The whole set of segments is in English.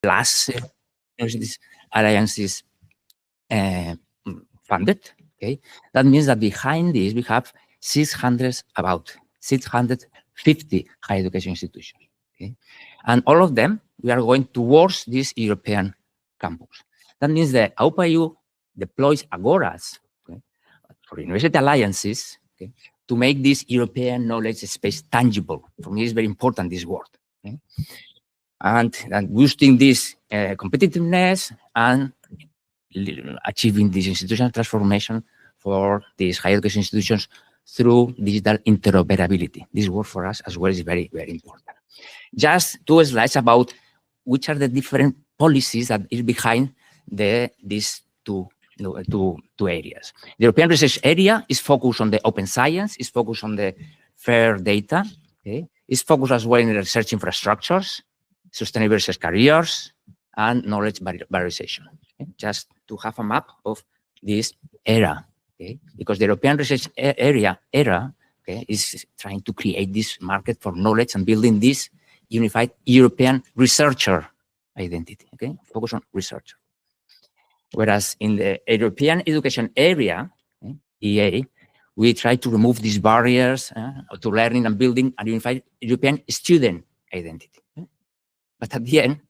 plus universities alliances funded. Okay, that means that behind this we have about 650 higher education institutions. Okay, and all of them we are going towards this European campus. That means that aUPaEU deploys Agoras, okay, for university alliances, okay, to make this European knowledge space tangible. For me, it's very important, this word. Okay? And boosting this competitiveness and achieving this institutional transformation for these higher education institutions through digital interoperability. This word for us as well is very, very important. Just 2 slides about which are the different policies that is behind these two areas. The European research area is focused on the open science, is focused on the fair data, okay? It's focused as well in research infrastructures, sustainable research careers, and knowledge valorization. Okay? Just to have a map of this era, okay? Because the European research era okay, is trying to create this market for knowledge and building this unified European researcher identity, okay? Focus on research. Whereas in the European education area, okay, EA, we try to remove these barriers to learning and building a unified European student identity. Okay? But at the end,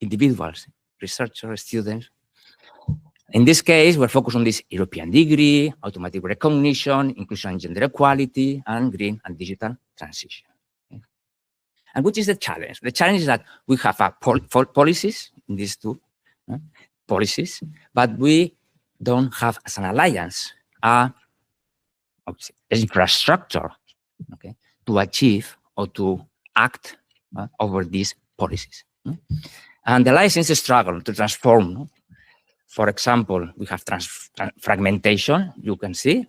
individuals, researchers, students. In this case, we're focused on this European degree, automatic recognition, inclusion and gender equality, and green and digital transition. Okay? And which is the challenge? The challenge is that we have policies in these two policies, but we don't have as an alliance infrastructure, okay, to achieve or to act over these policies. And the alliance struggle to transform. For example, we have fragmentation, you can see,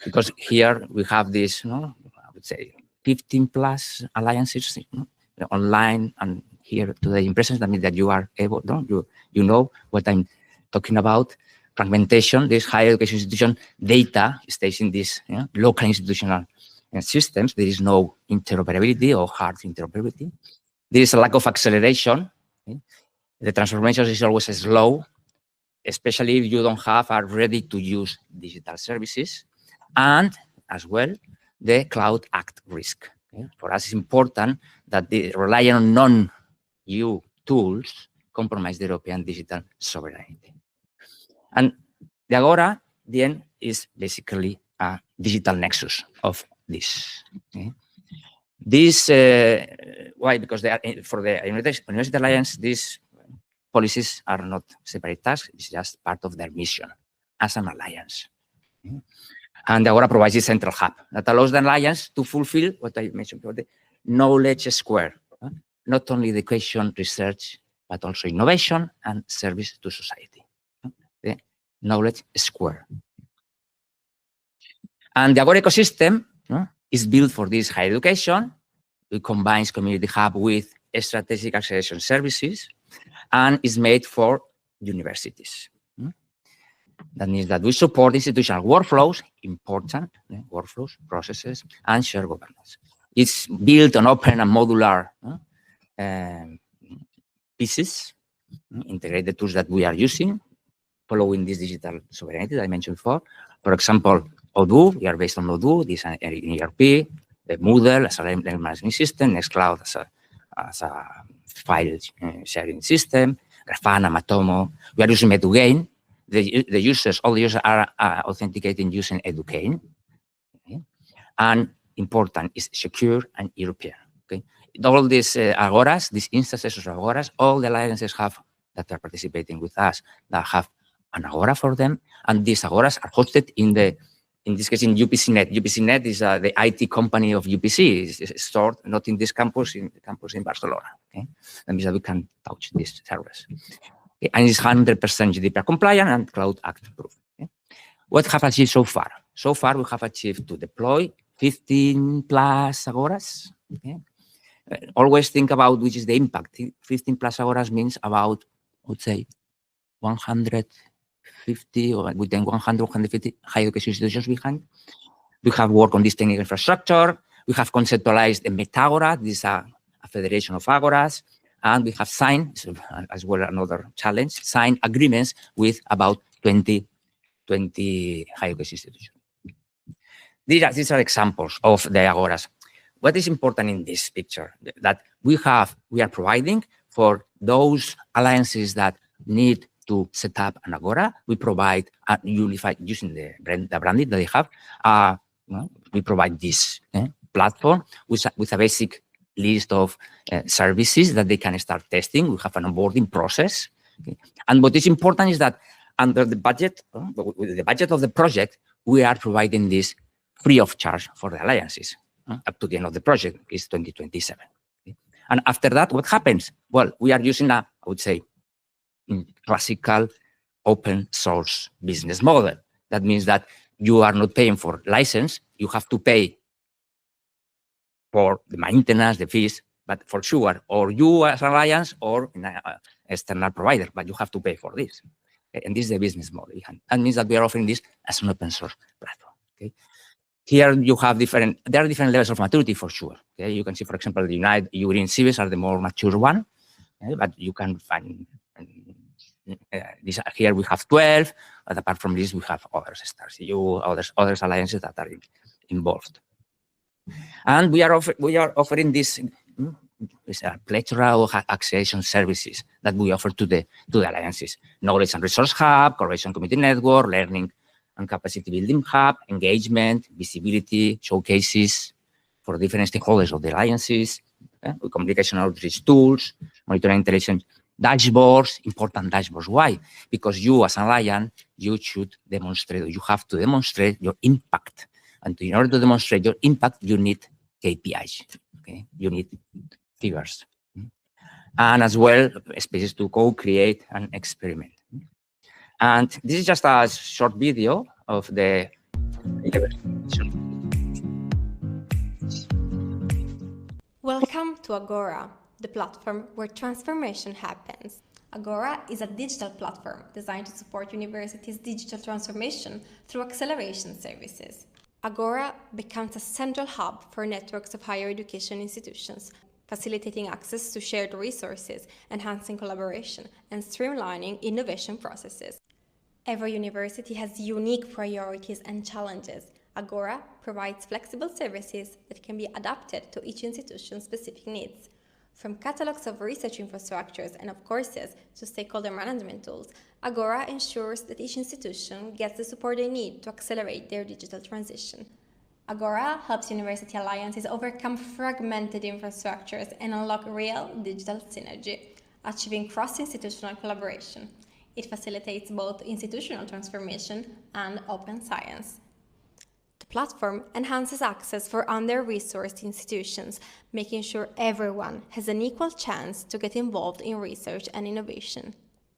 because here we have this, I would say, 15 plus alliances online, and here to the impressions that means that you are able, you know what I'm talking about. Fragmentation, this higher education institution data stays in these local institutional systems. There is no interoperability or hard interoperability. There is a lack of acceleration. Okay? The transformation is always slow, especially if you don't have a ready-to-use digital services, and as well, the Cloud Act risk. Okay? For us, it's important that the relying on non-EU tools compromise the European digital sovereignty. And the Agora, the end, is basically a digital nexus of this. Okay? This, why? Because they are, for the University Alliance, these policies are not separate tasks, it's just part of their mission as an alliance. Okay? And the Agora provides a central hub that allows the alliance to fulfill what I mentioned before, the knowledge square, not only education, research, but also innovation and service to society. The knowledge square. And the Agora ecosystem is built for this higher education. It combines community hub with strategic acceleration services and is made for universities. That means that we support institutional workflows, important workflows, processes, and shared governance. It's built on open and modular pieces, integrated tools that we are using, following this digital sovereignty that I mentioned before. For example, Odoo, we are based on Odoo, this is an ERP, the Moodle as a learning management system, Nextcloud as a file sharing system, Grafana, Matomo. We are using Edugain. All the users are authenticating using Edugain. Okay? And important is secure and European. Okay? All these Agoras, these instances of Agoras, all the alliances have that are participating with us that have an Agora for them, and these Agoras are hosted in this case in UPCnet. UPCnet is the IT company of UPC. It's stored not in this campus, in the campus in Barcelona. Okay? That means that we can touch these servers. Okay? And it's 100% GDPR compliant and Cloud Act proof. Okay? What have achieved so far? So far, we have achieved to deploy 15 plus Agoras. Okay? Always think about which is the impact. 15 plus Agoras means about, I would say, 150 or within 100, 150 higher education institutions behind. We have worked on this technical infrastructure. We have conceptualized a Metagora. This is a federation of Agoras. And we have signed, as well another challenge, signed agreements with about 20 higher education institutions. These are examples of the Agoras. What is important in this picture? That we are providing for those alliances that need to set up an Agora. We provide a unified, using the branding that they have. We provide this platform with a basic list of services that they can start testing. We have an onboarding process. Okay? And what is important is that under the budget, with the budget of the project, we are providing this free of charge for the alliances up to the end of the project, is 2027. Okay? And after that, what happens? Well, we are using I would say, classical open source business model. That means that you are not paying for license, you have to pay for the maintenance, the fees, but for sure, or you as an alliance or an external provider, but you have to pay for this. Okay? And this is the business model. That means that we are offering this as an open source platform. Okay? Here you have there are different levels of maturity for sure. Okay? You can see, for example, the Unite, European cities are the more mature one, okay? But you can find here we have 12, but apart from this, we have others, other alliances that are involved. And we are offering this plethora of accession services that we offer to the alliances: knowledge and resource hub, collaboration community network, learning and capacity building hub, engagement, visibility, showcases for different stakeholders of the alliances, communication outreach tools, monitoring intelligence dashboards, important dashboards. Why? Because you as an alliance, you should demonstrate, or you have to demonstrate your impact. And in order to demonstrate your impact, you need KPIs. Okay? You need figures. And as well, spaces to co-create and experiment. And this is just a short video of the Welcome to Agora, the platform where transformation happens. Agora is a digital platform designed to support universities' digital transformation through acceleration services. Agora becomes a central hub for networks of higher education institutions, facilitating access to shared resources, enhancing collaboration, and streamlining innovation processes. Every university has unique priorities and challenges. Agora provides flexible services that can be adapted to each institution's specific needs. From catalogs of research infrastructures and of courses to stakeholder management tools, Agora ensures that each institution gets the support they need to accelerate their digital transition. Agora helps university alliances overcome fragmented infrastructures and unlock real digital synergy, achieving cross-institutional collaboration. It facilitates both institutional transformation and open science. The platform enhances access for under-resourced institutions, making sure everyone has an equal chance to get involved in research and innovation.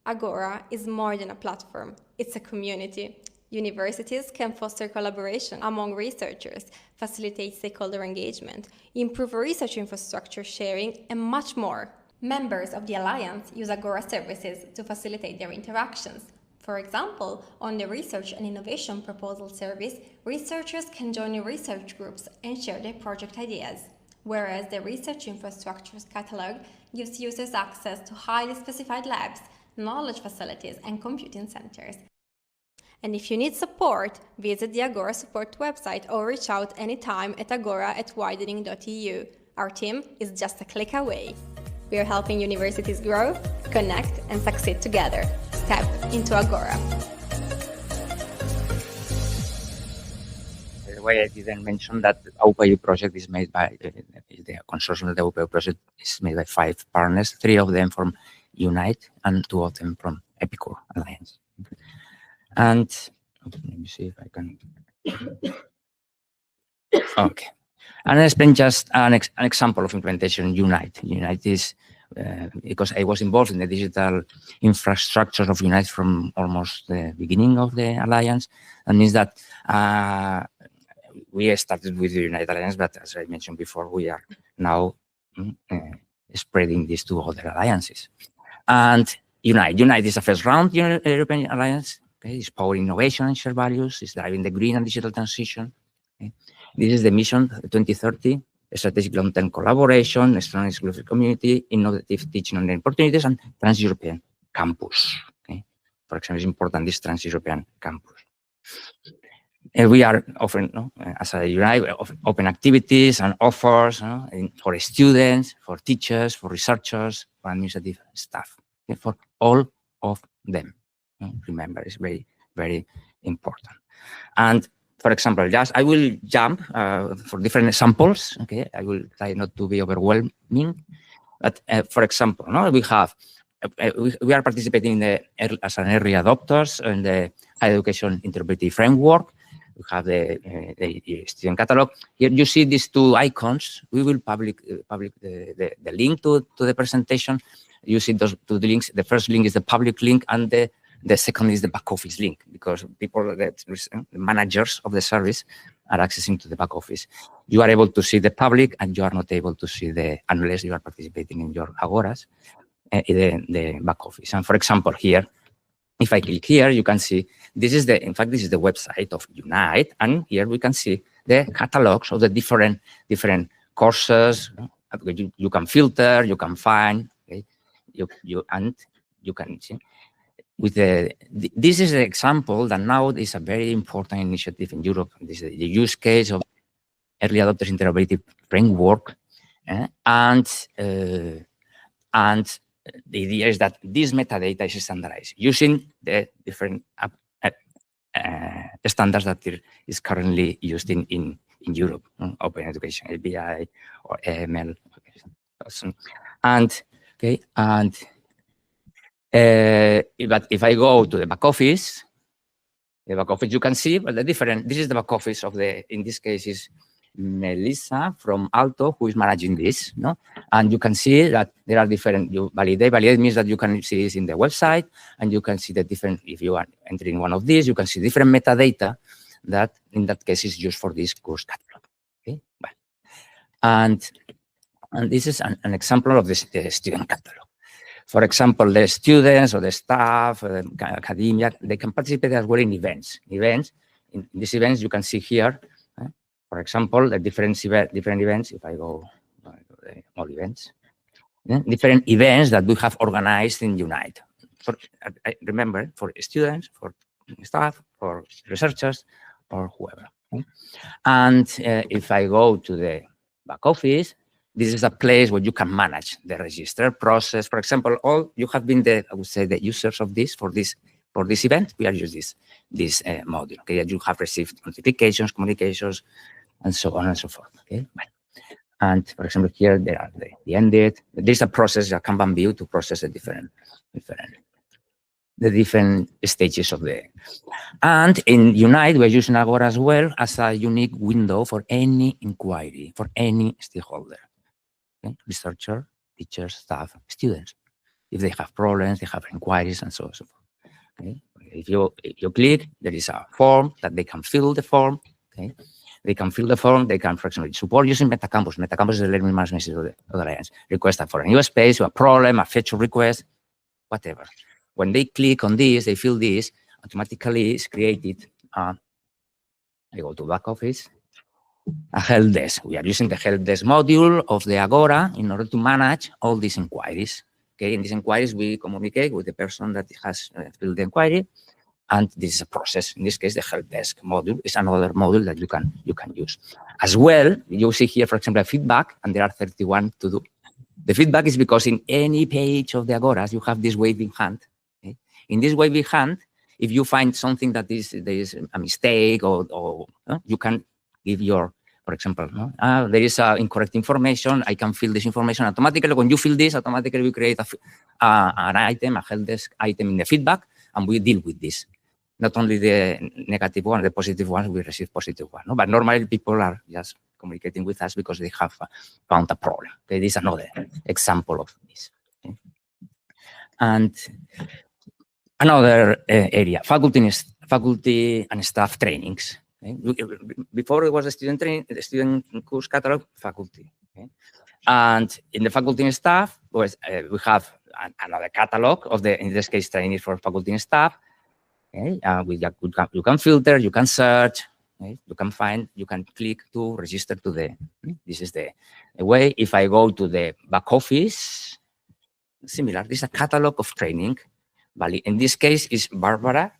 Agora is more than a platform, it's a community. Universities can foster collaboration among researchers, facilitate stakeholder engagement, improve research infrastructure sharing, and much more. Members of the Alliance use Agora services to facilitate their interactions. For example, on the Research and Innovation Proposal Service, researchers can join new research groups and share their project ideas, whereas the Research Infrastructures Catalog gives users access to highly specified labs, knowledge facilities, and computing centers. And if you need support, visit the Agora support website or reach out anytime at agora@widening.eu. Our team is just a click away. We are helping universities grow, connect, and succeed together. Step into Agora. By the way, I didn't mention that the aUPaEU project is made by, the consortium of the aUPaEU project is made by 5 partners, 3 of them from Unite and 2 of them from Epicure Alliance. And let me see if I can. Okay. And I explain just an example of implementation Unite. Unite is, because I was involved in the digital infrastructure of Unite from almost the beginning of the Alliance. That means that we started with the Unite Alliance, but as I mentioned before, we are now spreading this to other alliances. And Unite is a first round European Alliance. Okay? It's powering innovation and shared values. It's driving the green and digital transition. Okay? This is the mission 2030. strategic long-term collaboration, strong exclusive community, innovative teaching and learning opportunities, and trans-European campus. Okay? For example, it's important, this trans-European campus. We are offering, as a UNI, open activities and offers for students, for teachers, for researchers, for administrative staff, okay, for all of them. Remember, it's very, very important. And for example, I will jump for different examples. Okay, I will try not to be overwhelming. But for example, we have we are participating in as an early adopters in the higher education interoperability framework. We have the student catalog. Here you see these two icons. We will public the link to the presentation. You see those two links. The first link is the public link, and the second is the back office link, because people, the managers of the service, are accessing to the back office. You are able to see the public, and you are not able to see unless you are participating in your Agoras, the back office. And for example, here, if I click here, you can see this is the website of Unite, and here we can see the catalogs of the different courses. You can filter, you can find, okay? You can see. This is an example that now is a very important initiative in Europe. This is the use case of early adopters interoperability framework, and the idea is that this metadata is standardized using the different standards that is currently used in Europe, Open Education, API or AML. But if I go to the back office, you can see the different. This is the back office of in this case is Melissa from Alto, who is managing this, and you can see that there are different. You validate means that you can see this in the website, and you can see the different. If you are entering one of these, you can see different metadata that in that case is used for this course catalog. Okay, well, and this is an example of the student catalog. For example, the students or the staff, academia, they can participate as well in events. In these events, you can see here. For example, the different events, if I go to all events, different events that we have organized in Unite. Remember, for students, for staff, for researchers, or whoever. And if I go to the back office, this is a place where you can manage the register process. For example, you have been the users of this for this event. We are using this module. Okay, you have received notifications, communications, and so on and so forth. Okay, and for example, here there are the ended. There's a process, a Kanban view to process the different stages of the. And in Unite, we're using Agora as well as a unique window for any inquiry, for any stakeholder. Okay? Researcher, teachers, staff, students. If they have problems, they have inquiries, and so on and so forth. Okay? If you click, there is a form that they can fill the form. Okay? They can fill the form. They can, for example, support using Metacampus. Metacampus is the learning management system of the Alliance. Request for a new space, or a problem, a feature request, whatever. When they click on this, they fill this, automatically it's created. I go to back office. A help desk. We are using the help desk module of the Agora in order to manage all these inquiries. Okay, in these inquiries, we communicate with the person that has filled the inquiry, and this is a process. In this case, the help desk module is another module that you can use. As well, you see here, for example, a feedback, and there are 31 to do. The feedback is because in any page of the Agoras, you have this waving hand. Okay? In this waving hand, if you find something that there is a mistake, or you can give your, for example, there is incorrect information. I can fill this information automatically. When you fill this, automatically we create an item, a help desk item in the feedback, and we deal with this. Not only the negative one, the positive ones, we receive positive one. But normally people are just communicating with us because they have found a problem. Okay? This is another example of this. Okay? And another area, faculty and staff trainings. Okay? Before it was a the student course catalog, faculty. Okay? And in the faculty and staff, we have another catalog of in this case, training for faculty and staff. Okay? You can filter, you can search, right? You can click to register to the, this is the way. If I go to the back office, similar, this is a catalog of training. In this case, is Barbara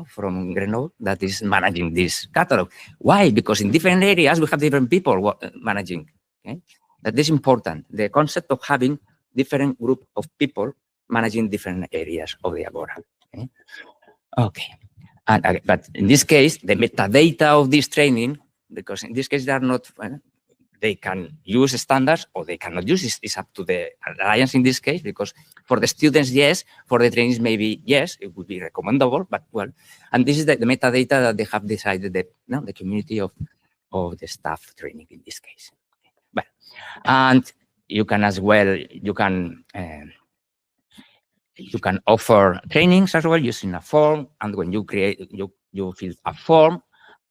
from Grenoble that is managing this catalog. Why? Because in different areas, we have different people managing. Okay? That is important. The concept of having different group of people managing different areas of the Agora. Okay. But in this case, the metadata of this training, because in this case, they are not, they can use standards or they cannot use it. It's up to the alliance in this case, because for the students, yes, for the trainees, maybe yes, it would be recommendable, but well, and this is the metadata that they have decided that the community of the staff training in this case. But, and you can as well, you can offer trainings as well using a form, and when you create, you fill a form,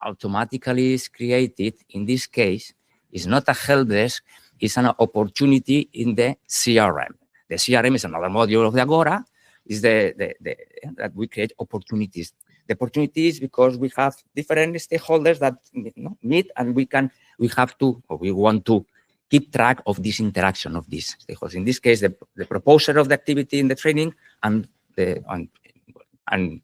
automatically is created. In this case, it's not a help desk, it's an opportunity in the CRM. The CRM is another module of the Agora, is that we create opportunities. The opportunities because we have different stakeholders that meet, and we want to keep track of this interaction of these stakeholders. In this case, the proposer of the activity in the training and in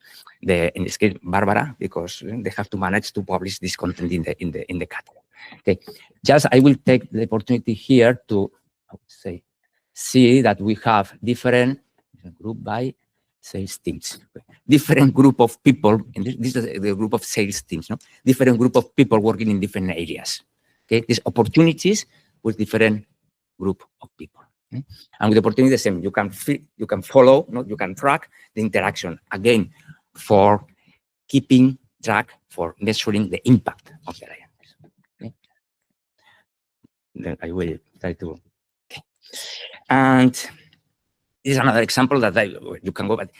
this case Barbara, because they have to manage to publish this content in the catalog. Okay, I will take the opportunity here to see that we have different group by sales teams, different group of people, and this is the group of sales teams, different group of people working in different areas. Okay, these opportunities with different group of people. Okay? And with the opportunity the same, you can follow, you can track the interaction again for keeping track, for measuring the impact of the alliance. Okay? Then I will try to. Okay. And this is another example that you can go, but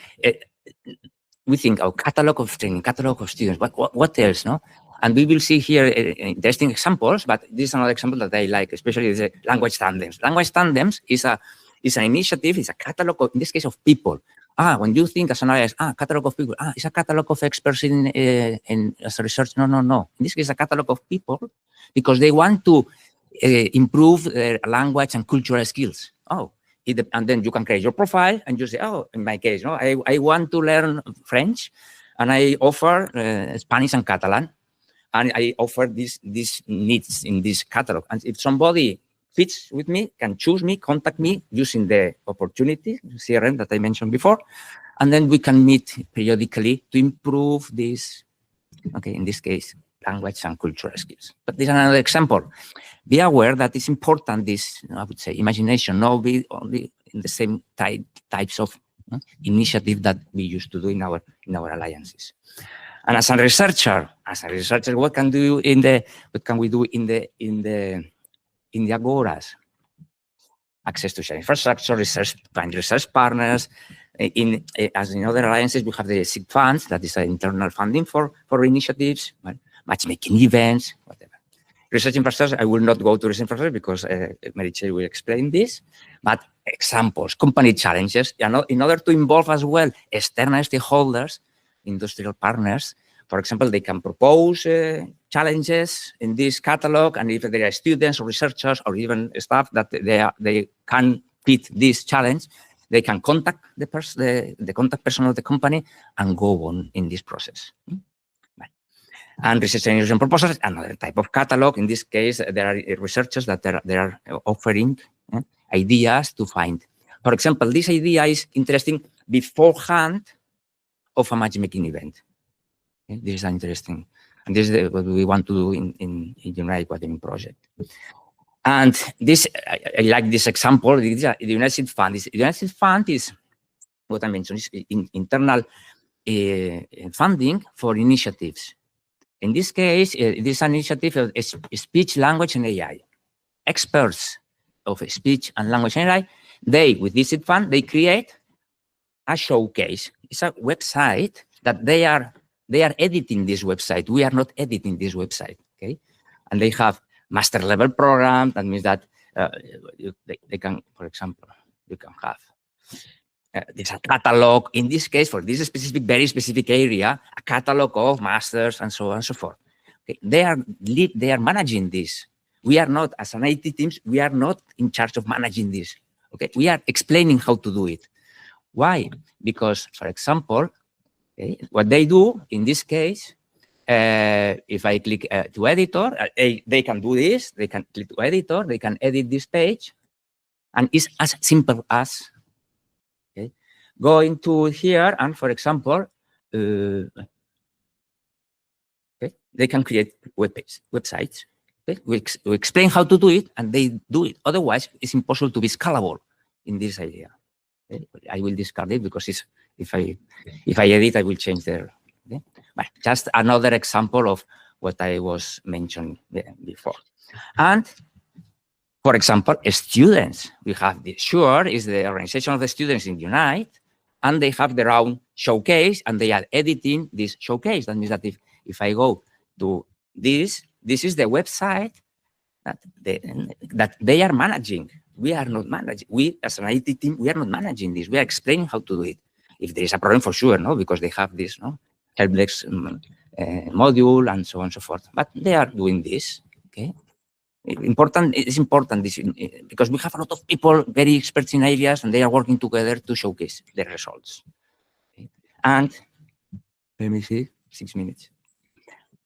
we think our catalog of training, catalog of students, what else, no? And we will see here interesting examples, but this is another example that I like, especially the language tandems. Language tandems is an initiative, it's a catalog of, in this case, of people. When you think as an alliance, catalog of people, it's a catalog of experts in as a research. No. In this case, a catalog of people because they want to improve their language and cultural skills. And then you can create your profile and you say, in my case, I want to learn French and I offer Spanish and Catalan. And I offer these needs in this catalog. And if somebody fits with me, can choose me, contact me using the opportunity, CRM that I mentioned before. And then we can meet periodically to improve this, in this case, language and cultural skills. But this is another example. Be aware that it's important, this, I would say, imagination, not be only in the same types of initiative that we used to do in our alliances. And as a researcher, what can we do in the Agoras? Access to shared infrastructure, find research partners. As in other alliances, we have the SIG funds, that is internal funding for initiatives, matchmaking events, whatever. Research infrastructure, I will not go to research infrastructure because Meritxell will explain this, but examples, company challenges, in order to involve as well external stakeholders, industrial partners. For example, they can propose challenges in this catalog, and if there are students or researchers or even staff that they can fit this challenge, they can contact the contact person of the company and go on in this process. And research and innovation proposals, another type of catalog. In this case, there are researchers that they are offering ideas to find. For example, this idea is interesting beforehand of a matchmaking event. Okay? This is interesting. And this is what we want to do in United Quaternion project. And this, I like this example, the United Fund. The United Fund is what I mentioned, is internal funding for initiatives. In this case, this is an initiative of speech, language, and AI. Experts of speech and language and AI, with this fund, they create a showcase. It's a website that they are editing this website. We are not editing this website, okay? And they have master level program. That means that they can, for example, you can have there's a catalog, in this case, for this specific, very specific area, a catalog of masters and so on and so forth. Okay? They are managing this. We are not, as an IT teams, we are not in charge of managing this. Okay, we are explaining how to do it. Why? Because, for example, okay, what they do in this case, if I click to editor, they can do this. They can click to editor. They can edit this page, and it's as simple as going to here and, for example, they can create websites. Okay? We explain how to do it, and they do it. Otherwise, it's impossible to be scalable in this idea. Okay? I will discard it because if I edit, I will change there. Okay? But just another example of what I was mentioning before. And for example, students, we have the SURE is the organization of the students in Unite, and they have their own showcase, and they are editing this showcase. That means that if I go to this is the website that they are managing. We are not managing. We, as an IT team, we are not managing this. We are explaining how to do it. If there is a problem, for sure, no, because they have this, no, help desk module and so on and so forth. But they are doing this. Okay. It's important this, because we have a lot of people, very experts in areas, and they are working together to showcase the results. Okay. And let me see, 6 minutes.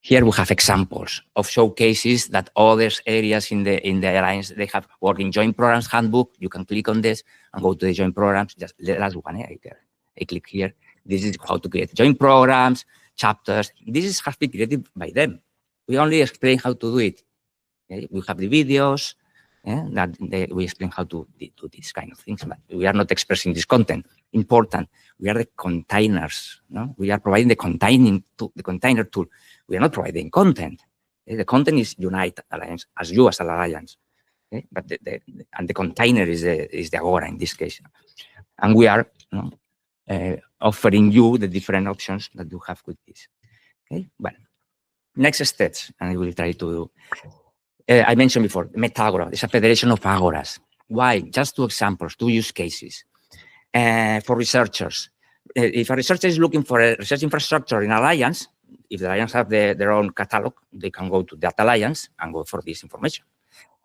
Here we have examples of showcases that other areas in the alliance, they have working joint programs handbook. You can click on this and go to the joint programs. Just the last one, I click here. This is how to create joint programs, chapters. This has been created by them. We only explain how to do it. Okay? We have the videos that we explain how to do these kind of things, but we are not expressing this content. Important. We are the containers. No? We are providing the container tool. We are not providing content. Okay? The content is Unite Alliance, as you as an alliance. Okay? But the container is the Agora in this case. And we are offering you the different options that you have with this. Okay? Well, next steps, and I will try to. I mentioned before, Agora. It's a federation of agoras. Why? Just 2 examples, 2 use cases. For researchers, if a researcher is looking for a research infrastructure in Alliance, if the Alliance have their own catalog, they can go to that Alliance and go for this information.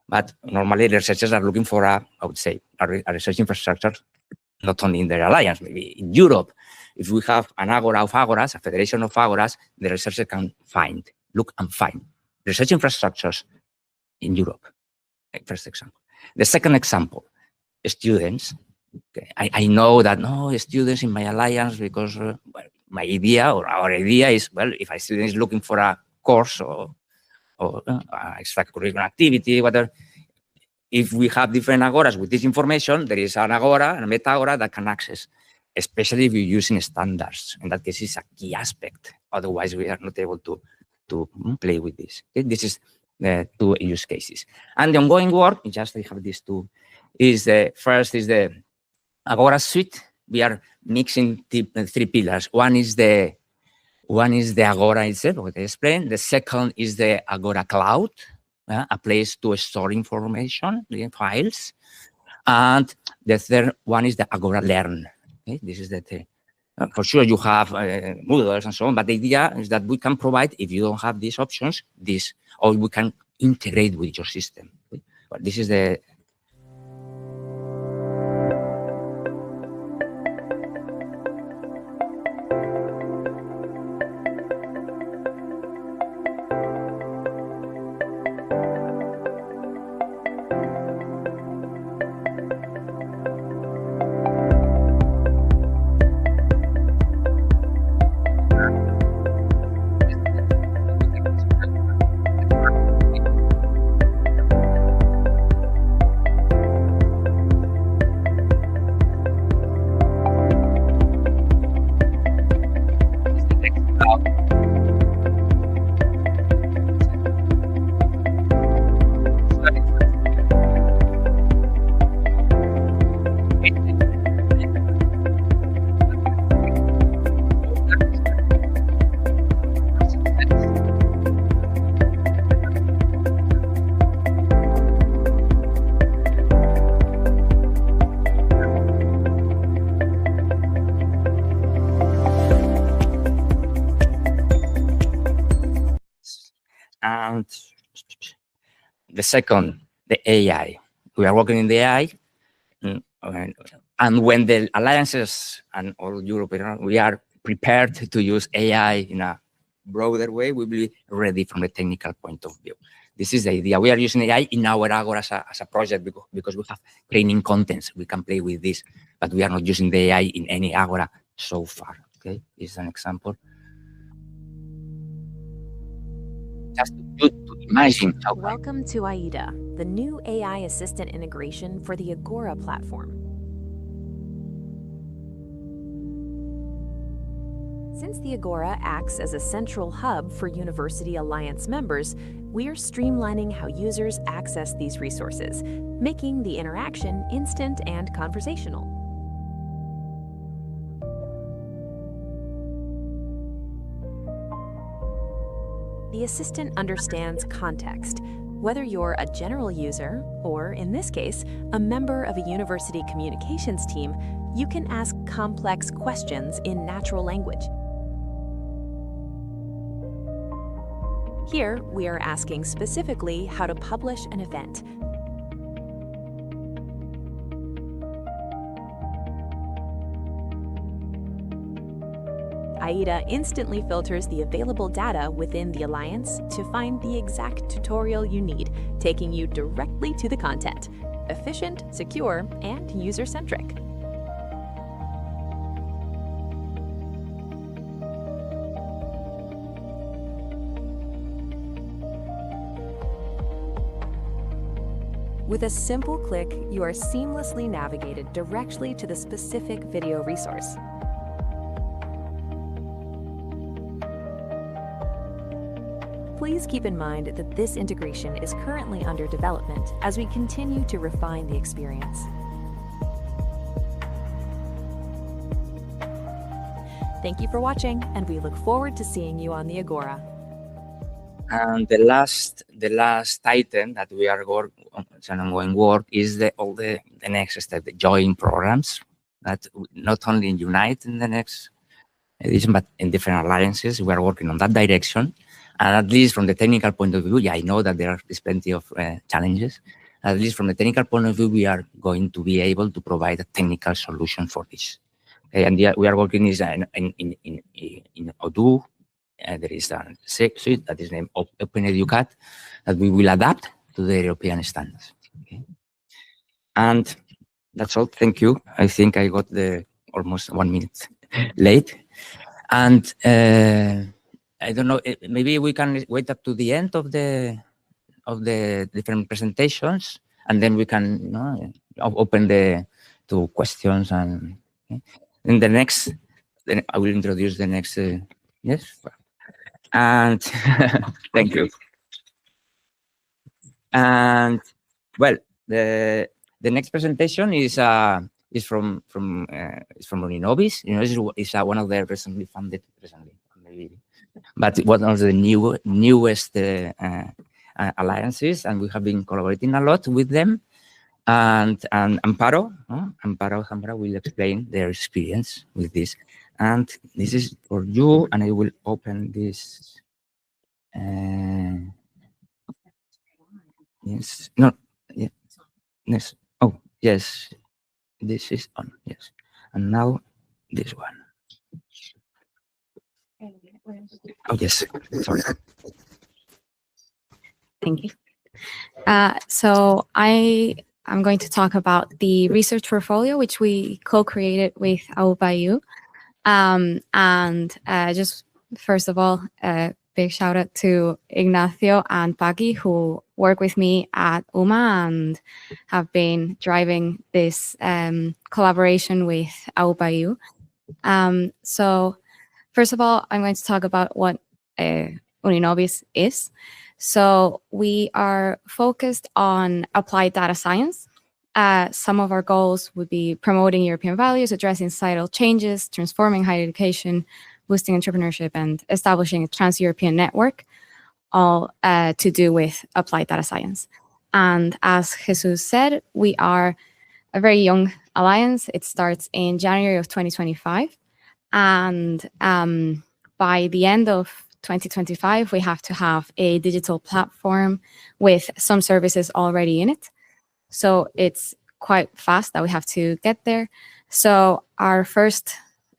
But normally the researchers are looking for I would say, a research infrastructure, not only in their Alliance, maybe in Europe. If we have an Agora of agoras, a federation of agoras, the researcher can look and find research infrastructures in Europe. First example. The second example, students. Okay. I know that students in my alliance, because my idea or our idea is, well, if a student is looking for a course or extracurricular activity, whatever, if we have different agoras with this information, there is an agora, a meta agora that can access, especially if you're using standards. In that case, it's a key aspect. Otherwise, we are not able to play with this. Okay? This is the 2 use cases. And the ongoing work, just I have these 2, is first is the Agora suite. We are mixing 3 pillars. One is the Agora itself, what I explained. The second is the Agora Cloud, a place to store information, files. And the third one is the Agora Learn. Okay? This is the thing. For sure, you have Moodles and so on, but the idea is that we can provide, if you don't have these options, or we can integrate with your system. Okay? But this is the And the second, the AI. We are working in the AI. And when the alliances and all Europe, we are prepared to use AI in a broader way, we will be ready from the technical point of view. This is the idea. We are using AI in our Agora as a project because we have training contents. We can play with this, but we are not using the AI in any Agora so far. Okay, this is an example. Just to imagine. Welcome to aIDA, the new AI assistant integration for the Agora platform. Since the Agora acts as a central hub for University Alliance members, we are streamlining how users access these resources, making the interaction instant and conversational. The assistant understands context. Whether you're a general user, or in this case, a member of a university communications team, you can ask complex questions in natural language. Here, we are asking specifically how to publish an event. aIDA instantly filters the available data within the Alliance to find the exact tutorial you need, taking you directly to the content. Efficient, secure, and user-centric. With a simple click, you are seamlessly navigated directly to the specific video resource. Please keep in mind that this integration is currently under development as we continue to refine the experience. Thank you for watching, and we look forward to seeing you on the Agora. And the last item that we are it's an ongoing work is the next step, the joint programs that not only unite in the next edition, but in different alliances. We are working on that direction. And at least from the technical point of view, I know that there is plenty of challenges. At least from the technical point of view, we are going to be able to provide a technical solution for this. Okay, and we are working in Odoo. There is a suite that is named aUPaEU that we will adapt to the European standards. Okay. And that's all. Thank you. I think I got almost 1 minute late. And I don't know, maybe we can wait up to the end of the different presentations, and then we can open to questions. And in the next, then I will introduce the next. Yes, and thank you. And well, the next presentation is from Uninovis. It's one of the recently funded, maybe, but one of the newest alliances, and we have been collaborating a lot with them. And Amparo Zamora will explain their experience with this. And this is for you, and I will open this. Yes, no, yeah, yes. Oh, yes, this is on. Yes, and now this one. Oh, yes, sorry. Thank you. So I'm going to talk about the research portfolio, which we co-created with aUPaEU. And just first of all, a big shout out to Ignacio and Paqui, who work with me at UMA and have been driving this collaboration with aUPaEU. So first of all, I'm going to talk about what Uninovis is. So we are focused on applied data science. Some of our goals would be promoting European values, addressing societal changes, transforming higher education, boosting entrepreneurship, and establishing a trans-European network, all to do with applied data science. And as Jesus said, we are a very young alliance. It starts in January of 2025. And by the end of 2025, we have to have a digital platform with some services already in it. So it's quite fast that we have to get there. So our first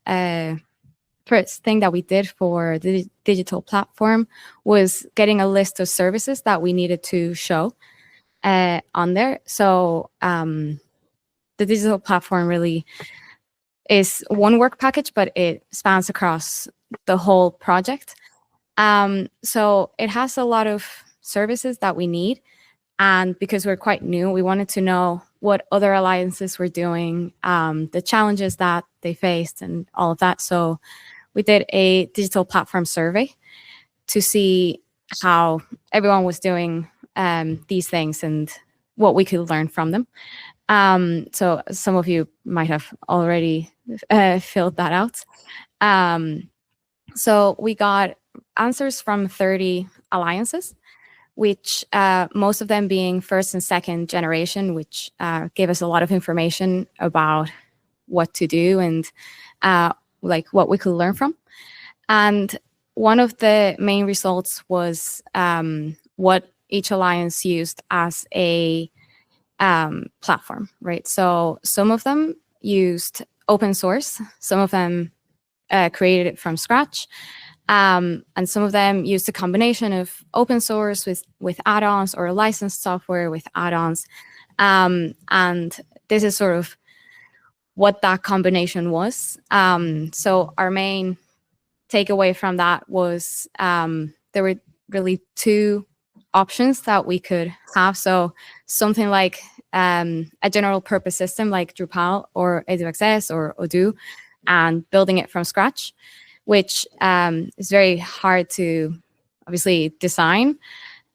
thing that we did for the digital platform was getting a list of services that we needed to show on there. So the digital platform really is one work package, but it spans across the whole project. So it has a lot of services that we need. And because we're quite new, we wanted to know what other alliances were doing, the challenges that they faced, and all of that. So we did a digital platform survey to see how everyone was doing these things and what we could learn from them. So some of you might have already filled that out. So we got answers from 30 alliances, which most of them being first and second generation, which gave us a lot of information about what to do and like what we could learn from. And one of the main results was what each alliance used as a platform, right? So some of them used open source, some of them created it from scratch, and some of them used a combination of open source with add-ons or licensed software with add-ons. And this is sort of what that combination was. So our main takeaway from that was there were really two options that we could have. So something like a general purpose system like Drupal or EduXS or Odoo, and building it from scratch, which is very hard to obviously design.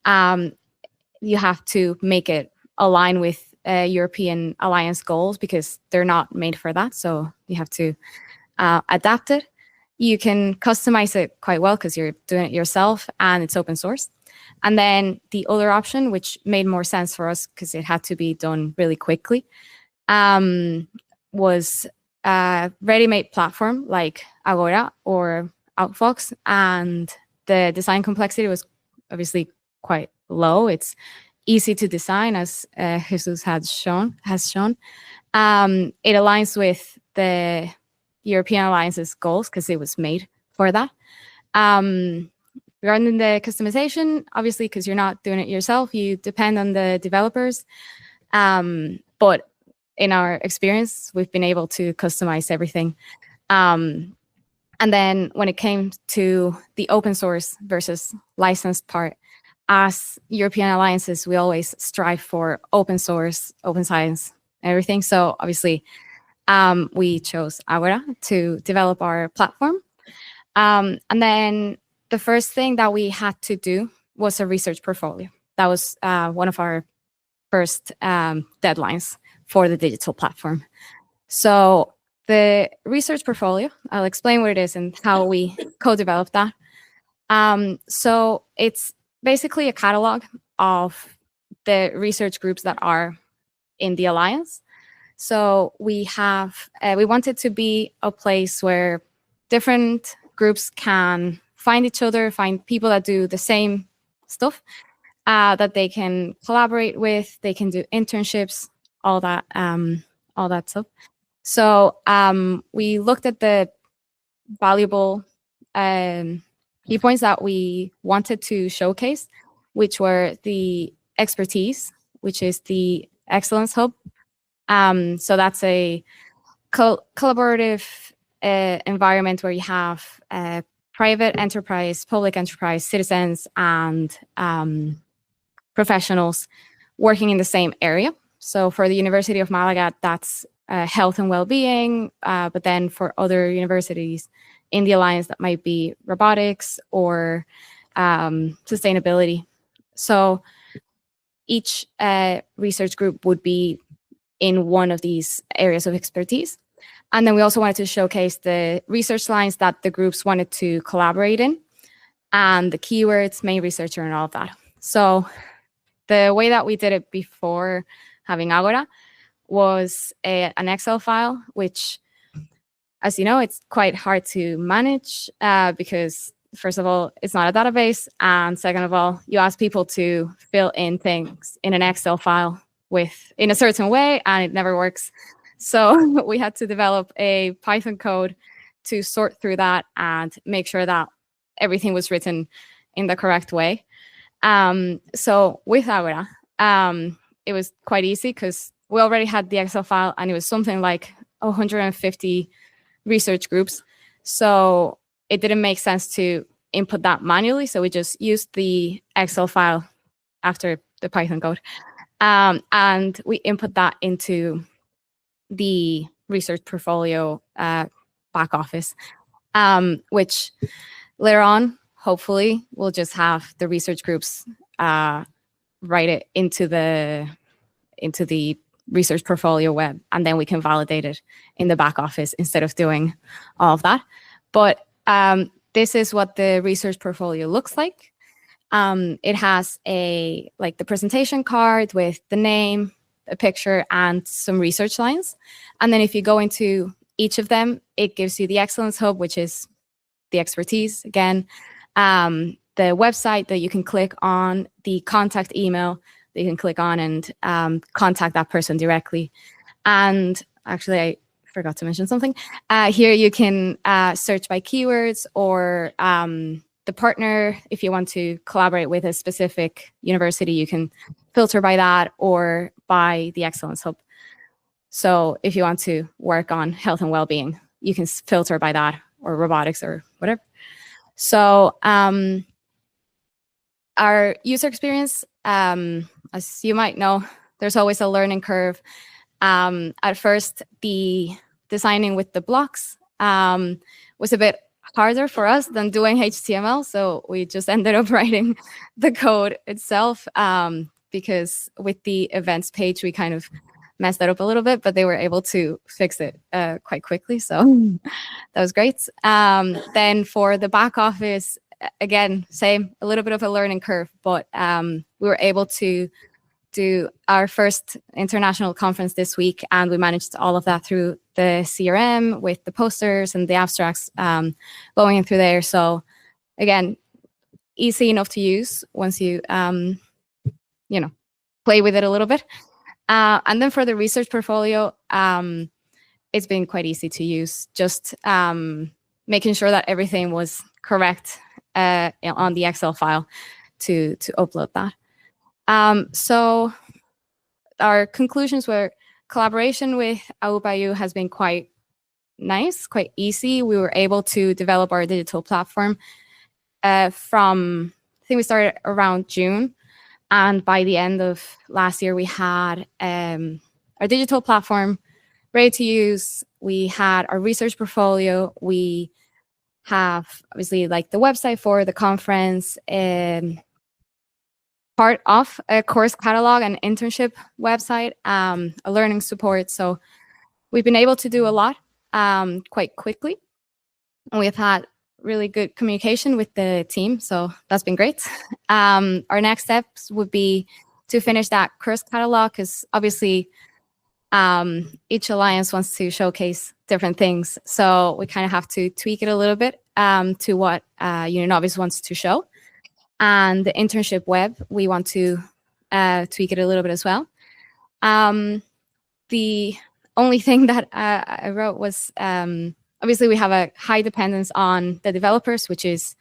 You have to make it align with European Alliance goals because they're not made for that. So you have to adapt it. You can customize it quite well because you're doing it yourself and it's open source. And then the other option, which made more sense for us because it had to be done really quickly, was a ready-made platform like Agora or Outfox, and the design complexity was obviously quite low. It's easy to design, as Jesus has shown. It aligns with the European Alliance's goals because it was made for that. Regarding the customization, obviously, because you're not doing it yourself, you depend on the developers. But in our experience, we've been able to customize everything. And then when it came to the open source versus licensed part, as European alliances, we always strive for open source, open science, everything. So obviously, we chose Agora to develop our platform. And then the first thing that we had to do was a research portfolio. That was one of our first deadlines for the digital platform. So the research portfolio, I'll explain what it is and how we co-developed that. So it's basically a catalog of the research groups that are in the Alliance. So we have, we want it to be a place where different groups can find each other, find people that do the same stuff, that they can collaborate with, they can do internships, all that stuff. So we looked at the valuable key points that we wanted to showcase, which were the expertise, which is the Excellence Hub. So that's a collaborative environment where you have private enterprise, public enterprise, citizens, and professionals working in the same area. So for the University of Malaga, that's health and well-being, but then for other universities in the Alliance, that might be robotics or sustainability. So each research group would be in one of these areas of expertise. And then we also wanted to showcase the research lines that the groups wanted to collaborate in, and the keywords, main researcher, and all of that. So the way that we did it before having Agora was an Excel file, which, as you know, it's quite hard to manage because first of all, it's not a database. And second of all, you ask people to fill in things in an Excel file in a certain way, and it never works. So we had to develop a Python code to sort through that and make sure that everything was written in the correct way. So with Agora, it was quite easy because we already had the Excel file, and it was something like 150 research groups. So it didn't make sense to input that manually. So we just used the Excel file after the Python code. And we input that into the research portfolio back office, which later on, hopefully, we'll just have the research groups write it into the research portfolio web, and then we can validate it in the back office instead of doing all of that. But this is what the research portfolio looks like. It has the presentation card with the name, a picture, and some research lines. And then if you go into each of them, it gives you the Excellence Hub, which is the expertise again, the website that you can click on, the contact email that you can click on and contact that person directly. And actually, I forgot to mention something. Here you can search by keywords or the partner. If you want to collaborate with a specific university, you can filter by that or by the Excellence Hub. So if you want to work on health and well-being, you can filter by that, or robotics or whatever. So our user experience, as you might know, there's always a learning curve. At first, the designing with the blocks was a bit harder for us than doing HTML. So we just ended up writing the code itself because with the events page, we kind of messed that up a little bit, but they were able to fix it quite quickly. So that was great. Then for the back office, again, same, a little bit of a learning curve, but we were able to do our first international conference this week, and we managed all of that through the CRM with the posters and the abstracts going in through there. So again, easy enough to use once you, play with it a little bit. And then for the research portfolio, it's been quite easy to use, just making sure that everything was correct on the Excel file to upload that. So our conclusions were collaboration with aUPaEU has been quite nice, quite easy. We were able to develop our digital platform from, I think we started around June. And by the end of last year, we had our digital platform ready to use. We had our research portfolio. We have obviously like the website for the conference, part of a course catalog and internship website, a learning support. So we've been able to do a lot quite quickly. And we've had really good communication with the team. So that's been great. Our next steps would be to finish that course catalog, because obviously each alliance wants to showcase different things. So we kind of have to tweak it a little bit to what Uninovis wants to show. And the internship web, we want to tweak it a little bit as well. The only thing that I wrote was, obviously we have a high dependence on the developers, which is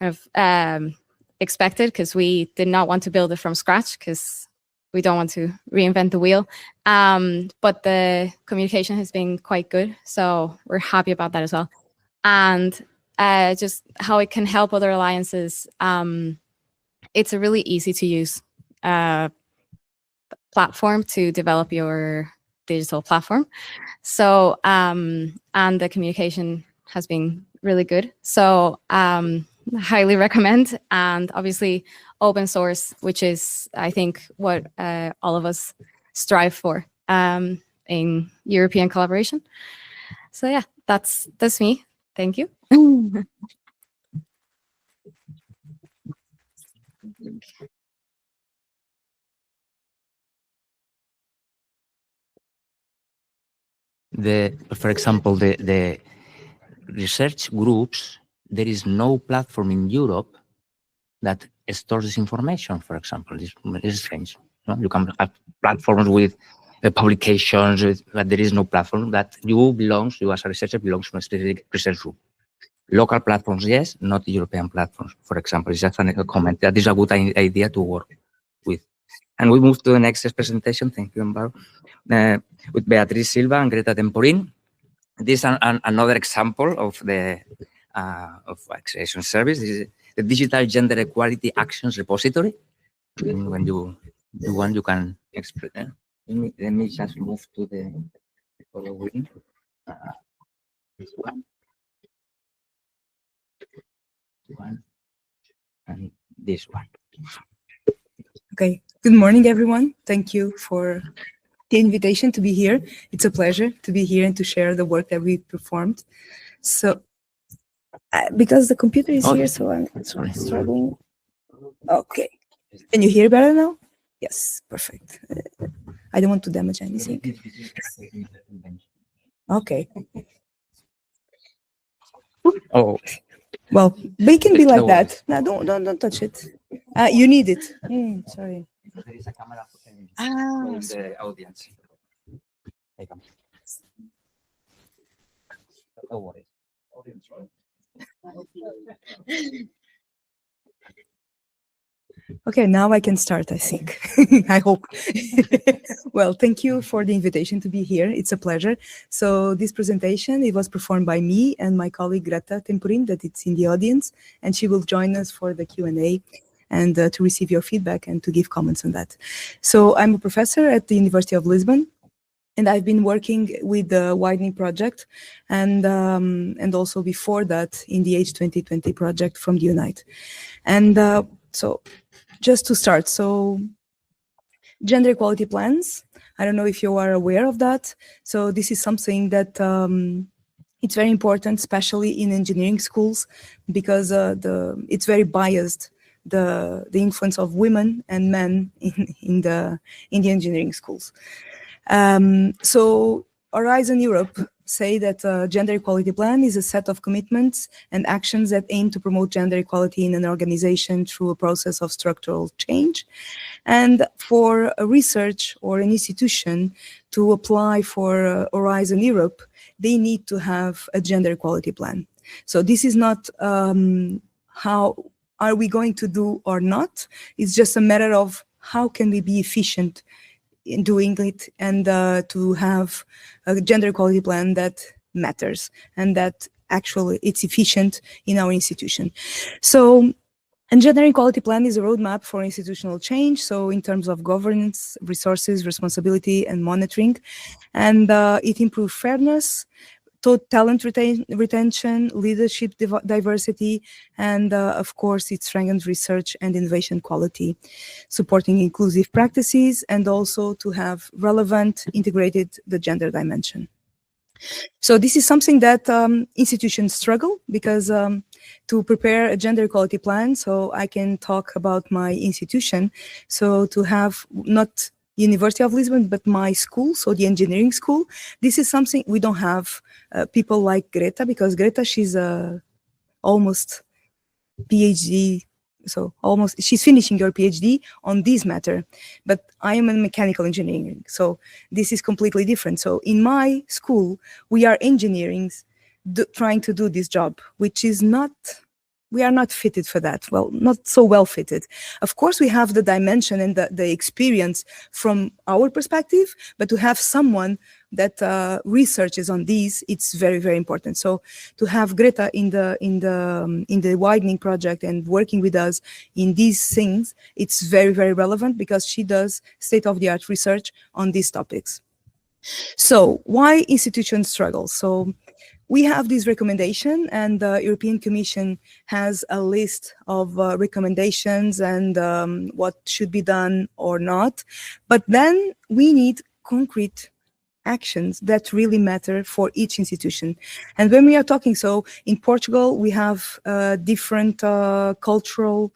kind of expected, because we did not want to build it from scratch, because we don't want to reinvent the wheel. But the communication has been quite good, so we're happy about that as well. And just how it can help other alliances. It's a really easy to use platform to develop your digital platform. So, and the communication has been really good. So highly recommend. And obviously open source, which is, I think, what all of us strive for in European collaboration. So yeah, that's me. Thank you. For example, the research groups there is no platform in Europe that stores this information, for example. This is strange. You can have platforms with publications, but there is no platform that you as a researcher belongs to a specific research group. Local platforms, yes, not European platforms, for example. It's just a comment. That is a good idea to work with. And we move to the next presentation. Thank you, Amparo. With Beatriz Silva and Greta Temporin. This is another example of the accreditation service. This is the Digital Gender Equality Actions Repository. And when you want, you can explain. Let me just move to the following. This one, and this one. Okay, good morning, everyone. Thank you for the invitation to be here. It's a pleasure to be here and to share the work that we performed. So, because the computer is here, so I'm struggling. Okay, can you hear better now? Yes, perfect. I don't want to damage anything. Okay. Oh, well, they can be like No that. No, don't touch it. You need it. Sorry. there is a camera Ah, in the audience. No worries. Audience, right? okay, now I can start, I think. I hope. Well, thank you for the invitation to be here. It's a pleasure. So this presentation, it was performed by me and my colleague Greta Temporin, that it's in the audience, and she will join us for the Q&A and to receive your feedback and to give comments on that. So I'm a professor at the University of Lisbon, and I've been working with the widening project and also before that in the Age 2020 project from the Unite. And so just to start, so gender equality plans, I don't know if you are aware of that. So this is something that it's very important, especially in engineering schools, because it's very biased, the influence of women and men in the engineering schools. So Horizon Europe say that gender equality plan is a set of commitments and actions that aim to promote gender equality in an organization through a process of structural change. And for a research or an institution to apply for Horizon Europe, they need to have a gender equality plan. So this is not how are we going to do or not. It's just a matter of how can we be efficient in doing it and to have a gender equality plan that matters and that actually it's efficient in our institution. So, and gender equality plan is a roadmap for institutional change. So in terms of governance, resources, responsibility, and monitoring, and it improves fairness, talent retention, leadership diversity, and of course it strengthens research and innovation quality, supporting inclusive practices, and also to have relevant, integrated the gender dimension. So this is something that institutions struggle because to prepare a gender equality plan, so I can talk about my institution, so to have not University of Lisbon, but my school, so the engineering school, this is something we don't have people like Greta, because Greta, she's almost PhD, so almost, she's finishing her PhD on this matter, but I am in mechanical engineering, so this is completely different. So in my school, we are engineers trying to do this job, which is not, we are not fitted for that. Well, not so well fitted. Of course, we have the dimension and the experience from our perspective, but to have someone that researches on these, it's very, very important. So to have Greta in the widening project and working with us in these things, it's very, very relevant because she does state-of-the-art research on these topics. So why institutions struggle? So we have this recommendation, and the European Commission has a list of recommendations and what should be done or not. But then we need concrete actions that really matter for each institution. And when we are talking, so in Portugal, we have different cultural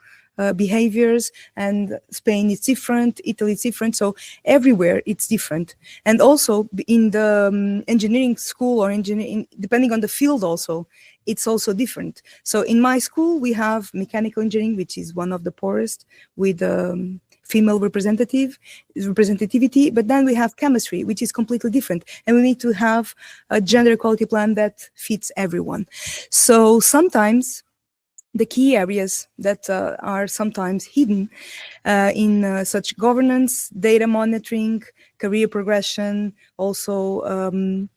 behaviors, and Spain is different, Italy is different, so everywhere it's different. And also in the engineering school or engineering, depending on the field also, it's also different. So in my school, we have mechanical engineering, which is one of the poorest with female representativity, but then we have chemistry, which is completely different. And we need to have a gender equality plan that fits everyone. So sometimes the key areas that are sometimes hidden in such governance, data monitoring, career progression, also, and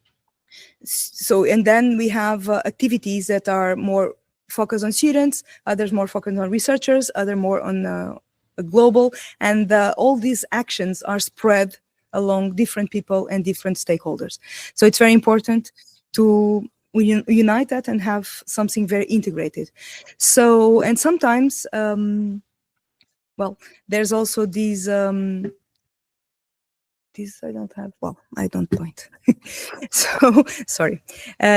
then we have activities that are more focused on students, others more focused on researchers, other more on global, and all these actions are spread along different people and different stakeholders. So it's very important to unite that and have something very integrated. So, and sometimes, well, there's also these, this I don't have, well, I don't point. So, sorry.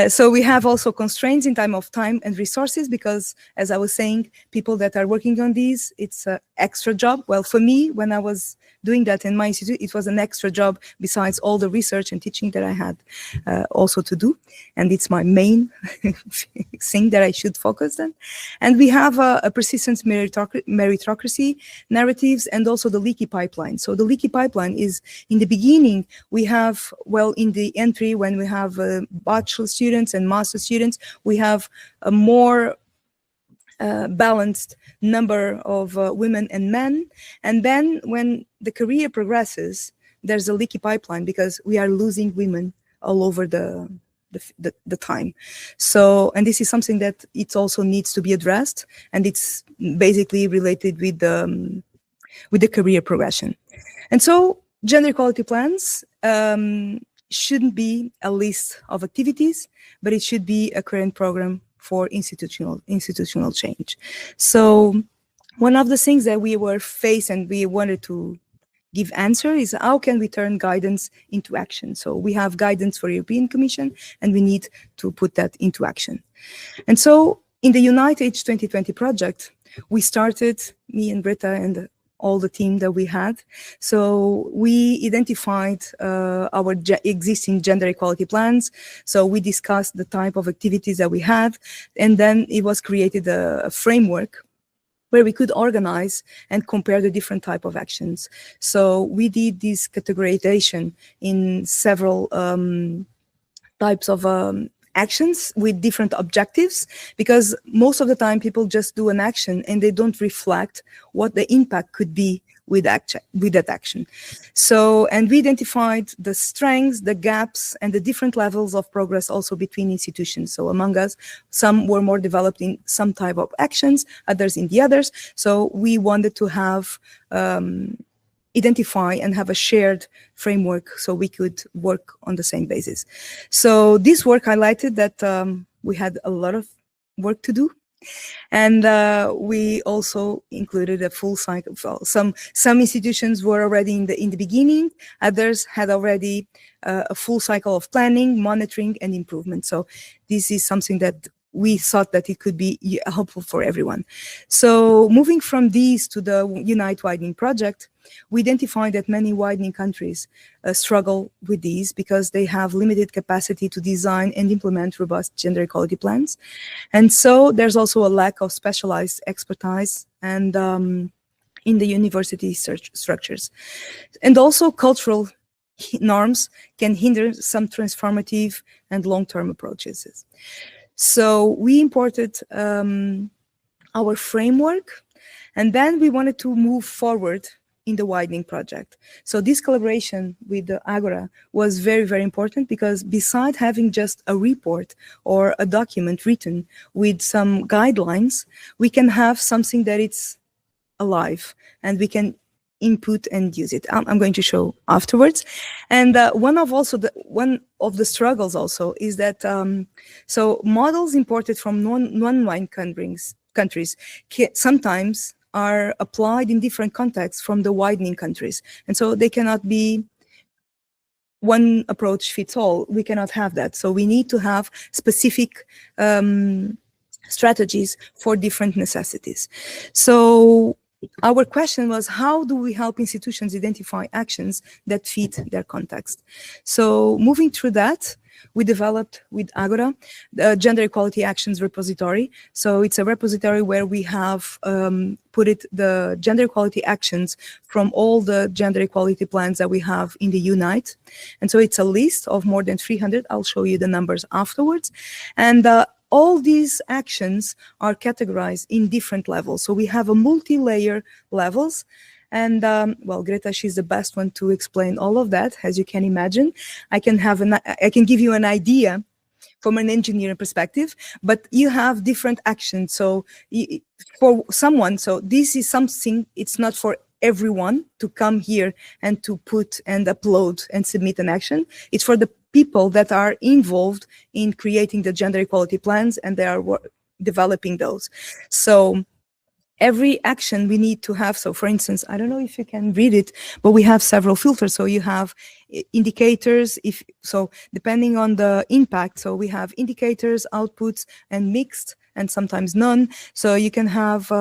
So we have also constraints in time and resources, because as I was saying, people that are working on these, it's an extra job. Well, for me, when I was doing that in my institute, it was an extra job besides all the research and teaching that I had also to do. And it's my main thing that I should focus on. And we have a persistent meritocracy narratives, and also the leaky pipeline. So the leaky pipeline is, in the beginning, we have, well, in the entry, when we have bachelor students and master students, we have a more balanced number of women and men. And then when the career progresses, there's a leaky pipeline, because we are losing women all over the time. So, and this is something that it also needs to be addressed, and it's basically related with the career progression. And so gender equality plans shouldn't be a list of activities, but it should be a current program for institutional change. So one of the things that we were faced and we wanted to give answer is, how can we turn guidance into action? So we have guidance for European Commission, and we need to put that into action. And so in the Unite Age 2020 project, we started, me and Britta and all the team that we had. So we identified our existing gender equality plans. So we discussed the type of activities that we had, and then it was created a framework where we could organize and compare the different type of actions. So we did this categorization in several types of actions with different objectives, because most of the time people just do an action and they don't reflect what the impact could be with that action. So, and we identified the strengths, the gaps, and the different levels of progress also between institutions. So among us, some were more developed in some type of actions, others in the others. So we wanted to have identify and have a shared framework so we could work on the same basis. So this work highlighted that we had a lot of work to do. And we also included a full cycle. Some institutions were already in the beginning, others had already a full cycle of planning, monitoring, and improvement. So this is something that we thought that it could be helpful for everyone. So moving from these to the Unite Widening project, we identified that many widening countries struggle with these because they have limited capacity to design and implement robust gender equality plans. And so there's also a lack of specialized expertise and in the university structures. And also cultural norms can hinder some transformative and long-term approaches. So we imported our framework, and then we wanted to move forward in the widening project. So this collaboration with the Agora was very, very important, because besides having just a report or a document written with some guidelines, we can have something that it's alive and we can input and use it. I'm going to show afterwards. And one of the struggles also is that so models imported from non-wine countries sometimes are applied in different contexts from the widening countries, and so they cannot be one approach fits all. We cannot have that. So we need to have specific strategies for different necessities. So our question was, how do we help institutions identify actions that fit their context? So moving through that, we developed with Agora the Gender Equality Actions Repository. So it's a repository where we have the gender equality actions from all the gender equality plans that we have in the Unite. And so it's a list of more than 300. I'll show you the numbers afterwards. And all these actions are categorized in different levels. So we have a multi-layer levels. And well, Greta, she's the best one to explain all of that, as you can imagine. I can give you an idea from an engineering perspective, but you have different actions. So for someone, so this is something, it's not for everyone to come here and to put and upload and submit an action. It's for the people that are involved in creating the gender equality plans, and they are developing those. So every action we need to have. So for instance, I don't know if you can read it, but we have several filters. So you have indicators, so depending on the impact. So we have indicators, outputs, and mixed, and sometimes none. So you can have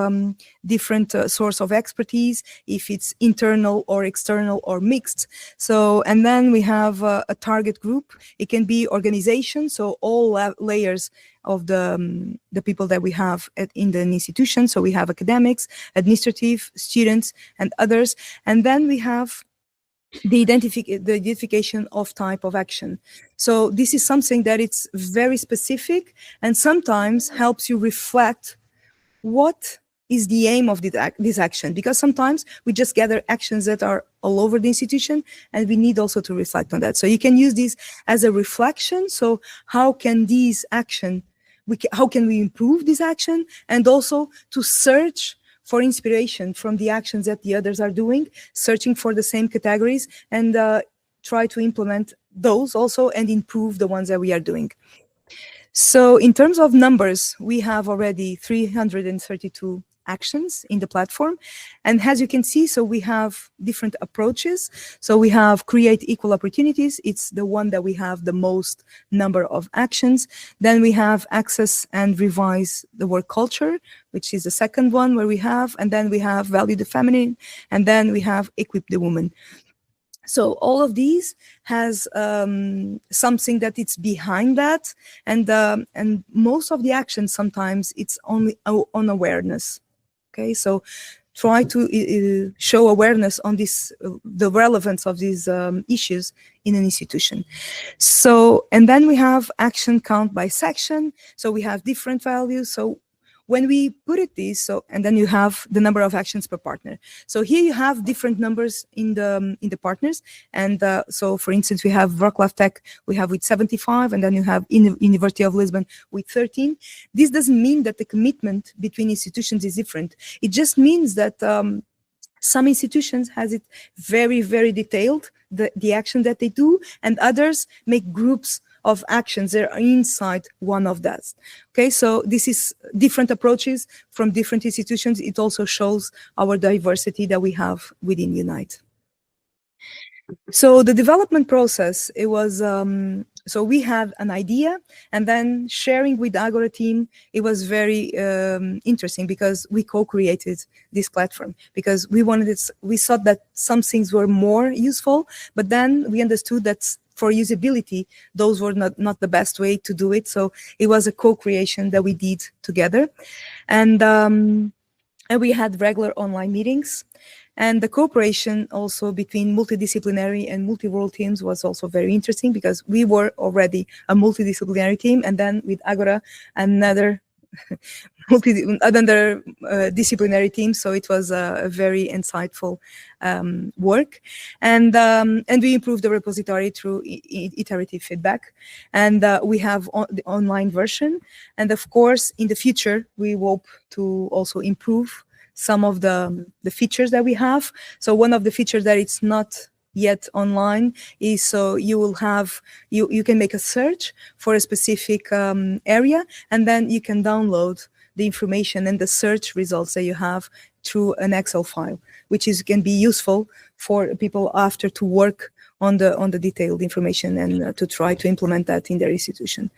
different source of expertise, if it's internal or external or mixed. So, and then we have a target group. It can be organization, so all layers of the people that we have in the institution. So we have academics, administrative, students, and others. And then we have the identification of type of action. So this is something that it's very specific and sometimes helps you reflect what is the aim of this action, because sometimes we just gather actions that are all over the institution, and we need also to reflect on that. So you can use this as a reflection. So how can these action, how can we improve this action, and also to search for inspiration from the actions that the others are doing, searching for the same categories, and try to implement those also and improve the ones that we are doing. So in terms of numbers, we have already 332 actions in the platform. And as you can see, so we have different approaches. So we have create equal opportunities. It's the one that we have the most number of actions. Then we have access and revise the work culture, which is the second one where we have, and then we have value the feminine, and then we have equip the woman. So all of these has something that it's behind that, and most of the actions sometimes it's only on awareness. Okay, so try to show awareness on this, the relevance of these issues in an institution. So, and then we have action count by section. So we have different values. So when we put it this, so, and then you have the number of actions per partner. So here you have different numbers in the partners. And so for instance, we have Wrocław Tech, we have with 75, and then you have University of Lisbon with 13. This doesn't mean that the commitment between institutions is different. It just means that some institutions has it very, very detailed, the action that they do, and others make groups of actions that are inside one of that. Okay, so this is different approaches from different institutions. It also shows our diversity that we have within Unite. So the development process, it was, so we had an idea, and then sharing with the Agora team, it was very interesting because we co-created this platform, because we wanted it, we thought that some things were more useful, but then we understood that for usability, those were not the best way to do it. So it was a co-creation that we did together. And we had regular online meetings. And the cooperation also between multidisciplinary and multi-role teams was also very interesting, because we were already a multidisciplinary team, and then with Agora, another disciplinary team. So it was a very insightful work, and we improved the repository through iterative feedback, and we have the online version, and of course in the future we hope to also improve some of the features that we have. So one of the features that it's not yet online is, so you will have, you can make a search for a specific area, and then you can download the information and the search results that you have through an Excel file, which can be useful for people after to work on the detailed information and to try to implement that in their institution.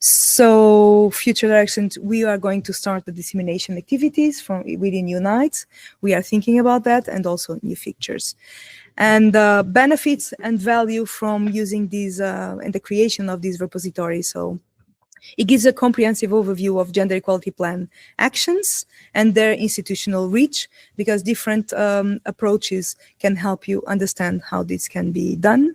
So future directions, we are going to start the dissemination activities from within Unite. We are thinking about that, and also new features. And benefits and value from using these and the creation of these repositories. So it gives a comprehensive overview of gender equality plan actions and their institutional reach, because different approaches can help you understand how this can be done.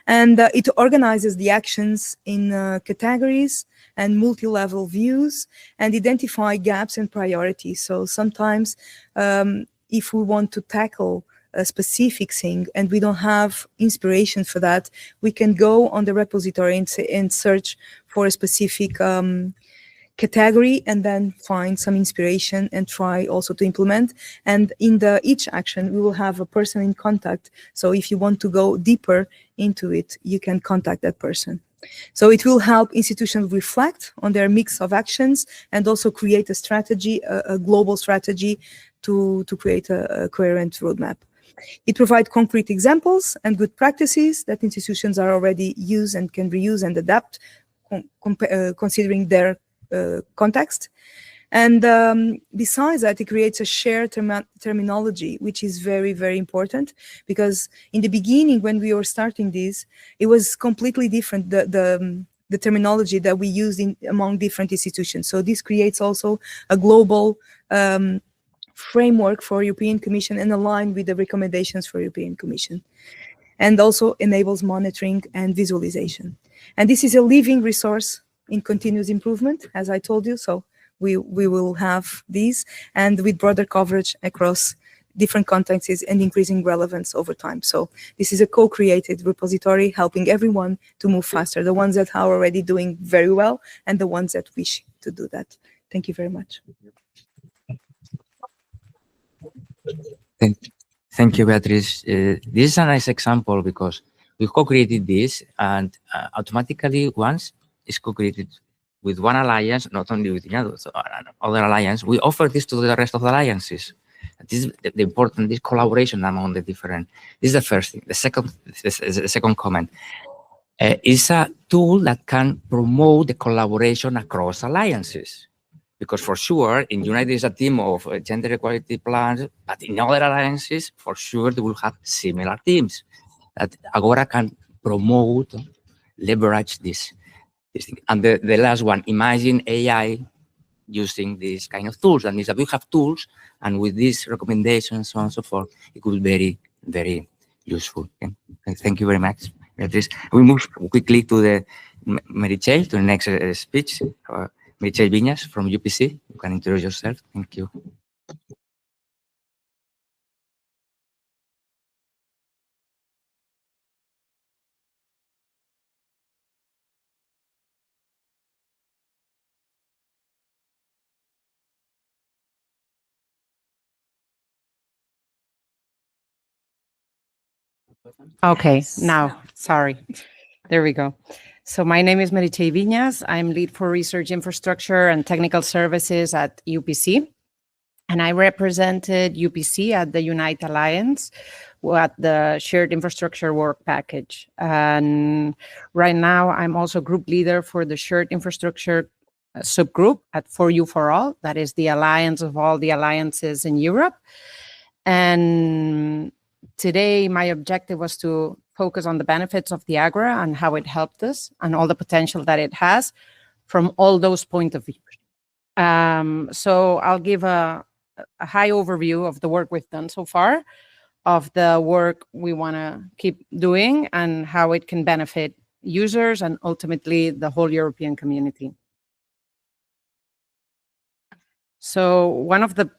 And it organizes the actions in categories and multi-level views, and identify gaps and priorities. So sometimes if we want to tackle a specific thing and we don't have inspiration for that, we can go on the repository and search for a specific category, and then find some inspiration and try also to implement. And in each action, we will have a person in contact. So if you want to go deeper into it, you can contact that person. So it will help institutions reflect on their mix of actions, and also create a strategy, a global strategy to create a coherent roadmap. It provides concrete examples and good practices that institutions are already use and can reuse and adapt, considering their context. And besides that, it creates a shared terminology, which is very, very important, because in the beginning, when we were starting this, it was completely different, the terminology that we used among different institutions. So this creates also a global framework for European Commission, and aligned with the recommendations for European Commission, and also enables monitoring and visualization. And this is a living resource in continuous improvement, as I told you. So we will have these, and with broader coverage across different contexts and increasing relevance over time. So this is a co-created repository, helping everyone to move faster, the ones that are already doing very well and the ones that wish to do that. Thank you very much. Thank you, Beatriz. This is a nice example, because we co-created this, and automatically, once it's co-created with one alliance, not only with other alliance, we offer this to the rest of the alliances. This is the important, this collaboration among the different. This is the first thing. The second comment is a tool that can promote the collaboration across alliances. Because for sure, in United is a team of gender equality plans, but in other alliances, for sure, they will have similar teams that Agora can promote, leverage this thing. And the last one, imagine AI using these kind of tools. That means that we have tools, and with these recommendations, so on and so forth, it could be very, very useful. Okay? Thank you very much, Beatriz. We move quickly to the Meritxell, to the next speech. Meritxell Vinyas from UPC. You can introduce yourself. Thank you. Okay, now, sorry. There we go. So my name is Meritxell Vinyas. I'm lead for research infrastructure and technical services at UPC. And I represented UPC at the Unite Alliance at the shared infrastructure work package. And right now, I'm also group leader for the shared infrastructure subgroup at For You For All. That is the alliance of all the alliances in Europe. And today, my objective was to focus on the benefits of the Agora and how it helped us and all the potential that it has from all those points of view. So I'll give a high overview of the work we've done so far, of the work we want to keep doing, and how it can benefit users and ultimately the whole European community. So one of the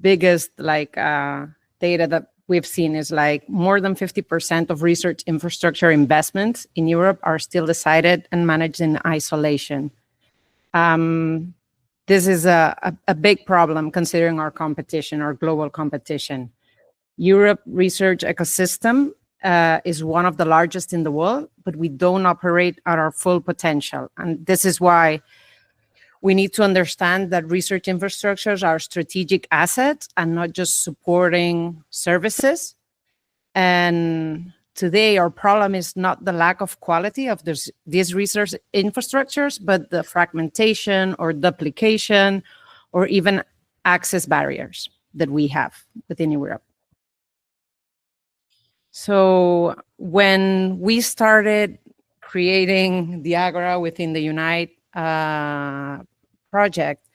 biggest data that we've seen is more than 50% of research infrastructure investments in Europe are still decided and managed in isolation. This is a big problem considering our competition, our global competition. Europe research ecosystem is one of the largest in the world, but we don't operate at our full potential. And this is why we need to understand that research infrastructures are strategic assets and not just supporting services. And today our problem is not the lack of quality of these research infrastructures, but the fragmentation or duplication or even access barriers that we have within Europe. So when we started creating the Agora within the Unite project,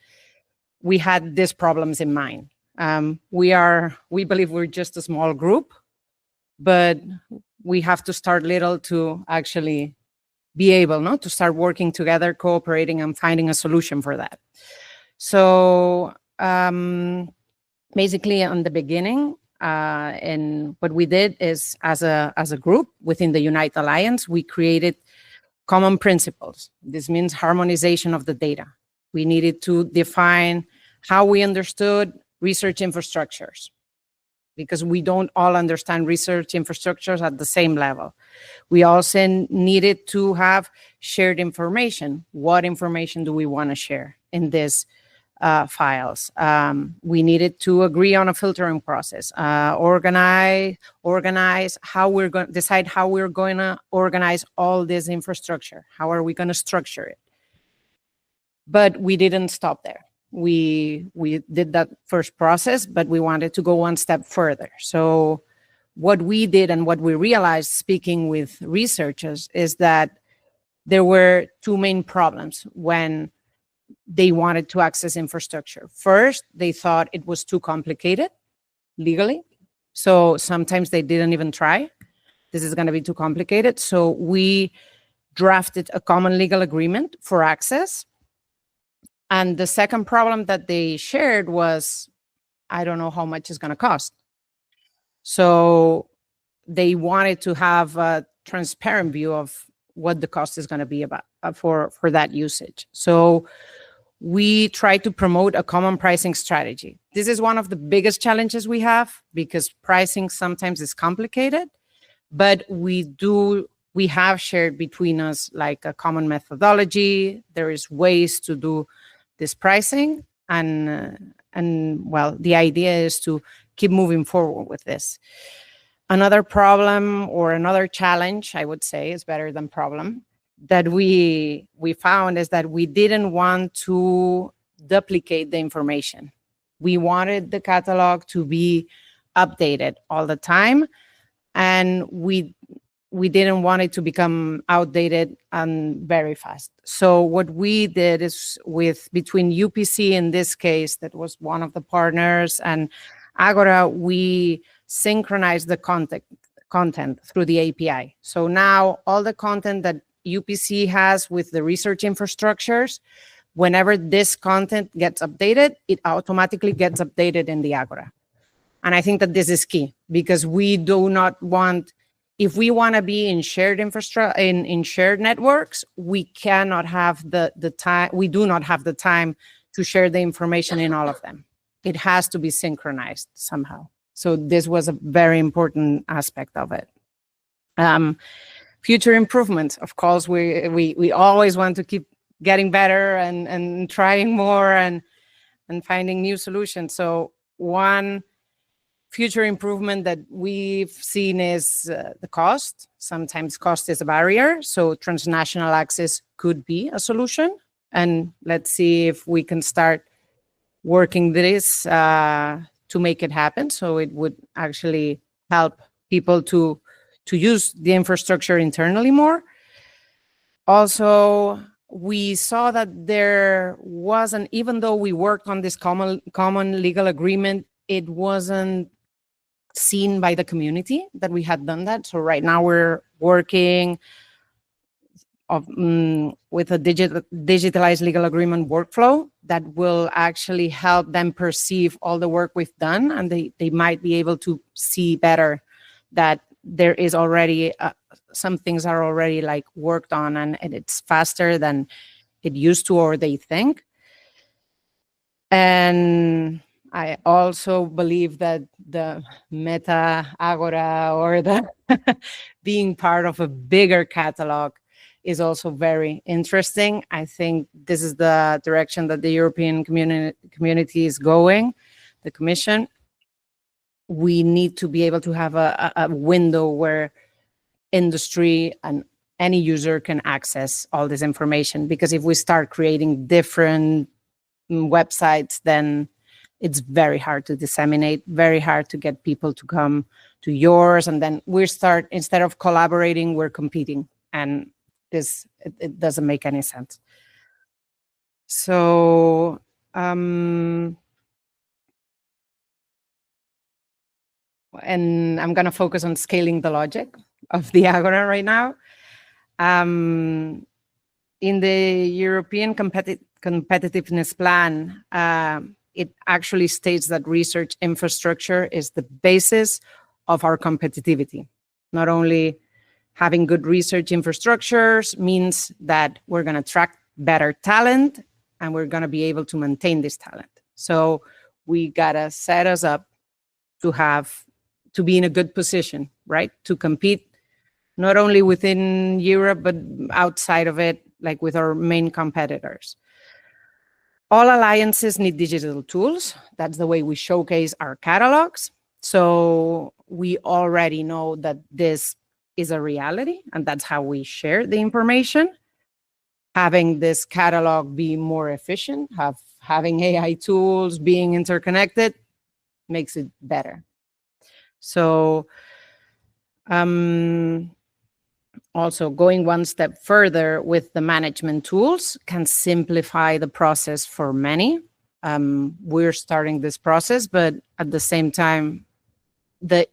we had these problems in mind. We believe we're just a small group, but we have to start little to actually be able to start working together, cooperating, and finding a solution for that. So basically, on the beginning, and what we did is, as a group within the Unite Alliance, we created common principles. This means harmonization of the data. We needed to define how we understood research infrastructures, because we don't all understand research infrastructures at the same level. We also needed to have shared information. What information do we want to share in this files? We needed to agree on a filtering process, organize how we're going to decide how we're going to organize all this infrastructure. How are we going to structure it? But we didn't stop there. We did that first process, but we wanted to go one step further. So what we did and what we realized speaking with researchers is that there were two main problems when they wanted to access infrastructure. First, they thought it was too complicated legally. So sometimes they didn't even try. This is going to be too complicated. So we drafted a common legal agreement for access. And the second problem that they shared was, I don't know how much it's going to cost. So they wanted to have a transparent view of what the cost is going to be about for that usage. So we try to promote a common pricing strategy. This is one of the biggest challenges we have, because pricing sometimes is complicated, but we have shared between us like a common methodology. There is ways to do this pricing, and well, the idea is to keep moving forward with this. Another problem or another challenge, I would say, is better than problem, that we found is that we didn't want to duplicate the information. We wanted the catalog to be updated all the time, and we didn't want it to become outdated and very fast. So what we did is between UPC in this case, that was one of the partners, and Agora, we synchronized the content through the API. So now all the content that UPC has with the research infrastructures, whenever this content gets updated, it automatically gets updated in the Agora. And I think that this is key, because we do not want, if we want to be in shared infrastructure, in shared networks, we cannot have the time, we do not have the time to share the information in all of them. It has to be synchronized somehow. So this was a very important aspect of it. Future improvements, of course, we always want to keep getting better and trying more and finding new solutions. So one future improvement that we've seen is the cost. Sometimes cost is a barrier, so transnational access could be a solution. And let's see if we can start working this to make it happen. So it would actually help people to use the infrastructure internally more. Also, we saw that there wasn't, even though we worked on this common legal agreement, it wasn't seen by the community that we had done that. So right now we're working with a digitalized legal agreement workflow that will actually help them perceive all the work we've done, and they might be able to see better that there is already some things are already like worked on, and it's faster than it used to, or they think. And I also believe that the Meta Agora, or the being part of a bigger catalog, is also very interesting. I think this is the direction that the European community is going, the Commission. We need to be able to have a window where industry and any user can access all this information. Because if we start creating different websites, then it's very hard to disseminate, very hard to get people to come to yours. And then instead of collaborating, we're competing. And it doesn't make any sense. So, and I'm going to focus on scaling the logic of the Agora right now. In the European competitiveness plan, it actually states that research infrastructure is the basis of our competitivity. Not only having good research infrastructures means that we're going to attract better talent and we're going to be able to maintain this talent. So we got to set us up to be in a good position, right? To compete not only within Europe, but outside of it, like with our main competitors. All alliances need digital tools. That's the way we showcase our catalogs. So we already know that this is a reality, and that's how we share the information. Having this catalog be more efficient, having AI tools being interconnected makes it better. So also going one step further with the management tools can simplify the process for many. We're starting this process, but at the same time, the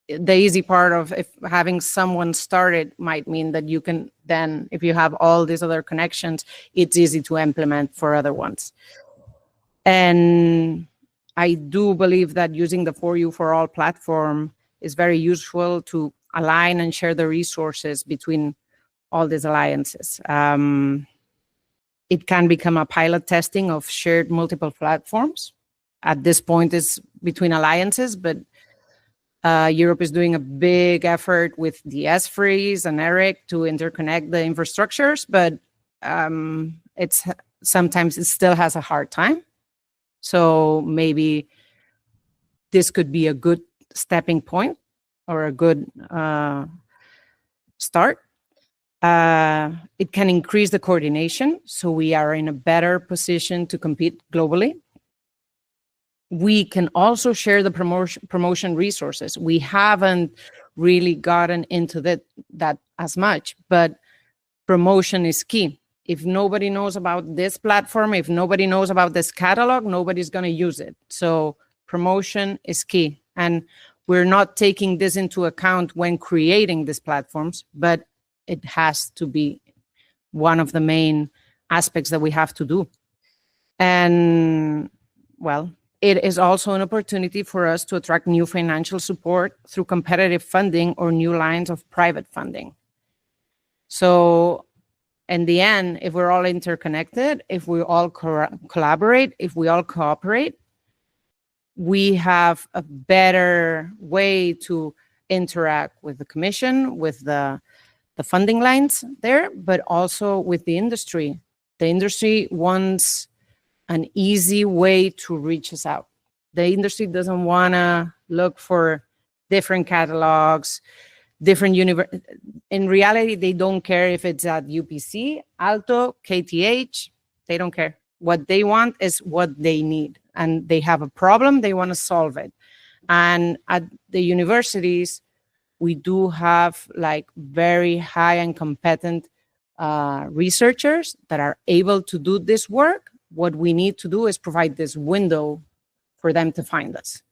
easy part of having someone started might mean that you can then, if you have all these other connections, it's easy to implement for other ones. And I do believe that using the For You For All platform is very useful to align and share the resources between all these alliances. It can become a pilot testing of shared multiple platforms. At this point, it's between alliances, but Europe is doing a big effort with the S-Freeze and ERIC to interconnect the infrastructures, but sometimes it still has a hard time. So maybe this could be a good stepping point or a good start. It can increase the coordination, so we are in a better position to compete globally. We can also share the promotion resources. We haven't really gotten into that as much, but promotion is key. If nobody knows about this platform, if nobody knows about this catalog, nobody's going to use it. So promotion is key. And we're not taking this into account when creating these platforms, but it has to be one of the main aspects that we have to do. And, well, it is also an opportunity for us to attract new financial support through competitive funding or new lines of private funding. So in the end, if we're all interconnected, if we all collaborate, if we all cooperate, we have a better way to interact with the Commission, with the funding lines there, but also with the industry. The industry wants an easy way to reach us out. The industry doesn't want to look for different catalogs, different in reality, they don't care if it's at UPC, Alto, KTH, they don't care. What they want is what they need. And they have a problem, they want to solve it. And at the universities, we do have like very high and competent researchers that are able to do this work. What we need to do is provide this window for them to find us.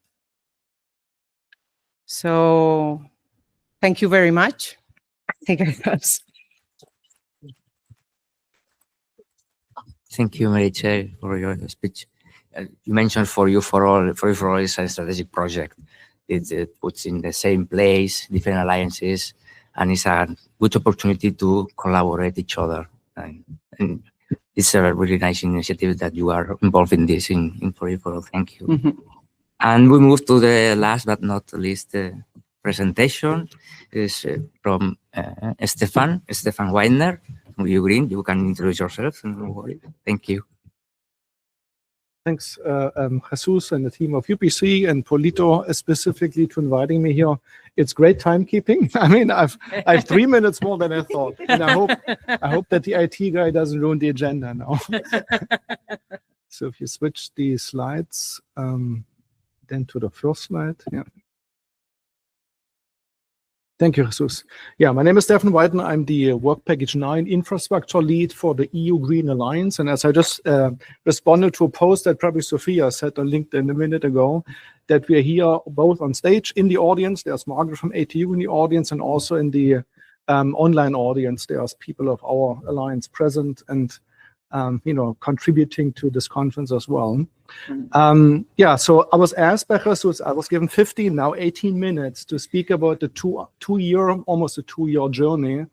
So thank you very much. I think I got. Thank you, Meritxell, for your speech. You mentioned For You For All. For You For All is a strategic project. It puts in the same place different alliances, and it's a good opportunity to collaborate each other. And it's a really nice initiative that you are involved in this in For You For All. Thank you. Mm-hmm. And we move to the last but not least presentation is from Stefan Weidner. You can introduce yourself. Thank you. Thanks, Jesus and the team of UPC and Polito specifically to inviting me here. It's great timekeeping. I mean, I have 3 minutes more than I thought, and I hope that the IT guy doesn't ruin the agenda now. So if you switch the slides, then to the first slide, yeah. Thank you, Jesus. Yeah, my name is Stefan Weidner. I'm the Work Package 9 infrastructure lead for the EU Green Alliance. And as I just responded to a post that probably Sophia said on LinkedIn a minute ago, that we are here both on stage in the audience. There's Margaret from aTU in the audience, and also in the online audience, there's people of our alliance present and contributing to this conference as well. Yeah, so I was asked by Jesus, I was given 15, now 18 minutes to speak about the almost a two-year journey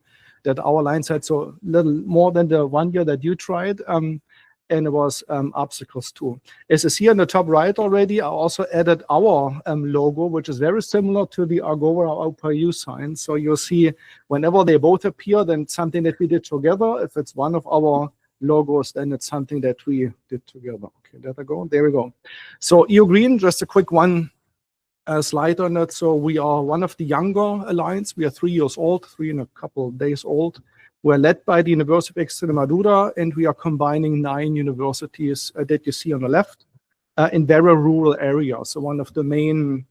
that our alliance had, so little more than the 1 year that you tried, and it was obstacles too. As you see on the top right already, I also added our logo, which is very similar to the Agora aUPaEU sign. So you'll see whenever they both appear, then it's something that we did together. If it's one of our logos, then it's something that we did together. Okay, there we go. There we go. So EU Green, just a quick one slide on that. So we are one of the younger alliance. We are 3 years old, 3 and a couple of days old. We're led by the University of Extremadura, and we are combining 9 universities that you see on the left in very rural areas. So one of the main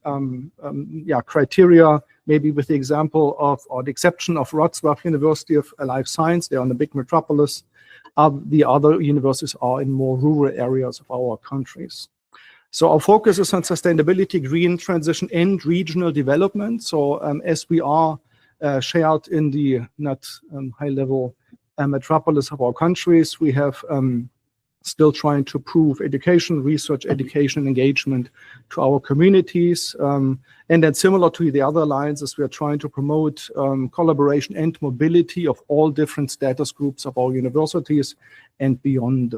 criteria, maybe with the example of, or the exception of Wrocław University of Life Science, they're on the big metropolis. The other universities are in more rural areas of our countries. So our focus is on sustainability, green transition, and regional development. So as we are shared in the not high-level metropolis of our countries, we have still trying to prove education, research, education, engagement to our communities. And then similar to the other alliances, we are trying to promote collaboration and mobility of all different status groups of our universities and beyond.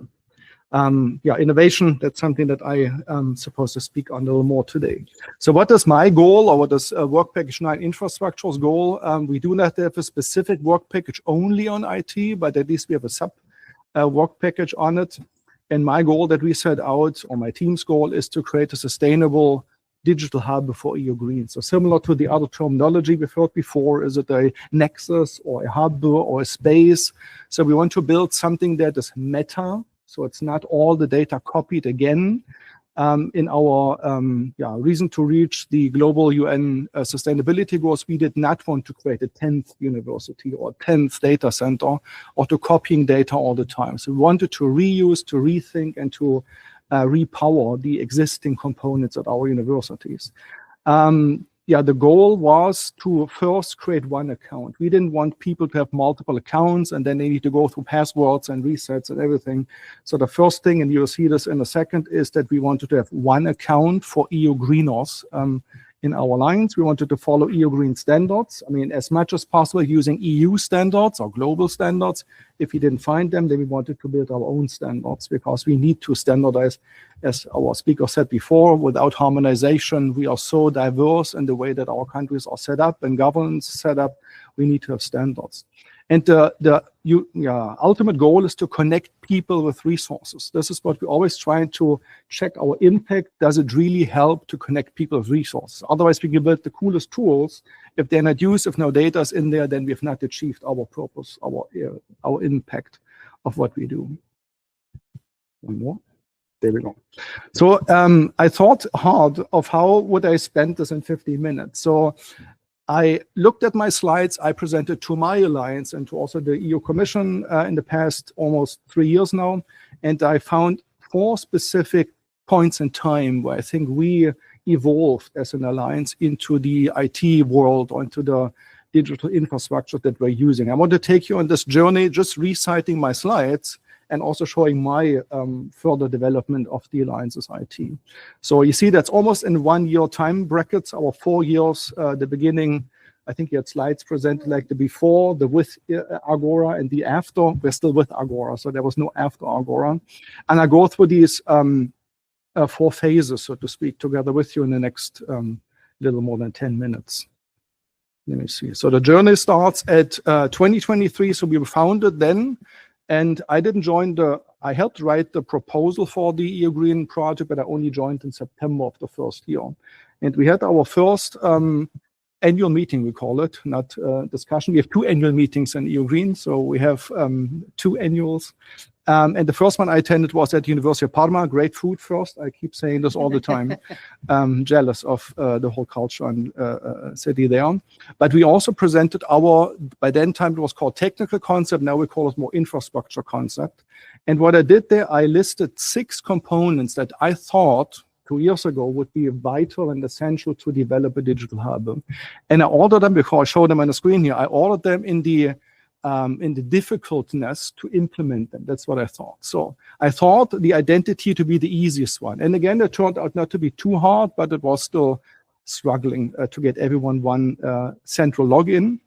Innovation, that's something that I am supposed to speak on a little more today. So what is my goal, or what is Work Package 9 Infrastructure's goal? We do not have a specific work package only on IT, but at least we have a sub work package on it. And my goal that we set out, or my team's goal, is to create a sustainable digital hub for EU Green. So similar to the other terminology we've heard before, is it a nexus or a hub or a space? So we want to build something that is meta, so it's not all the data copied again. In our reason to reach the global UN sustainability goals, we did not want to create a 10th university or 10th data center or to copying data all the time. So we wanted to reuse, to rethink, and to repower the existing components at our universities. The goal was to first create one account. We didn't want people to have multiple accounts and then they need to go through passwords and resets and everything. So the first thing, and you'll see this in a second, is that we wanted to have one account for EU Greeners in our alliance. We wanted to follow EU Green standards. I mean, as much as possible using EU standards or global standards. If we didn't find them, then we wanted to build our own standards, because we need to standardize. As our speaker said before, without harmonization, we are so diverse in the way that our countries are set up and governance set up, we need to have standards. And the ultimate goal is to connect people with resources. This is what we always try to check our impact. Does it really help to connect people with resources? Otherwise, we can build the coolest tools. If they're not used, if no data is in there, then we have not achieved our purpose, our impact of what we do. One more. There we go. So I thought hard of how would I spend this in 15 minutes. So I looked at my slides I presented to my alliance and to also the EU Commission in the past almost 3 years now. And I found 4 specific points in time where I think we evolved as an alliance into the IT world or into the digital infrastructure that we're using. I want to take you on this journey, just reciting my slides and also showing my further development of the Alliance's IT. So you see that's almost in 1 year time brackets, our 4 years, the beginning. I think you had slides presented like the before, the with Agora, and the after. We're still with Agora, so there was no after Agora. And I go through these 4 phases, so to speak, together with you in the next little more than 10 minutes. Let me see. So the journey starts at 2023, so we were founded then. And I didn't join the I helped write the proposal for the EU Green project, but I only joined in September of the first year. And we had our first annual meeting, we call it, not discussion. We have 2 annual meetings in EU Green, so we have 2 annuals. And the first one I attended was at University of Parma. Great food first. I keep saying this all the time. Jealous of the whole culture and city there. But we also presented our, by then time it was called technical concept. Now we call it more infrastructure concept. And what I did there, I listed 6 components that I thought 2 years ago would be vital and essential to develop a digital hub. And I ordered them, before I show them on the screen here, I ordered them in the difficultness to implement them. That's what I thought. So I thought the identity to be the easiest one. And again, it turned out not to be too hard, but it was still struggling to get everyone one central login.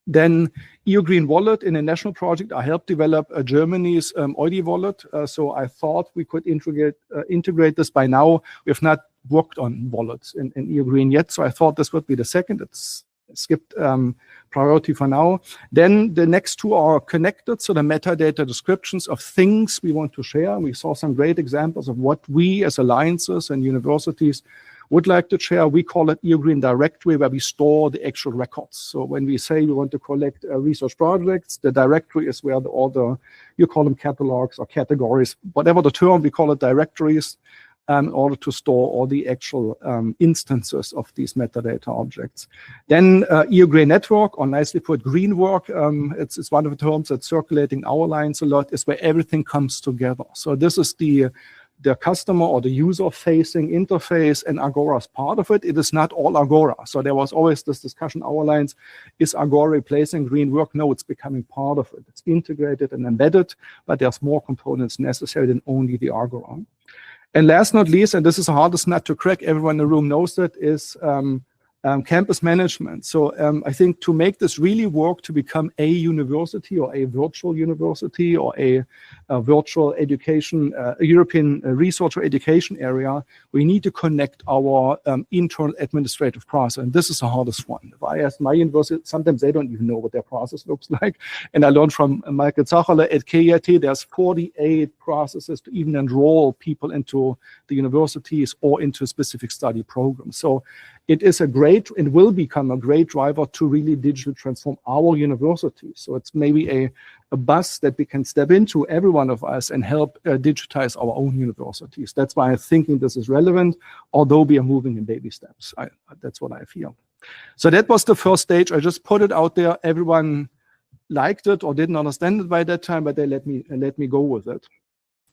Then EU Green Wallet in a national project, I helped develop Germany's aUPaEU wallet. So I thought we could integrate this by now. We have not worked on wallets in EU Green yet. So I thought this would be the second. It's skipped priority for now. Then the next 2 are connected. So the metadata descriptions of things we want to share. We saw some great examples of what we as alliances and universities would like to share. We call it EU Green Directory, where we store the actual records. So when we say we want to collect research projects, the directory is where all the, you call them catalogs or categories, whatever the term, we call it directories, in order to store all the actual instances of these metadata objects. Then EU Green Network, or nicely put, green work, it's one of the terms that's circulating our lines a lot, is where everything comes together. So this is the customer or the user-facing interface, and Agora is part of it. It is not all Agora. So there was always this discussion, our lines, is Agora replacing green work? No, it's becoming part of it. It's integrated and embedded, but there's more components necessary than only the Agora. And last not least, and this is the hardest nut to crack, everyone in the room knows that, is campus management. So I think to make this really work to become a university or a virtual university or a virtual education, European research or education area, we need to connect our internal administrative process. And this is the hardest one. If I ask my university, sometimes they don't even know what their process looks like. And I learned from Michael Zacherle at KIT, there's 48 processes to even enroll people into the universities or into specific study programs. So it is a great, it will become a great driver to really digitally transform our university. So it's maybe a bus that we can step into, every one of us, and help digitize our own universities. That's why I'm thinking this is relevant, although we are moving in baby steps. That's what I feel. So that was the first stage. I just put it out there. Everyone liked it or didn't understand it by that time, but they let me go with it.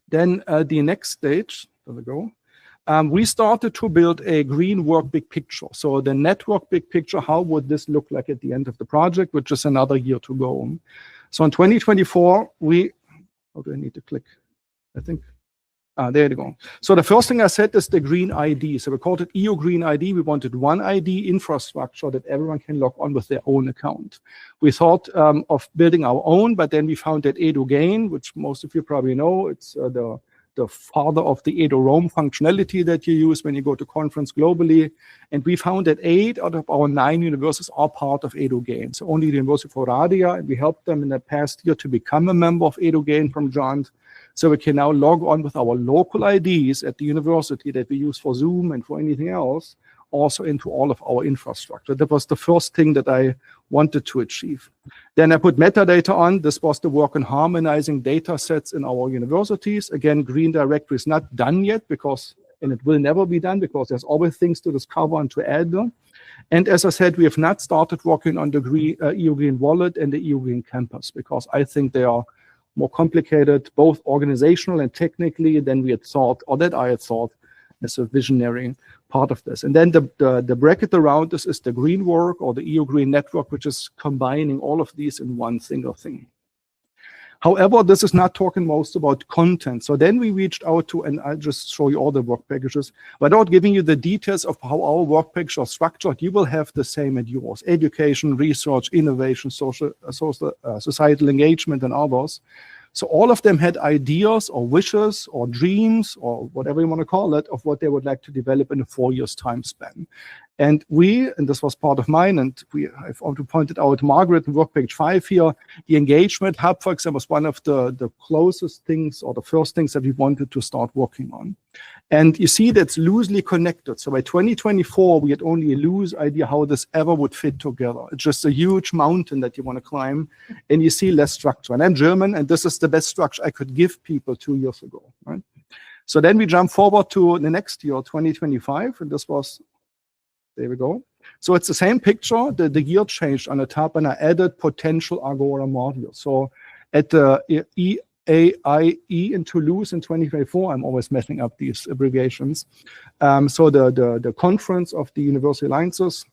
Then the next stage, there we go. We started to build a green work big picture. So the network big picture, how would this look like at the end of the project, which is another year to go. So in 2024, how do I need to click? I think, there you go. So the first thing I said is the green ID. So we called it EU Green ID. We wanted one ID infrastructure that everyone can log on with their own account. We thought of building our own, but then we found that eduGain, which most of you probably know, it's the father of the edu-Rome functionality that you use when you go to conference globally. And we found that 8 out of our 9 universities are part of eduGain. So only the University of Oradea, and we helped them in the past year to become a member of eduGain from Joint. So we can now log on with our local IDs at the university that we use for Zoom and for anything else, also into all of our infrastructure. That was the first thing that I wanted to achieve. Then I put metadata on. This was the work on harmonizing data sets in our universities. Again, Green Directory is not done yet because, and it will never be done because there's always things to discover and to add. And as I said, we have not started working on the EU Green Wallet and the EU Green Campus because I think they are more complicated, both organizational and technically, than we had thought, or that I had thought as a visionary part of this. And then the bracket around this is the green work or the EU Green Network, which is combining all of these in one single thing. However, this is not talking most about content. So then we reached out to, and I'll just show you all the work packages. Without giving you the details of how our work package are structured, you will have the same at yours: education, research, innovation, societal engagement, and others. So all of them had ideas or wishes or dreams or whatever you want to call it of what they would like to develop in a 4 years time span. And this was part of mine, and I've also pointed out Margaret in work page 5 here, the engagement hub, for example, was one of the closest things or the first things that we wanted to start working on. And you see that's loosely connected. So by 2024, we had only a loose idea how this ever would fit together. It's just a huge mountain that you want to climb, and you see less structure. And I'm German, and this is the best structure I could give people 2 years ago, right? So then we jump forward to the next year, 2025, and this was, there we go. So it's the same picture, the gear changed on the top, and I added potential Agora modules. So at the EAIE in Toulouse in 2024, I'm always messing up these abbreviations. So the conference of the University Alliances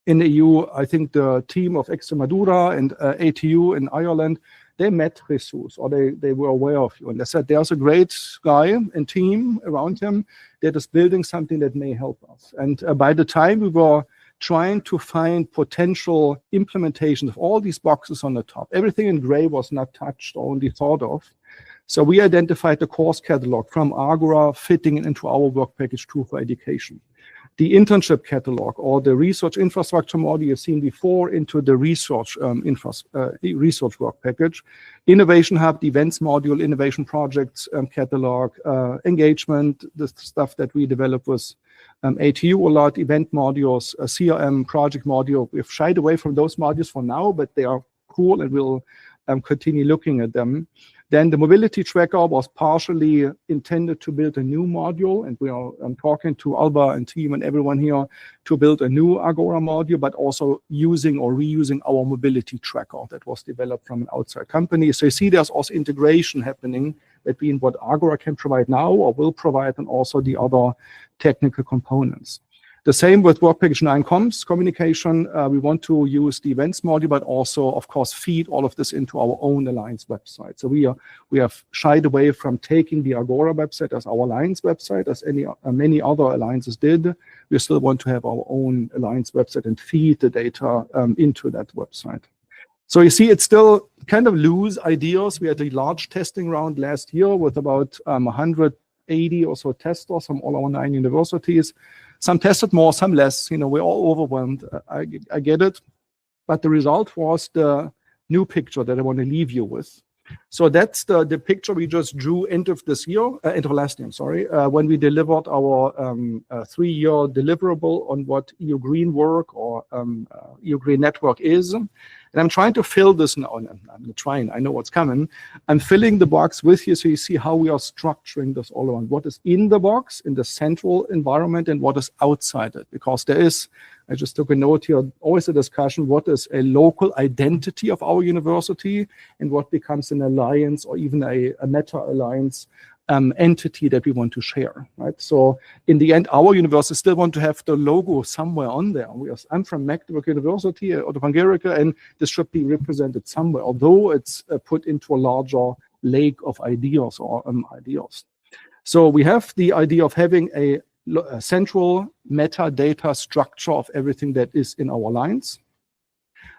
in the EU, I think the team of Extremadura and aTU in Ireland, they met Jesus, or they were aware of you. And they said, there's a great guy and team around him that is building something that may help us. And by the time we were trying to find potential implementation of all these boxes on the top, everything in gray was not touched or only thought of. So we identified the course catalog from Agora fitting into our work package 2 for education. The internship catalog or the research infrastructure module you've seen before into the research research work package. Innovation Hub, the events module, innovation projects catalog, engagement, the stuff that we developed with aTU a lot, event modules, CRM project module. We've shied away from those modules for now, but they are cool and we'll continue looking at them. Then the mobility tracker was partially intended to build a new module, and we are talking to Alba and team and everyone here to build a new Agora module, but also using or reusing our mobility tracker that was developed from an outside company. So you see there's also integration happening between what Agora can provide now or will provide and also the other technical components. The same with work package 9 comms communication. We want to use the events module, but also, of course, feed all of this into our own Alliance website. So we have shied away from taking the Agora website as our Alliance website, as many other alliances did. We still want to have our own Alliance website and feed the data into that website. So you see, it's still kind of loose ideas. We had a large testing round last year with about 180 or so testers from all our 9 universities. Some tested more, some less. You know, we're all overwhelmed. I get it. But the result was the new picture that I want to leave you with. So that's the picture we just drew end of last year, sorry, when we delivered our 3-year deliverable on what EU Green Work or EU Green Network is. And I'm trying to fill this now, and I'm trying, I know what's coming. I'm filling the box with you so you see how we are structuring this all around. What is in the box, in the central environment, and what is outside it. Because there is, I just took a note here, always a discussion, what is a local identity of our university and what becomes an alliance or even a meta-alliance entity that we want to share, right? So in the end, our university still want to have the logo somewhere on there. I'm from Magdeburg University, Otto von Guericke, and this should be represented somewhere, although it's put into a larger lake of ideas or ideas. So we have the idea of having a central metadata structure of everything that is in our lines.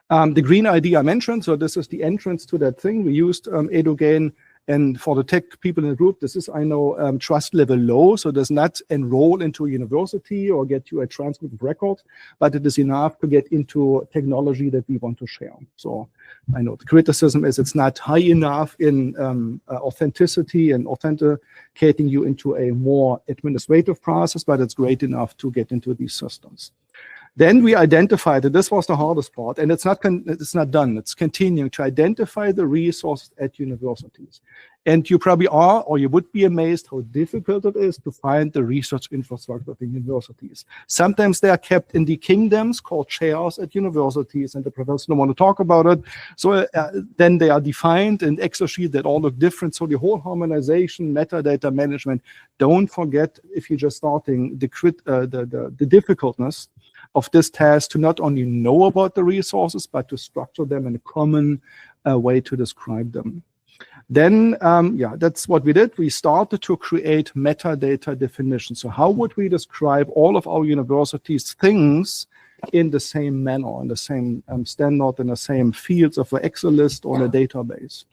The green ID I mentioned, so this is the entrance to that thing. We used eduGain. And for the tech people in the group, this is, I know, trust level low, so it does not enroll into a university or get you a transcript of record, but it is enough to get into technology that we want to share. So I know the criticism is it's not high enough in authenticity and authenticating you into a more administrative process, but it's great enough to get into these systems. Then we identified that this was the hardest part, and it's not done. It's continuing to identify the resources at universities. And you probably are, or you would be amazed how difficult it is to find the research infrastructure in universities. Sometimes they are kept in the kingdoms called chairs at universities, and the professors don't want to talk about it. So then they are defined in Excel sheets that all look different. So the whole harmonization, metadata management, don't forget, if you're just starting, the difficultness of this task to not only know about the resources, but to structure them in a common way to describe them. Then, that's what we did. We started to create metadata definitions. So how would we describe all of our universities' things in the same manner, in the same standard, in the same fields of an Excel list or a database?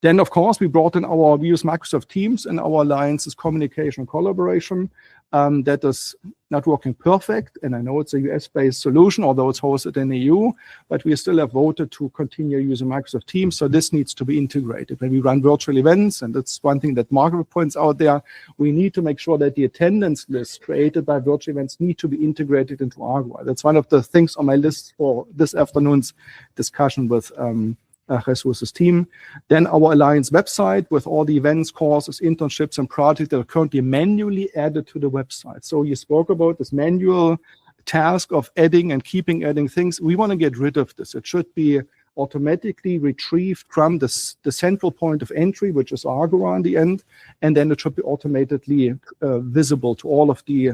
Then, of course, we use Microsoft Teams in our alliances, communication and collaboration. that is not working perfect. And I know it's a US-based solution, although it's hosted in the EU, but we still have voted to continue using Microsoft Teams. So this needs to be integrated. When we run virtual events, and that's one thing that Margaret points out there, we need to make sure that the attendance lists created by virtual events need to be integrated into Agora. That's one of the things on my list for this afternoon's discussion with Jesus' team. Then our Alliance website with all the events, courses, internships, and projects that are currently manually added to the website. So you spoke about this manual task of adding and adding things. We want to get rid of this. It should be automatically retrieved from the central point of entry, which is Agora in the end, and then it should be automatically visible to all of the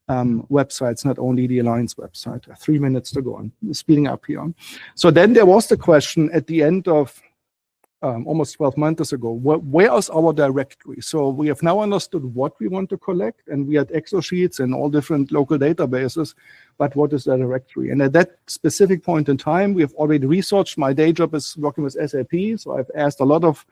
websites, not only the Alliance website. 3 minutes to go on, speeding up here. So then there was the question at the end of almost 12 months ago, where is our directory? So we have now understood what we want to collect, and we had Excel sheets and all different local databases, but what is the directory? And at that specific point in time, we have already researched. My day job is working with SAP, so I've asked a lot of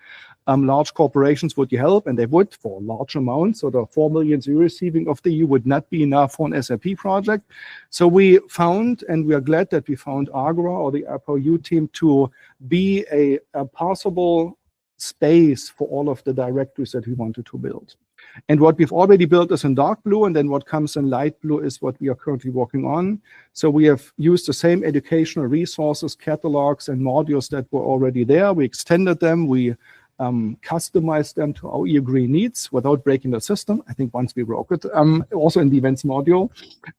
large corporations, would you help? And they would for large amounts. So the 4 million you're receiving of the EU would not be enough for an SAP project. So we found, and we are glad that we found Agora or the aUPaEU team to be a possible space for all of the directories that we wanted to build. And what we've already built is in dark blue, and then what comes in light blue is what we are currently working on. So we have used the same educational resources, catalogs, and modules that were already there. We extended them. We customize them to our EU Green needs without breaking the system. I think once we broke it, also in the events module,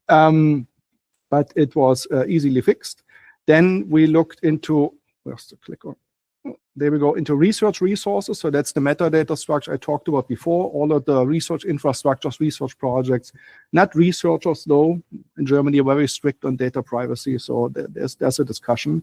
but it was easily fixed. Then we looked into, where's the clicker? There we go, into research resources. So that's the metadata structure I talked about before, all of the research infrastructures, research projects, not researchers though. In Germany, are very strict on data privacy, so there's a discussion.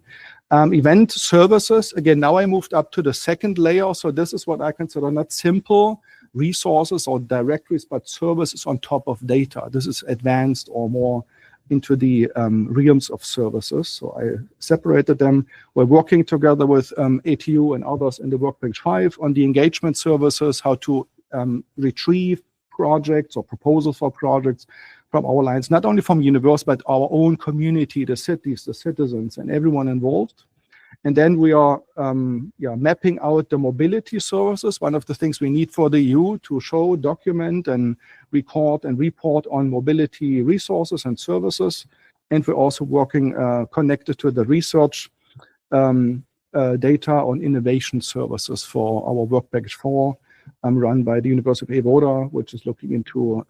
Event services, again, now I moved up to the second layer. So this is what I consider not simple resources or directories, but services on top of data. This is advanced or more into the realms of services. So I separated them. We're working together with aTU and others in the Workbench 5 on the engagement services, how to retrieve projects or proposals for projects from our lines, not only from university, but our own community, the cities, the citizens, and everyone involved. And then we are mapping out the mobility services, one of the things we need for the EU to show, document, and record and report on mobility resources and services. And we're also working connected to the research data on innovation services for our Workbench 4, run by the University of Agora, which is looking into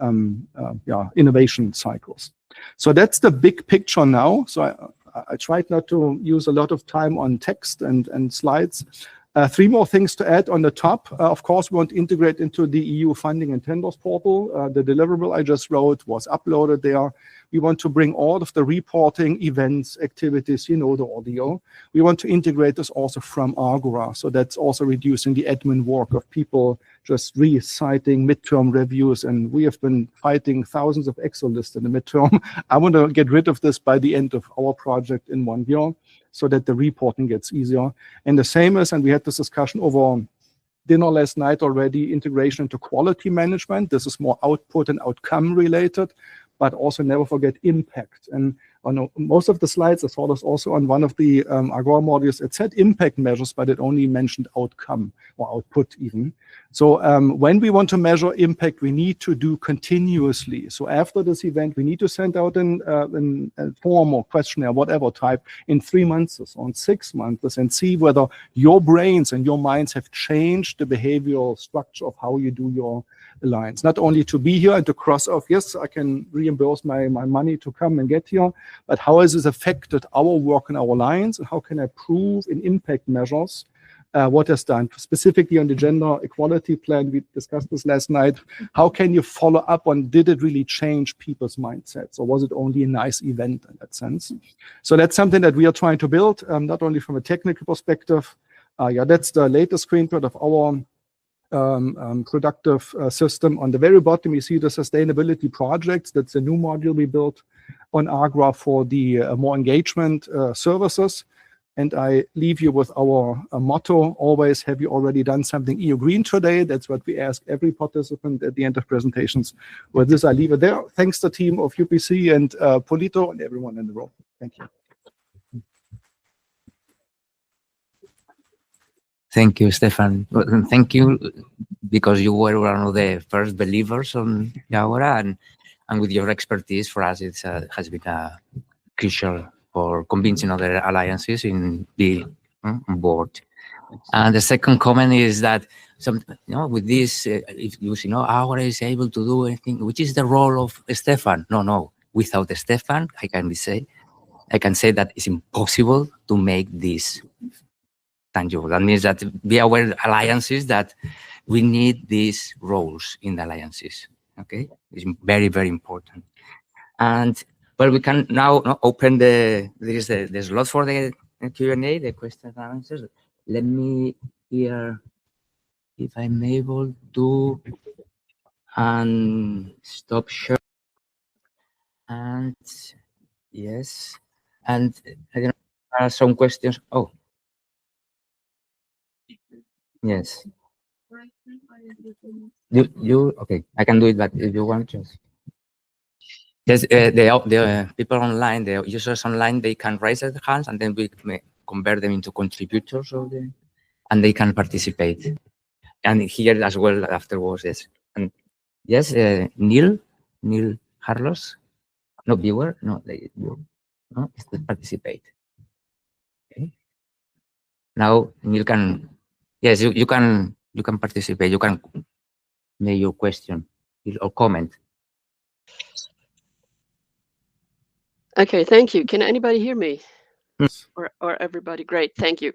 innovation cycles. So that's the big picture now. So I tried not to use a lot of time on text and slides. 3 more things to add on the top. Of course, we want to integrate into the EU funding and tenders portal. The deliverable I just wrote was uploaded there. We want to bring all of the reporting, events, activities, the audio. We want to integrate this also from Agora. So that's also reducing the admin work of people just reciting midterm reviews. And we have been fighting thousands of Excel lists in the midterm. I want to get rid of this by the end of our project in 1 year so that the reporting gets easier. And the same is, and we had this discussion over dinner last night already, integration into quality management. This is more output and outcome related, but also never forget impact. And on most of the slides, I saw this also on one of the Agora modules, it said impact measures, but it only mentioned outcome or output even. So when we want to measure impact, we need to do continuously. So after this event, we need to send out a form or questionnaire, whatever type, in 3 months or in 6 months, and see whether your brains and your minds have changed the behavioral structure of how you do your alliance. Not only to be here and to cross off, yes, I can reimburse my money to come and get here, but how has this affected our work in our alliance, and how can I prove in impact measures what has done? Specifically on the gender equality plan, we discussed this last night. How can you follow up on, did it really change people's mindsets, or was it only a nice event in that sense? So that's something that we are trying to build, not only from a technical perspective. That's the latest screenshot of our productive system. On the very bottom, you see the sustainability projects. That's a new module we built on Agora for the more engagement services. And I leave you with our motto, always, have you already done something EU green today? That's what we ask every participant at the end of presentations. With this, I leave it there. Thanks to the team of UPC and Polito and everyone in the room. Thank you. Thank you, Stefan. Thank you, because you were one of the first believers on Agora, and with your expertise for us, it has been crucial for convincing other alliances in the on board. And the second comment is that with this, if you Agora is able to do anything, which is the role of Stefan? No. Without Stefan, I can say that it's impossible to make this tangible. That means that be aware alliances that we need these roles in the alliances. Okay, it's very, very important. And well, we can now open the slot for the Q&A, the questions and answers. Let me hear if I'm able to stop share. And yes, and I don't know, there are some questions. Oh, yes. You okay? I can do it, but if you want to. Yes, the people online, the users online, they can raise their hands, and then we may convert them into contributors and they can participate. And here as well afterwards, yes. And yes, Neil Carlos, no viewer, no, participate. Okay. Now Neil can, yes, you can participate. You can make your question or comment. Okay, thank you. Can anybody hear me? Yes. Or everybody? Great, thank you.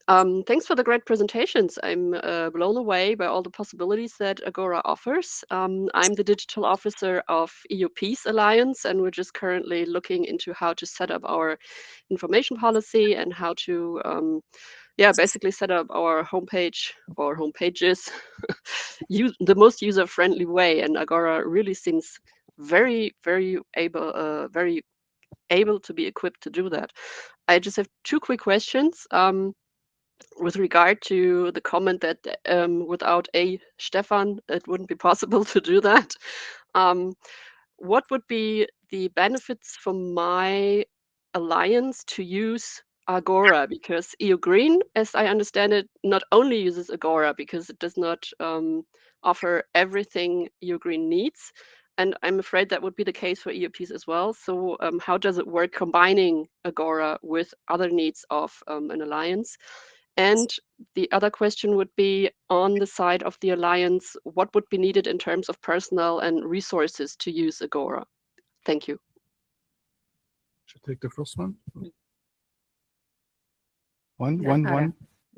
Thanks for the great presentations. I'm blown away by all the possibilities that Agora offers. I'm the digital officer of EU Peace Alliance, and we're just currently looking into how to set up our information policy and how to basically set up our homepage or homepages the most user-friendly way. And Agora really seems very, very able to be equipped to do that. I just have two quick questions with regard to the comment that without Stefan, it wouldn't be possible to do that. What would be the benefits for my alliance to use Agora? Because EU Green, as I understand it, not only uses Agora because it does not offer everything EU Green needs. And I'm afraid that would be the case for EUPs as well. So how does it work combining Agora with other needs of an alliance? And the other question would be, on the side of the alliance, what would be needed in terms of personnel and resources to use Agora? Thank you. Should I take the first one? One.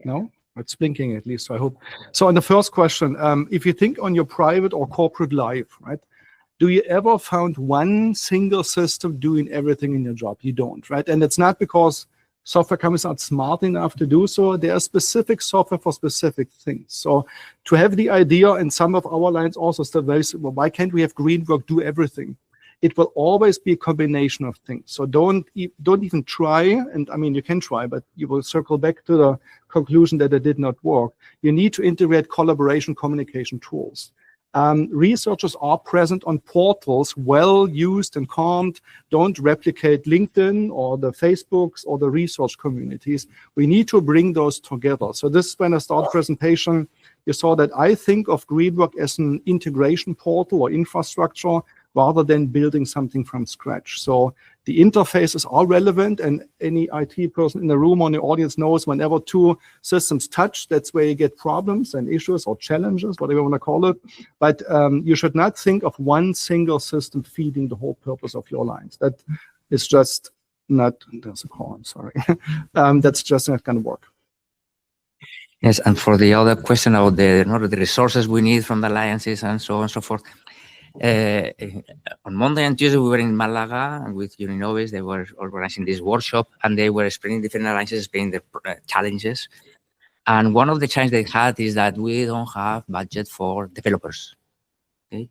No? It's blinking at least, I hope. So on the first question, if you think on your private or corporate life, right? Do you ever found one single system doing everything in your job? You don't, right? And it's not because software companies aren't smart enough to do so. There are specific software for specific things. So to have the idea, and some of our lines also still very simple, why can't we have Greenwork do everything? It will always be a combination of things. So don't even try, and I mean, you can try, but you will circle back to the conclusion that it did not work. You need to integrate collaboration communication tools. Researchers are present on portals, well used and calmed. Don't replicate LinkedIn or the Facebooks or the research communities. We need to bring those together. So this is when I start presentation. You saw that I think of Greenwork as an integration portal or infrastructure rather than building something from scratch. So the interfaces are relevant, and any IT person in the room or in the audience knows whenever two systems touch, that's where you get problems and issues or challenges, whatever you want to call it. But you should not think of one single system feeding the whole purpose of your lines. That is just not, there's a call, I'm sorry. That's just not going to work. Yes, and for the other question about the resources we need from the alliances and so on and so forth, on Monday and Tuesday we were in Malaga with Uninovis. They were organizing this workshop, and they were explaining different alliances, explaining their challenges. And one of the challenges they had is that we don't have budget for developers. Okay?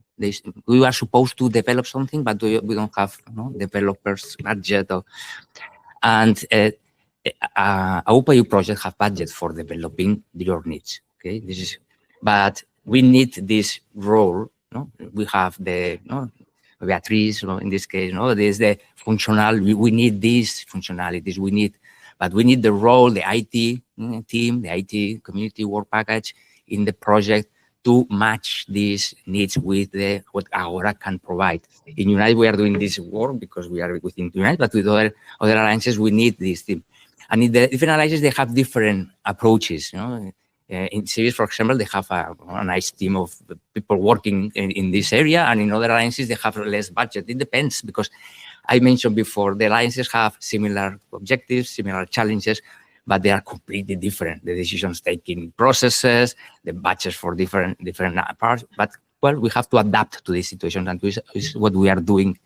We are supposed to develop something, but we don't have developers budget. And aUPaEU projects have budget for developing your needs. Okay, this is, but we need this role. No, we have the Beatriz, in this case, there's the functional. We need these functionalities. But we need the role, the IT team, the IT community work package in the project to match these needs with what Agora can provide. In Unite, we are doing this work because we are within Unite, but with other alliances, we need this team. And in the different alliances, they have different approaches. In cities, for example, they have a nice team of people working in this area, and in other alliances, they have less budget. It depends, because I mentioned before, the alliances have similar objectives, similar challenges, but they are completely different. The decisions-taking processes, the budgets for different parts. But, well, we have to adapt to the situation, and this is what we are doing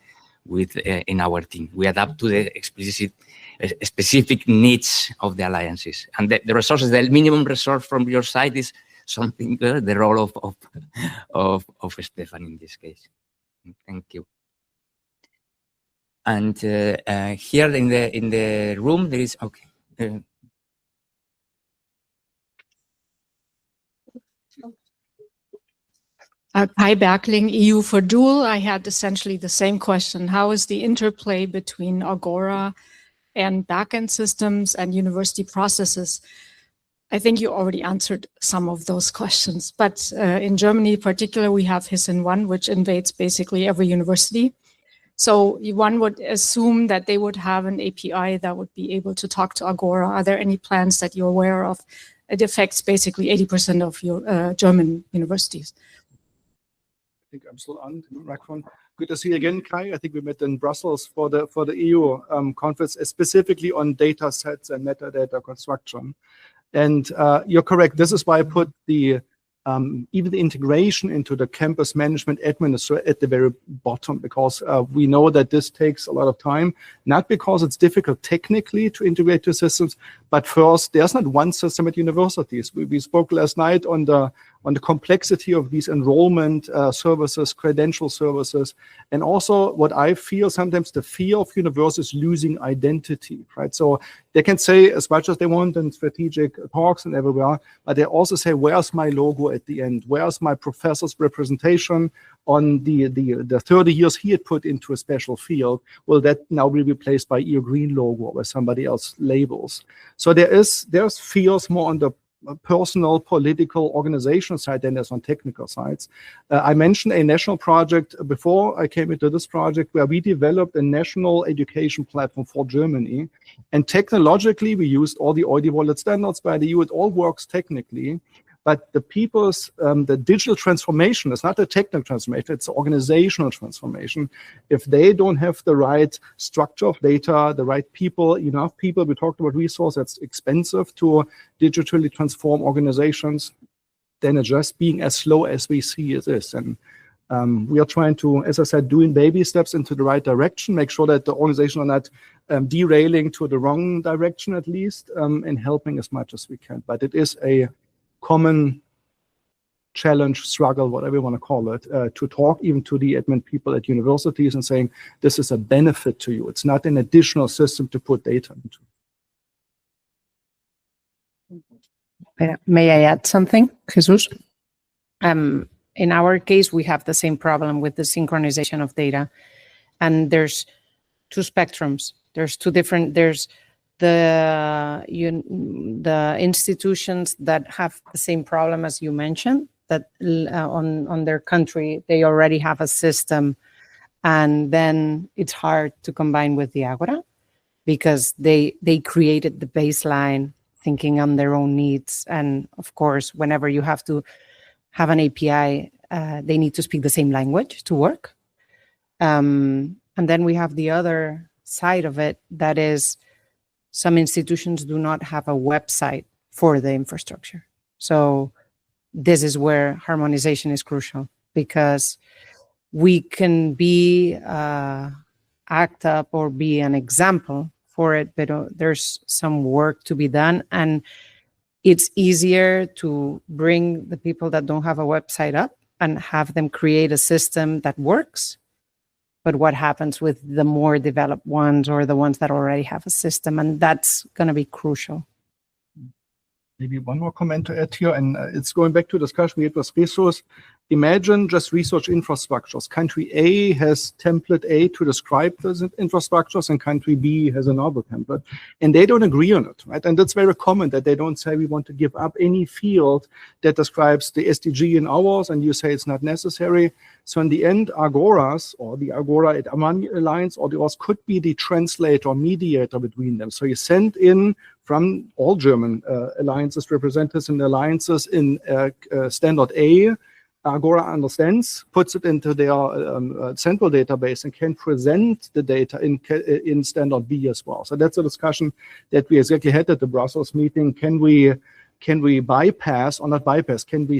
in our team. We adapt to the specific needs of the alliances. And the resources, the minimum resource from your side is something, the role of Stefan in this case. Thank you. And here in the room, there is, okay. Kai Berkling, EU for Dual. I had essentially the same question. How is the interplay between Agora and backend systems and university processes? I think you already answered some of those questions, but in Germany in particular, we have HISN1, which invades basically every university. So one would assume that they would have an API that would be able to talk to Agora. Are there any plans that you're aware of? It affects basically 80% of your German universities. I think I'm still on the microphone. Good to see you again, Kai. I think we met in Brussels for the EU conference, specifically on data sets and metadata construction. And you're correct. This is why I put the even the integration into the campus management administrator at the very bottom, because we know that this takes a lot of time, not because it's difficult technically to integrate the systems, but first, there's not one system at universities. We spoke last night on the complexity of these enrollment services, credential services, and also what I feel sometimes the fear of universities losing identity, right? So they can say as much as they want in strategic talks and everywhere, but they also say, where's my logo at the end? Where's my professor's representation on the 30 years he had put into a special field? Will that now be replaced by EU Green logo or somebody else labels? So there's fears more on the personal, political, organizational side than there's on technical sides. I mentioned a national project before I came into this project where we developed a national education platform for Germany. And technologically, we used all the OIDI standards by the EU. It all works technically. But the people's, the digital transformation is not a technical transformation, it's an organizational transformation. If they don't have the right structure of data, the right people, enough people, we talked about resources, that's expensive to digitally transform organizations, then it's just being as slow as we see it is. And we are trying to, as I said, doing baby steps into the right direction, make sure that the organization are not derailing to the wrong direction at least, and helping as much as we can. But it is a common challenge, struggle, whatever you want to call it, to talk even to the admin people at universities and saying, this is a benefit to you. It's not an additional system to put data into. May I add something, Jesus? In our case, we have the same problem with the synchronization of data. And there's two spectrums. There's two different, there's the institutions that have the same problem as you mentioned, that on their country, they already have a system, and then it's hard to combine with the Agora because they created the baseline thinking on their own needs. And of course, whenever you have to have an API, they need to speak the same language to work. And then we have the other side of it, that is, some institutions do not have a website for the infrastructure. So this is where harmonization is crucial, because we can be act up or be an example for it, but there's some work to be done. And it's easier to bring the people that don't have a website up and have them create a system that works. but what happens with the more developed ones or the ones that already have a system, and that's going to be crucial. Maybe one more comment to add here, and it's going back to a discussion we had with resource. Imagine just research infrastructures. Country A has template A to describe those infrastructures, and country B has another template, and they don't agree on it, right? And that's very common that they don't say we want to give up any field that describes the SDG in ours, and you say it's not necessary. So in the end, Agoras, or the Agora at Amman Alliance, or the ORS could be the translator, mediator between them. So you send in from all German alliances, representatives and alliances in standard A. Agora understands, puts it into their central database, and can present the data in standard B as well. So that's a discussion that we exactly had at the Brussels meeting. Can we bypass, or not bypass, can we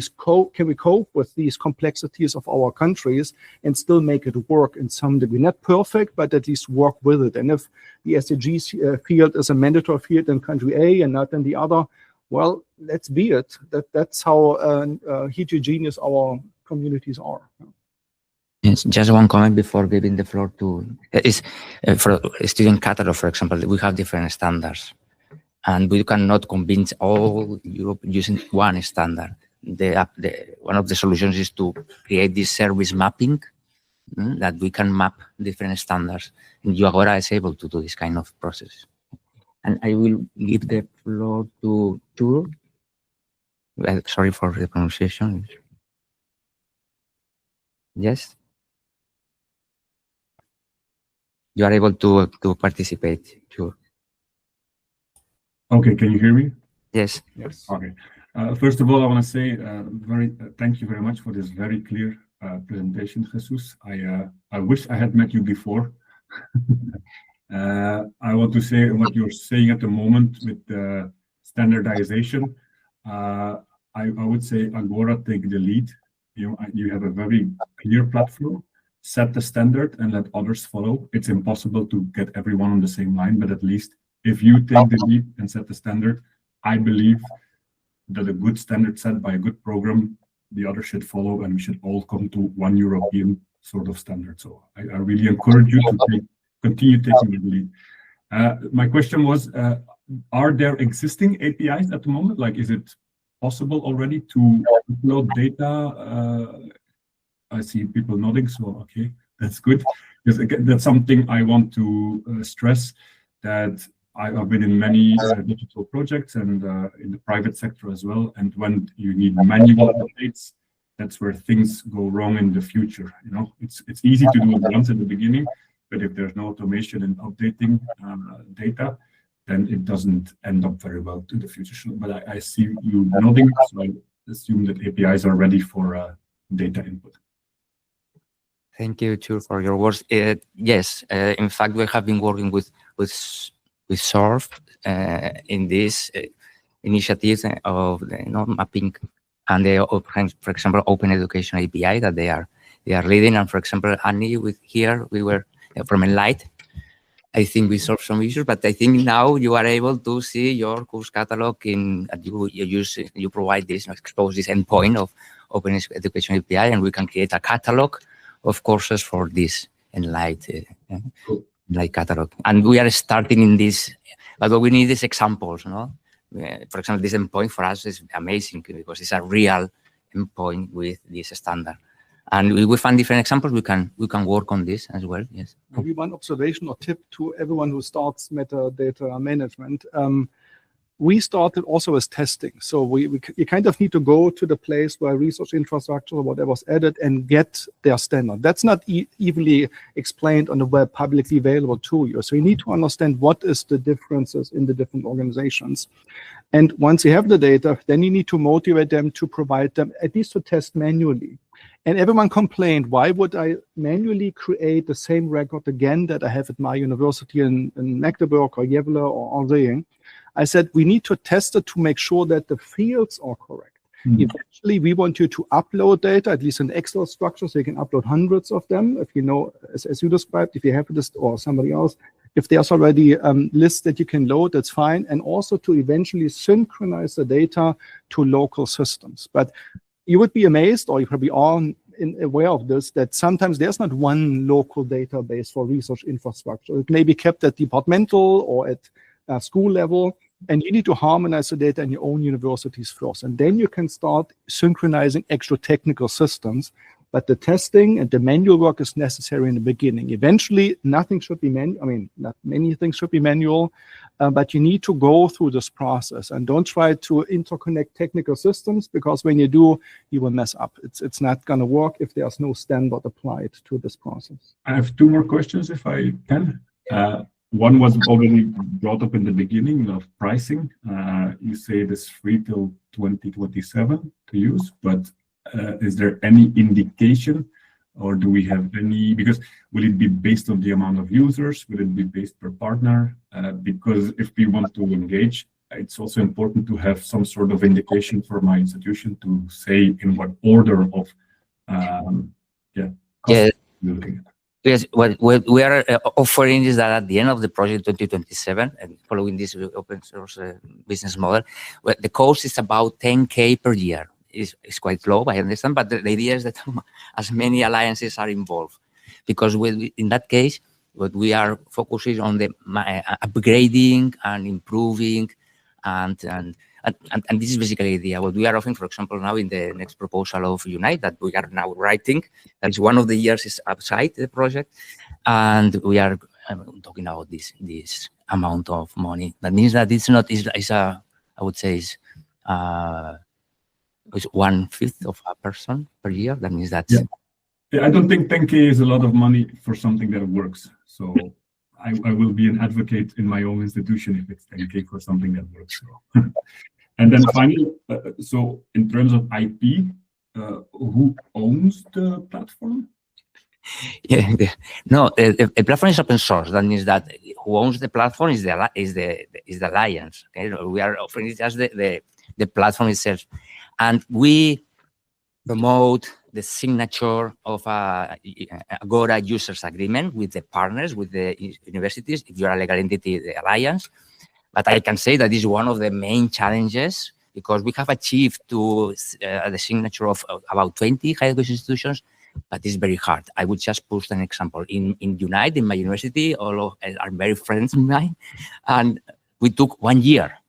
cope with these complexities of our countries and still make it work in some degree? Not perfect, but at least work with it. And if the SDG field is a mandatory field in country A and not in the other, well, let's be it. That's how heterogeneous our communities are. Yes, just one comment before giving the floor to for a student catalog, for example, we have different standards, and we cannot convince all Europe using one standard. One of the solutions is to create this service mapping that we can map different standards, and Agora is able to do this kind of process. And I will give the floor to Tur. Sorry for the pronunciation. Yes? You are able to participate, Tur. Okay, can you hear me? Yes. Yes. Okay. First of all, I want to say thank you very much for this very clear presentation, Jesus. I wish I had met you before. I want to say what you're saying at the moment with the standardization. I would say Agora take the lead. You have a very clear platform, set the standard and let others follow. It's impossible to get everyone on the same line, but at least if you take the lead and set the standard, I believe that a good standard set by a good program, the others should follow, and we should all come to one European sort of standard. So I really encourage you to continue taking the lead. My question was, are there existing APIs at the moment? Like, is it possible already to upload data? I see people nodding, so okay, that's good. Because again, that's something I want to stress, that I've been in many digital projects and in the private sector as well. And when you need manual updates, that's where things go wrong in the future. You know, it's easy to do it once at the beginning, but if there's no automation in updating data, then it doesn't end up very well to the future. But I see you nodding, so I assume that APIs are ready for data input. Thank you, Tur, for your words. Yes, in fact, we have been working with SORF in this initiative of mapping, and for example, Open Education API that they are leading. And for example, Annie, we were from Enlight. I think we solved some issues, but I think now you are able to see your course catalog you provide this, expose this endpoint of Open Education API, and we can create a catalog of courses for this Enlight catalog. And we are starting in this, but we need these examples, no? For example, this endpoint for us is amazing because it's a real endpoint with this standard. And we find different examples. We can work on this as well. Yes. Maybe one observation or tip to everyone who starts metadata management. We started also as testing. So you kind of need to go to the place where research infrastructure or whatever was added and get their standard. That's not evenly explained on the web, publicly available to you. So you need to understand what is the differences in the different organizations. And once you have the data, then you need to motivate them to provide them, at least to test manually. And everyone complained, why would I manually create the same record again that I have at my university in Magdeburg or Gävle or Alzey? I said, we need to test it to make sure that the fields are correct. Eventually, we want you to upload data, at least in Excel structure, so you can upload hundreds of them. If you know, as you described, if you have this or somebody else, if there's already lists that you can load, that's fine. And also to eventually synchronize the data to local systems. But you would be amazed, or you probably are, aware of this, that sometimes there's not one local database for research infrastructure. It may be kept at departmental or at school level, and you need to harmonize the data in your own universities first. And then you can start synchronizing extra technical systems. But the testing and the manual work is necessary in the beginning. Eventually, nothing should be manual. I mean, not many things should be manual, but you need to go through this process and don't try to interconnect technical systems, because when you do, you will mess up. It's not going to work if there's no standard applied to this process. I have two more questions, if I can. One was already brought up in the beginning of pricing. You say it is free till 2027 to use, but is there any indication, or do we have any, because will it be based on the amount of users? Will it be based per partner? Because if we want to engage, it's also important to have some sort of indication for my institution to say in what order of Yeah. Yes, what we are offering is that at the end of the project 2027, and following this open source business model, the cost is about 10K per year. It's quite low, I understand, but the idea is that as many alliances are involved, because in that case, what we are focusing on the upgrading and improving, and this is basically the idea. What we are offering, for example, now in the next proposal of Unite that we are now writing, that is one of the years is outside the project, and we are talking about this amount of money. That means that it's not I would say is 1/5 of a person per year. That means that's... Yeah, I don't think 10K is a lot of money for something that works. So I will be an advocate in my own institution if it's 10K for something that works. So. And then finally, so in terms of IP, who owns the platform? Yeah, no, the platform is open source. That means that who owns the platform is the alliance. Okay, we are offering it as the platform itself. And we promote the signature of a Agora users agreement with the partners, with the universities, if you're a legal entity, the alliance. But I can say that this is one of the main challenges, because we have achieved the signature of about 20 higher education institutions, but it's very hard. I would just post an example. In Unite, in my university, all are very friends of mine, and we took 1 year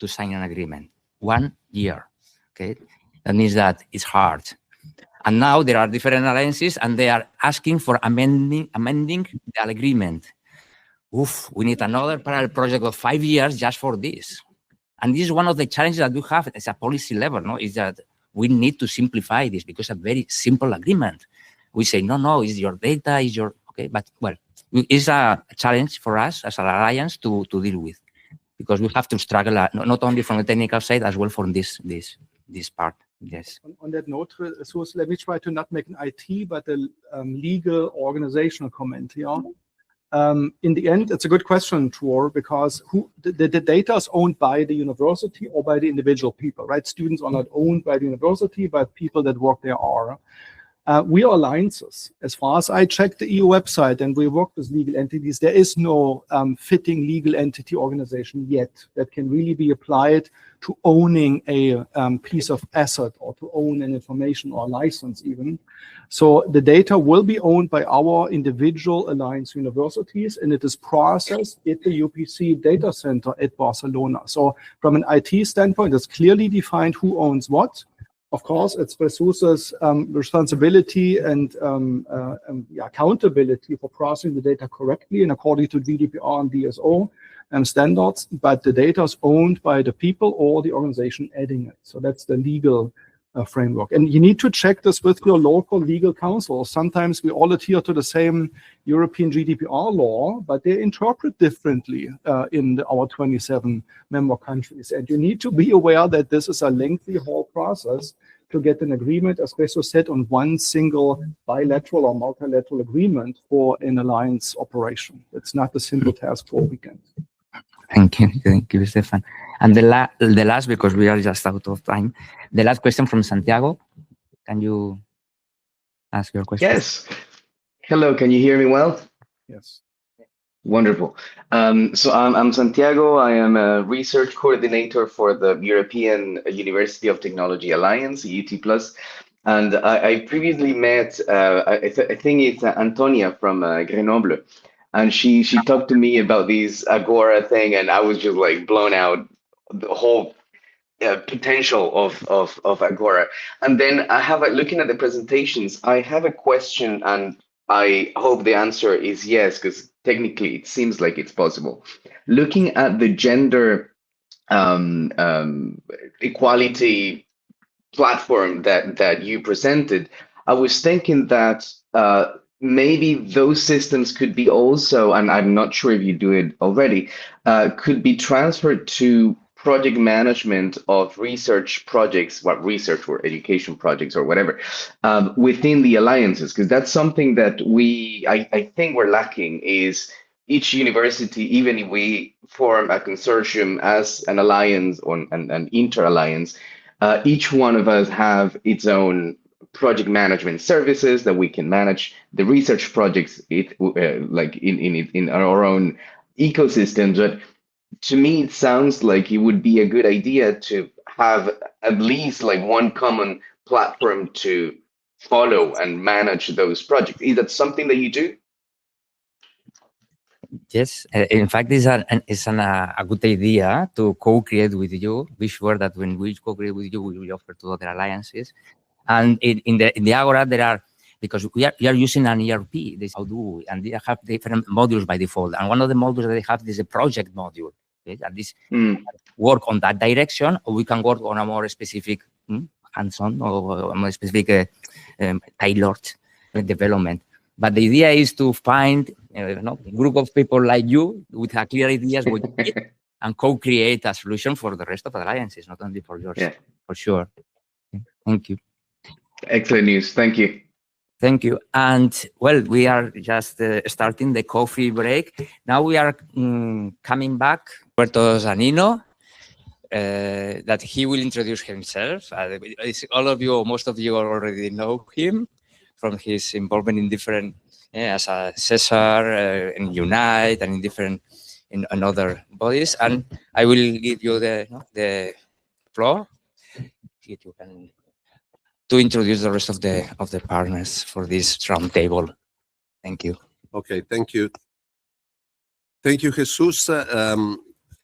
to sign an agreement. 1 year. Okay, that means that it's hard. And now there are different alliances, and they are asking for amending the agreement. Oof, we need another parallel project of 5 years just for this. And this is one of the challenges that we have as a policy level, no? Is that we need to simplify this, because a very simple agreement. We say, no, it's your data, is your, okay, but well, it's a challenge for us as an alliance to deal with, because we have to struggle not only from the technical side, as well from this part. Yes. On that note, so let me try to not make an IT, but a legal organizational comment here. In the end, it's a good question, Tor, because the data is owned by the university or by the individual people, right? Students are not owned by the university, but people that work there are. We are alliances. As far as I checked the EU website and we work with legal entities, there is no fitting legal entity organization yet that can really be applied to owning a piece of asset or to own an information or license even. So the data will be owned by our individual alliance universities, and it is processed at the UPC data center at Barcelona. So from an IT standpoint, it's clearly defined who owns what. Of course, it's Besusa's responsibility and accountability for processing the data correctly and according to GDPR and DSO standards, but the data is owned by the people or the organization adding it. So that's the legal framework. And you need to check this with your local legal counsel. Sometimes we all adhere to the same European GDPR law, but they interpret differently in our 27 member countries. And you need to be aware that this is a lengthy whole process to get an agreement, as Beso said, on one single bilateral or multilateral agreement for an alliance operation. It's not a simple task for a weekend. Thank you, Stefan. And the last, because we are just out of time, the last question from Santiago. Can you ask your question? Yes. Hello, can you hear me well? Yes. Wonderful. So I'm Santiago. I am a research coordinator for the European University of Technology Alliance, EUT+. And I previously met, I think it's Antonia from Grenoble, and she talked to me about this Agora thing, and I was just like blown out, the whole potential of Agora. And then I have, looking at the presentations, I have a question, and I hope the answer is yes, because technically it seems like it's possible. Looking at the gender equality platform that you presented, I was thinking that maybe those systems could be also, and I'm not sure if you do it already, could be transferred to project management of research projects, research or education projects or whatever, within the alliances, because that's something that I think we're lacking. Is each university, even if we form a consortium as an alliance or an inter-alliance, each one of us have its own project management services that we can manage the research projects like in our own ecosystems. But to me, it sounds like it would be a good idea to have at least like one common platform to follow and manage those projects. Is that something that you do? Yes, in fact, it's a good idea to co-create with you. Be sure that when we co-create with you, we will offer to other alliances. And in the Agora, there are, because we are using an ERP, this Odoo, and they have different modules by default. And one of the modules that they have is a project module. Okay? And this work on that direction, or we can work on a more specific hands-on or a more specific tailored development. But the idea is to find a group of people like you with a clear ideas what you need, and co-create a solution for the rest of the alliances, not only for yours, for sure. Thank you. Excellent news. Thank you. Thank you. And well, we are just starting the coffee break. Now we are coming back. Roberto Zanino, that he will introduce himself. All of you, or most of you already know him from his involvement in different, as a Cesar, in Unite, and in other bodies. And I will give you the floor to introduce the rest of the partners for this roundtable. Thank you. Okay, thank you. Thank you, Jesus.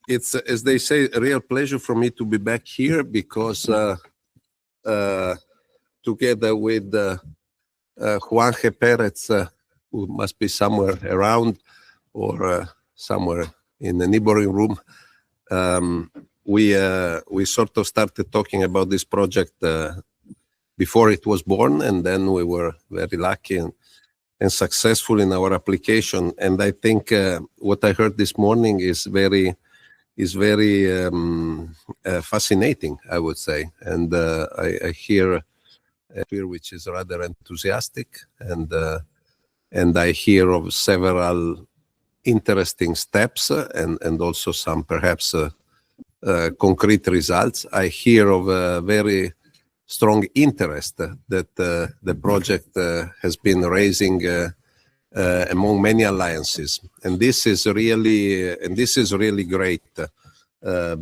It's, as they say, a real pleasure for me to be back here, because together with Juanje Perez, who must be somewhere around or somewhere in the neighboring room, we sort of started talking about this project before it was born, and then we were very lucky and successful in our application. And I think what I heard this morning is very fascinating, I would say. And I hear which is rather enthusiastic, and I hear of several interesting steps and also some perhaps concrete results. I hear of a very strong interest that the project has been raising among many alliances, and this is really great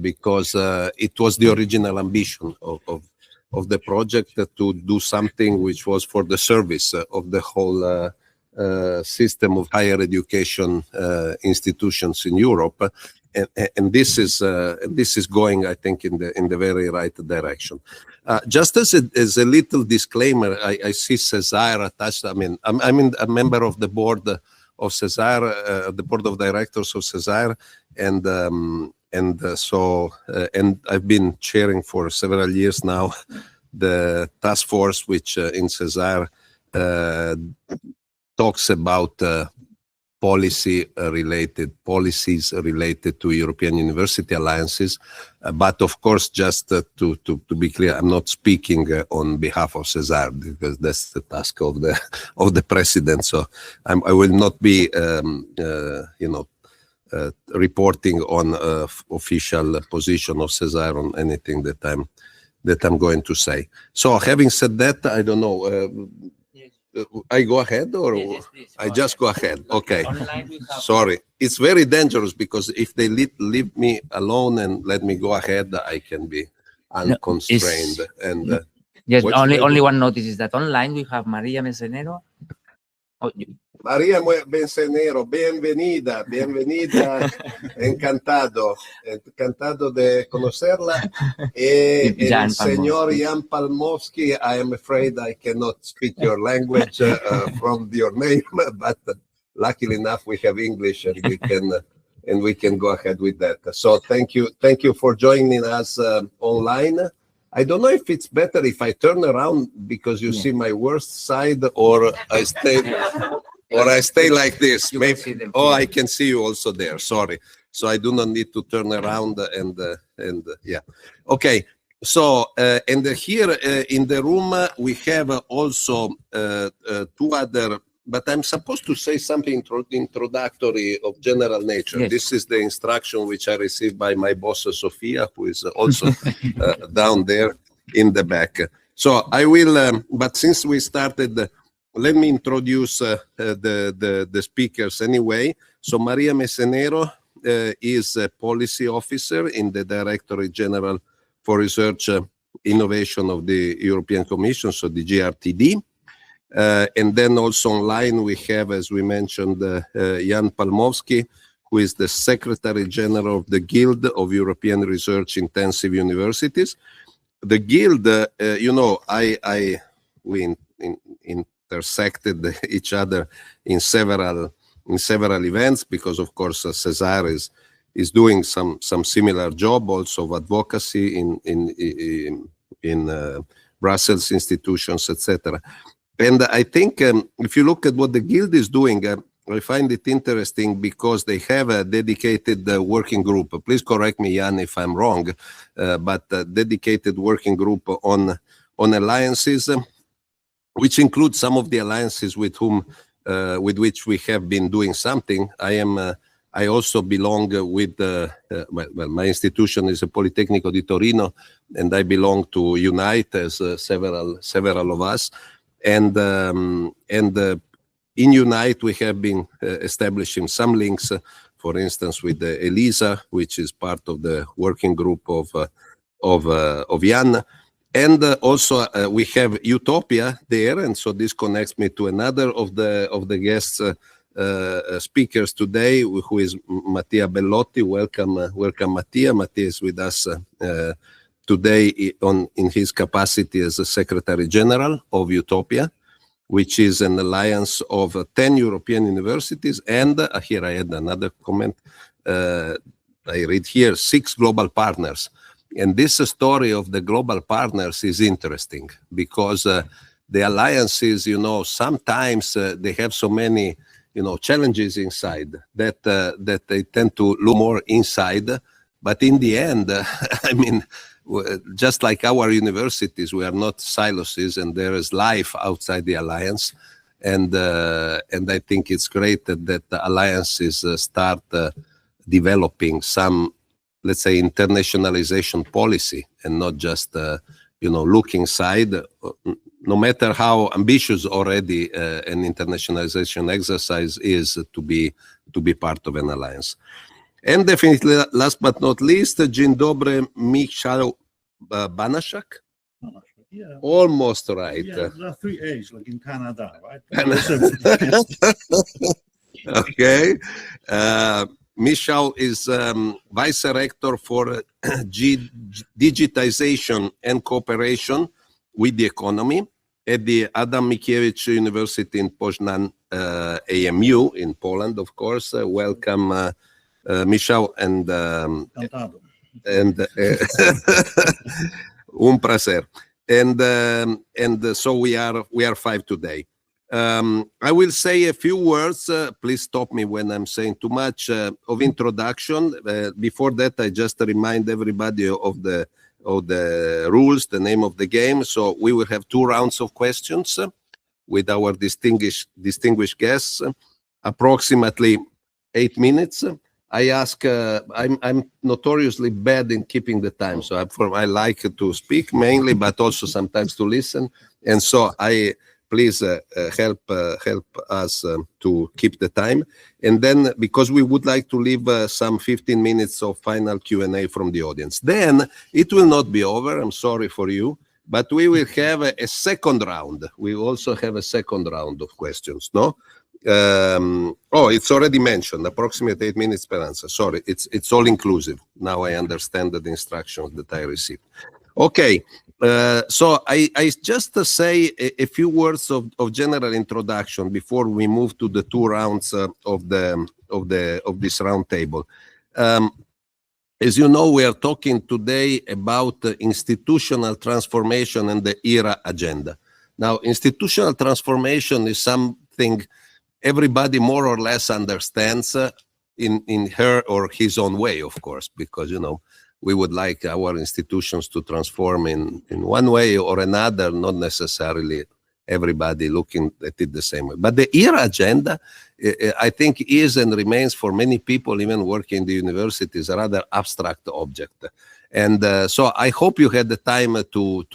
because it was the original ambition of the project to do something which was for the service of the whole system of higher education institutions in Europe, and this is going, I think, in the very right direction. Just as a little disclaimer, I see Cesar attached. I mean, I'm a member of the board of Cesar, the board of directors of Cesar, and I've been chairing for several years now the task force which in Cesar talks about policies related to European university alliances. But of course, just to be clear, I'm not speaking on behalf of Cesar, because that's the task of the president. So I will not be, reporting on official position of Cesar on anything that I'm going to say. So having said that, I don't know. I go ahead, or yes, I just go ahead? Okay. Sorry. It's very dangerous, because if they leave me alone and let me go ahead, I can be unconstrained. Yes, What should I only do? one notice is that online we have Maria Mesenero. Oh, María Bencenero, bienvenida, encantado de conocerla. Jan El señor Palmowski. Jan Palmowski, I am afraid I cannot speak your language from your name, but luckily enough we have English and we can go ahead with that. So thank you for joining us online. I don't know if it's better if I turn around because you see my worst side, or I stay like this. Maybe. Oh, I can see you also there. Sorry. So I do not need to turn around and yeah. Okay. So and here in the room we have also two other. But I'm supposed to say something introductory of general nature. Yes. This is the instruction which I received by my boss, Sofia, who is also down there in the back. So I will, but since we started, let me introduce the speakers anyway. So Maria Mesenero is a policy officer in the Directorate General for Research Innovation of the European Commission, so the GRTD. And then also online we have, as we mentioned, Jan Palmowski, who is the Secretary General of the Guild of European Research Intensive Universities. The Guild, we intersected each other in several events because, of course, Cesar is doing some similar job also of advocacy in Brussels institutions, etc. And I think if you look at what the Guild is doing, I find it interesting because they have a dedicated working group. Please correct me, Jan, if I'm wrong, but a dedicated working group on alliances, which includes some of the alliances with which we have been doing something. I also belong with my institution is a Politecnico di Torino, and I belong to Unite as several of us. And in Unite, we have been establishing some links, for instance, with ELISA, which is part of the working group of Jan. And also we have aUPaEU there, and so this connects me to another of the guests speakers today, who is Mattia Bellotti. Welcome, Mattia. Mattia is with us today in his capacity as a Secretary General of aUPaEU, which is an alliance of 10 European universities. And here I add another comment. I read here 6 global partners. And this story of the global partners is interesting because the alliances, sometimes they have so many, challenges inside that they tend to look more inside. But in the end, I mean, just like our universities, we are not silos, and there is life outside the alliance. And I think it's great that the alliances start developing some, let's say, internationalization policy and not just, look inside. No matter how ambitious already an internationalization exercise is to be part of an alliance. And definitely, last but not least, Dzień dobry, Meritxell Vinyas. Yeah. Almost right. Yeah, there are 3 A's, like in Canada, right? Okay. Meritxell is Vice Rector for Digitization and Cooperation with the Economy at the Adam Mickiewicz University in Poznan, aMU in Poland, of course. Welcome, Meritxell, and un placer. And so we are 5 today. I will say a few words. Please stop me when I'm saying too much of introduction. Before that, I just remind everybody of the rules, the name of the game. So we will have 2 rounds of questions with our distinguished guests, approximately 8 minutes. I ask. I'm notoriously bad in keeping the time, so I like to speak mainly, but also sometimes to listen. And so please help us to keep the time. And then, because we would like to leave some 15 minutes of final Q&A from the audience. Then it will not be over. I'm sorry for you, but we will have a second round. We also have a second round of questions, no? Oh, it's already mentioned, approximately 8 minutes per answer. Sorry, it's all inclusive. Now I understand the instructions that I received. Okay, so I just say a few words of general introduction before we move to the 2 rounds of this round table. As you know, we are talking today about institutional transformation and the ERA agenda. Now, institutional transformation is something everybody more or less understands in her or his own way, of course, because, you know, we would like our institutions to transform in one way or another, not necessarily everybody looking at it the same way. But the ERA agenda, I think, is and remains for many people, even working in the universities, a rather abstract object. And so I hope you had the time to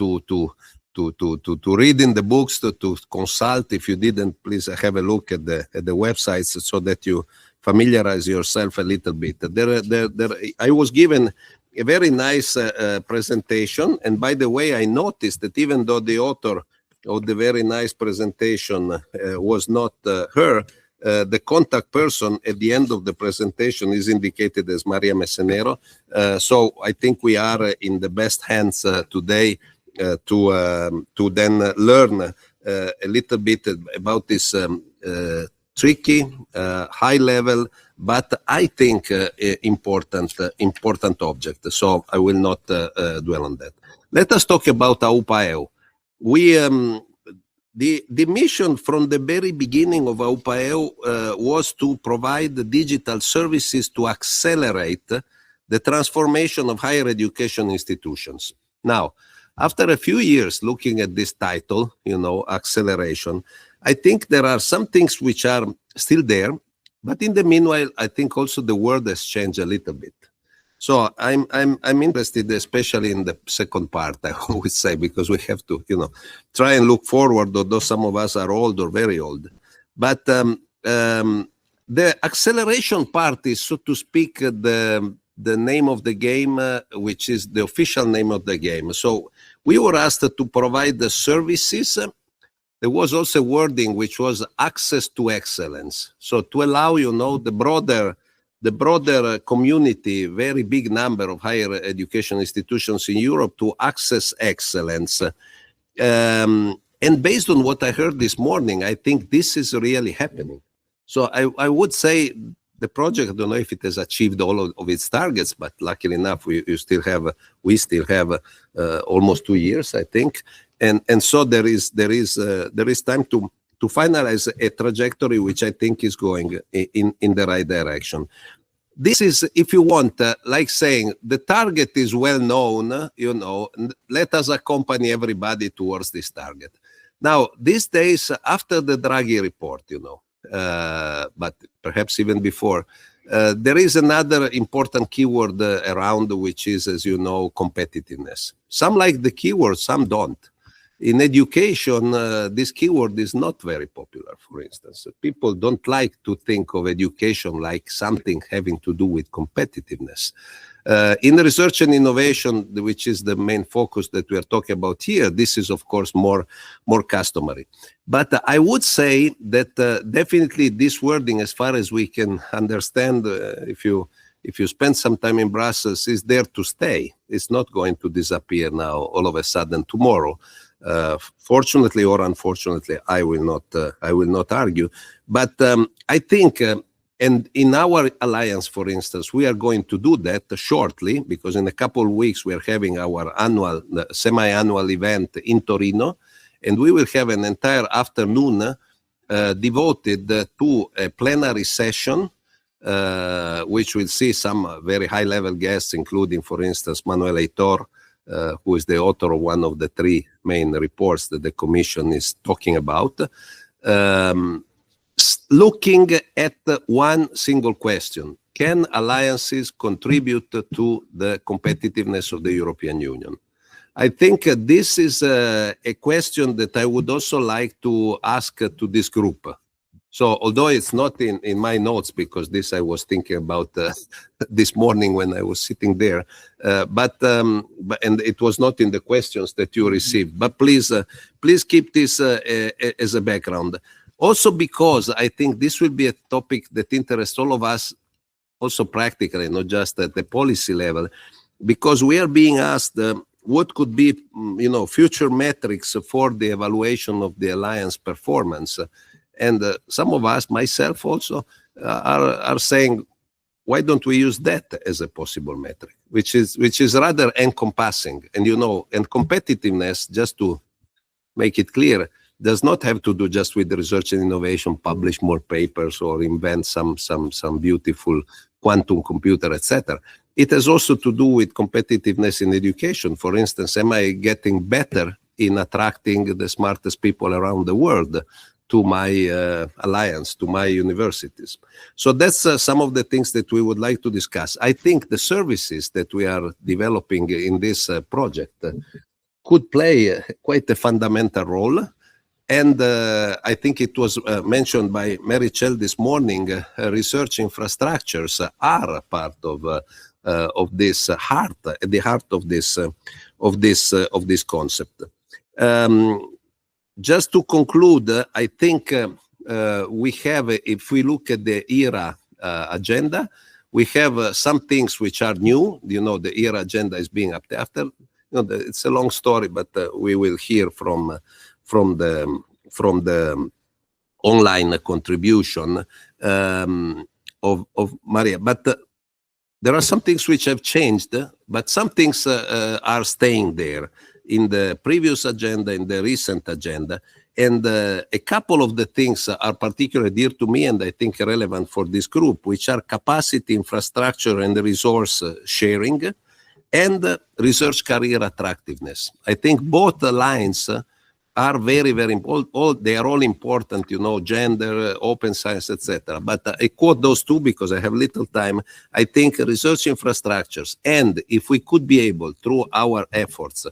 read in the books, to consult. If you didn't, please have a look at the websites so that you familiarize yourself a little bit. I was given a very nice presentation. And by the way, I noticed that even though the author of the very nice presentation was not her, the contact person at the end of the presentation is indicated as Maria Messenero. So I think we are in the best hands today to then learn a little bit about this tricky, high level, but I think important object. So I will not dwell on that. Let us talk about aUPaEU. The mission from the very beginning of aUPaEU was to provide digital services to accelerate the transformation of higher education institutions. Now, after a few years looking at this title, you know, acceleration, I think there are some things which are still there, but in the meanwhile, I think also the world has changed a little bit. So I'm interested, especially in the second part, I would say, because we have to, you know, try and look forward, although some of us are old or very old. But the acceleration part is, so to speak, the name of the game, which is the official name of the game. So we were asked to provide the services. There was also wording which was access to excellence. So to allow, you know, the broader community, very big number of higher education institutions in Europe to access excellence. And based on what I heard this morning, I think this is really happening. So I would say the project, I don't know if it has achieved all of its targets, but luckily enough, we still have almost 2 years, I think. And so there is time to finalize a trajectory which I think is going in the right direction. This is, if you want, like saying the target is well known, you know, let us accompany everybody towards this target. Now, these days, after the Draghi report, you know, but perhaps even before, there is another important keyword around, which is, as you know, competitiveness. Some like the keyword, some don't. In education, this keyword is not very popular, for instance. People don't like to think of education like something having to do with competitiveness. In research and innovation, which is the main focus that we are talking about here, this is, of course, more customary. But I would say that definitely this wording, as far as we can understand, if you spend some time in Brussels, is there to stay. It's not going to disappear now all of a sudden tomorrow. Fortunately or unfortunately, I will not argue. But I think, and in our alliance, for instance, we are going to do that shortly, because in a couple of weeks we are having our semi-annual event in Torino, and we will have an entire afternoon devoted to a plenary session, which will see some very high-level guests, including, for instance, Manuel Aitor, who is the author of one of the 3 main reports that the Commission is talking about, looking at one single question: can alliances contribute to the competitiveness of the European Union? I think this is a question that I would also like to ask to this group. So although it's not in my notes, because this I was thinking about this morning when I was sitting there, but and it was not in the questions that you received. But please keep this as a background. Also, because I think this will be a topic that interests all of us, also practically, not just at the policy level, because we are being asked what could be, future metrics for the evaluation of the alliance performance. And some of us, myself also, are saying, why don't we use that as a possible metric, which is rather encompassing. And and competitiveness, just to make it clear, does not have to do just with research and innovation, publish more papers or invent some beautiful quantum computer, etc. It has also to do with competitiveness in education. For instance, am I getting better in attracting the smartest people around the world to my alliance, to my universities? So that's some of the things that we would like to discuss. I think the services that we are developing in this project could play quite a fundamental role. And I think it was mentioned by Meritxell this morning, research infrastructures are part of this heart, at the heart of this concept. Just to conclude, I think we have, if we look at the ERA agenda, we have some things which are new. The ERA agenda is being updated after. It's a long story, but we will hear from the online contribution of Maria. But there are some things which have changed, but some things are staying there in the previous agenda, in the recent agenda. And a couple of the things are particularly dear to me and I think relevant for this group, which are capacity, infrastructure, and resource sharing, and research career attractiveness. I think both lines are very, very important. They are all important, gender, open science, etc. But I quote those two because I have little time. I think research infrastructures, and if we could be able, through our efforts,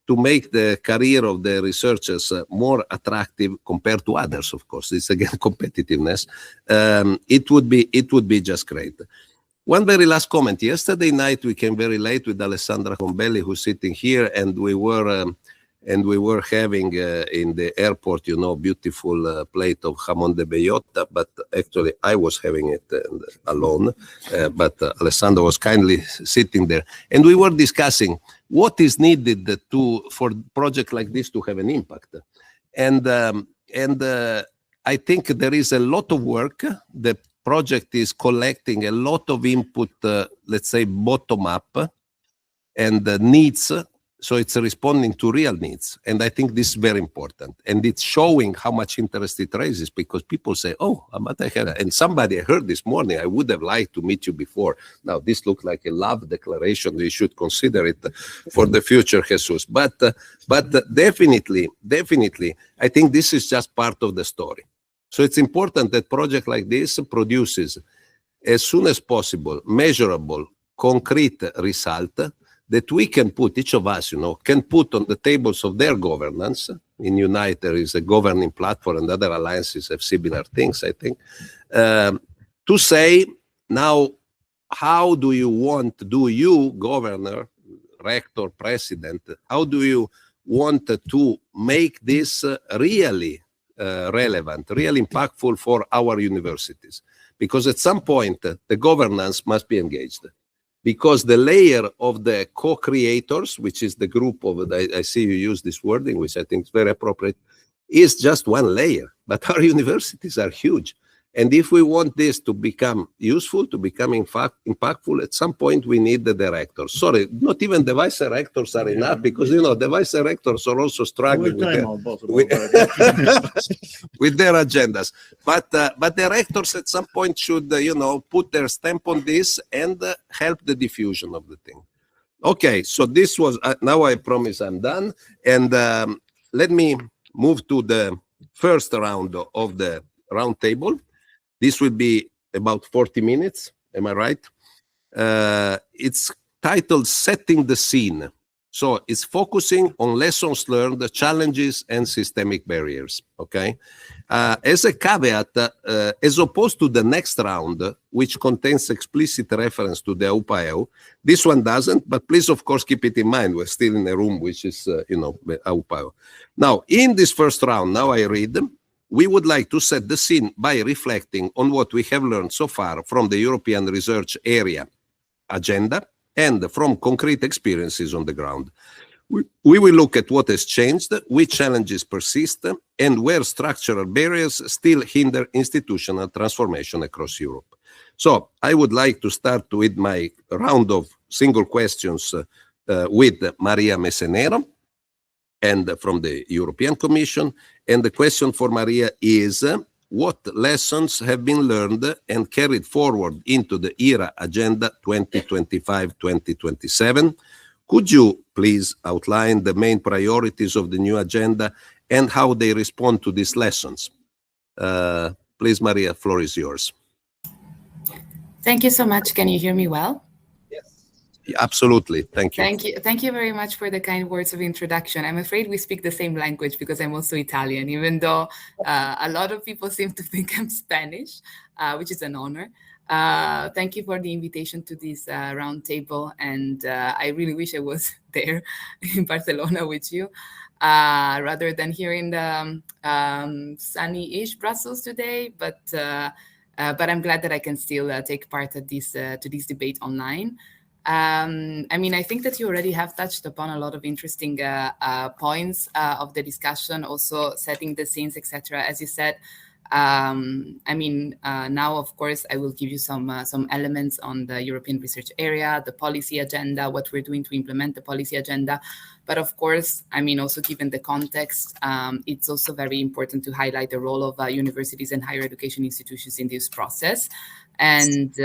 to make the career of the researchers more attractive compared to others, of course, it's again competitiveness, it would be just great. One very last comment. Yesterday night we came very late with Alessandra Combelli, who's sitting here, and we were having in the airport, beautiful plate of jamón de bellota, but actually I was having it alone, but Alessandra was kindly sitting there, and we were discussing what is needed for a project like this to have an impact, and I think there is a lot of work. The project is collecting a lot of input, let's say bottom up, and needs. So it's responding to real needs. And I think this is very important. And it's showing how much interest it raises, because people say, oh, but I had, and somebody I heard this morning, I would have liked to meet you before. Now, this looked like a love declaration. We should consider it for the future, Jesus. But definitely, I think this is just part of the story. So it's important that project like this produces, as soon as possible, measurable, concrete result that we can put, each of us, can put on the tables of their governance. In Unite, there is a governing platform, and other alliances have similar things, I think, to say, now, how do you, governor, rector, president, how do you want to make this really relevant, really impactful for our universities? Because at some point, the governance must be engaged. Because the layer of the co-creators, which is the group of, I see you use this wording, which I think is very appropriate, is just one layer. But our universities are huge. And if we want this to become useful, to become impactful, at some point we need the directors. Sorry, not even the vice directors are enough, because the vice directors are also struggling with their agendas. But the rectors at some point should, put their stamp on this and help the diffusion of the thing. Okay, so this was, now I promise I'm done. And let me move to the first round of the round table. This will be about 40 minutes, am I right? It's titled Setting the Scene, So it's focusing on lessons learned, the challenges, and systemic barriers, okay? As a caveat, as opposed to the next round, which contains explicit reference to the aUPaEU, this one doesn't, but please, of course, keep it in mind. We're still in a room which is, aUPaEU. Now, in this first round, now I read them, we would like to set the scene by reflecting on what we have learned so far from the European Research Area agenda and from concrete experiences on the ground. We will look at what has changed, which challenges persist, and where structural barriers still hinder institutional transformation across Europe. So I would like to start with my round of single questions with Maria Messenero and from the European Commission. And the question for Maria is, what lessons have been learned and carried forward into the ERA Agenda 2025-2027? Could you please outline the main priorities of the new agenda and how they respond to these lessons? Please, Maria, floor is yours. Thank you so much. Can you hear me well? Absolutely. Thank you. Thank you. Thank you very much for the kind words of introduction. I'm afraid we speak the same language because I'm also Italian, even though a lot of people seem to think I'm Spanish, which is an honor. Thank you for the invitation to this round table. And I really wish I was there in Barcelona with you, rather than here in the sunny-ish Brussels today. But I'm glad that I can still take part at this to this debate online. I mean, I think that you already have touched upon a lot of interesting points of the discussion, also setting the scenes, etc. As you said, I mean, now, of course, I will give you some elements on the European Research Area, the policy agenda, what we're doing to implement the policy agenda. But of course, I mean, also given the context, it's also very important to highlight the role of universities and higher education institutions in this process. And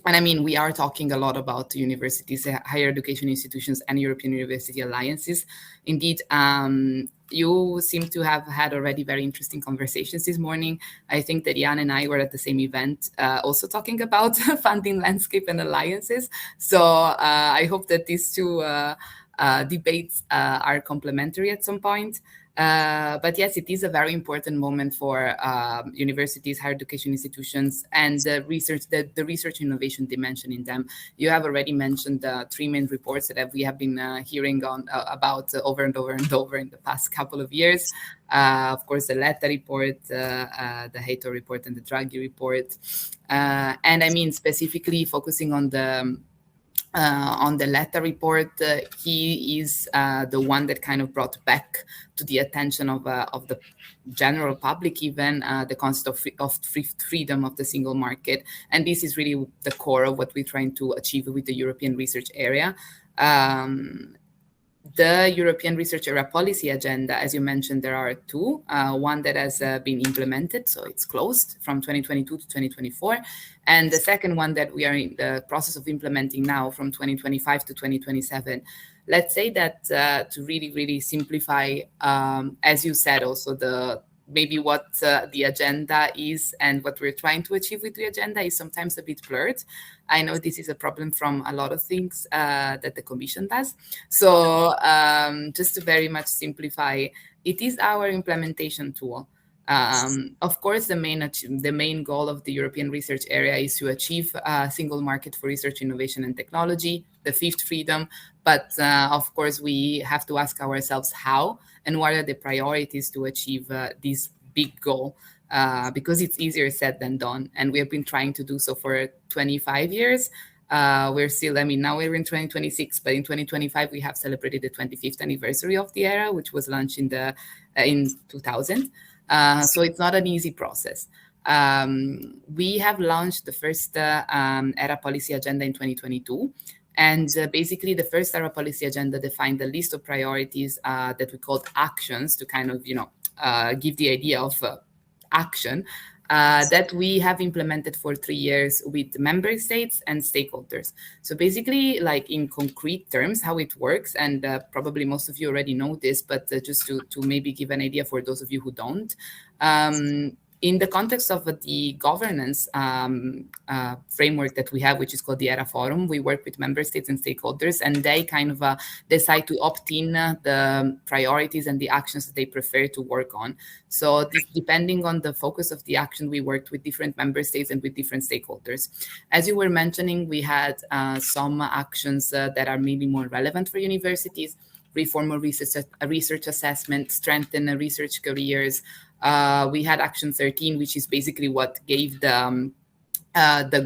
I mean, we are talking a lot about universities, higher education institutions, and European University Alliances. Indeed, you seem to have had already very interesting conversations this morning. I think that Jan and I were at the same event, also talking about funding landscape and alliances. So I hope that these two debates are complementary at some point. But yes, it is a very important moment for universities, higher education institutions, and the research innovation dimension in them. You have already mentioned the three main reports that we have been hearing about over and over and over in the past couple of years. Of course, the Letta report, the Hato report, and the Draghi report. And I mean, specifically focusing on the Letta report, he is the one that kind of brought back to the attention of the general public, even the concept of freedom of the single market. And this is really the core of what we're trying to achieve with the European Research Area. The European Research Area Policy Agenda, as you mentioned, there are two. One that has been implemented, so it's closed from 2022 to 2024. And the second one that we are in the process of implementing now from 2025 to 2027. Let's say that to really, really simplify, as you said, also maybe what the agenda is and what we're trying to achieve with the agenda is sometimes a bit blurred. I know this is a problem from a lot of things that the Commission does. So just to very much simplify, it is our implementation tool. Of course, the main goal of the European Research Area is to achieve a single market for research, innovation, and technology, the fifth freedom. But of course, we have to ask ourselves how and what are the priorities to achieve this big goal, because it's easier said than done. And we have been trying to do so for 25 years. We're still, I mean, now we're in 2026, but in 2025, we have celebrated the 25th anniversary of the ERA, which was launched in 2000. So it's not an easy process. We have launched the first ERA policy agenda in 2022. And basically, the first ERA policy agenda defined a list of priorities that we called actions to kind of, give the idea of action that we have implemented for 3 years with member states and stakeholders. So basically, like in concrete terms, how it works, and probably most of you already know this, but just to maybe give an idea for those of you who don't, In the context of the governance framework that we have, which is called the ERA Forum, we work with member states and stakeholders, and they kind of decide to opt in the priorities and the actions that they prefer to work on. So this, depending on the focus of the action, we worked with different member states and with different stakeholders. As you were mentioning, we had some actions that are maybe more relevant for universities: reform of research assessment, strengthen research careers. We had Action 13, which is basically what gave the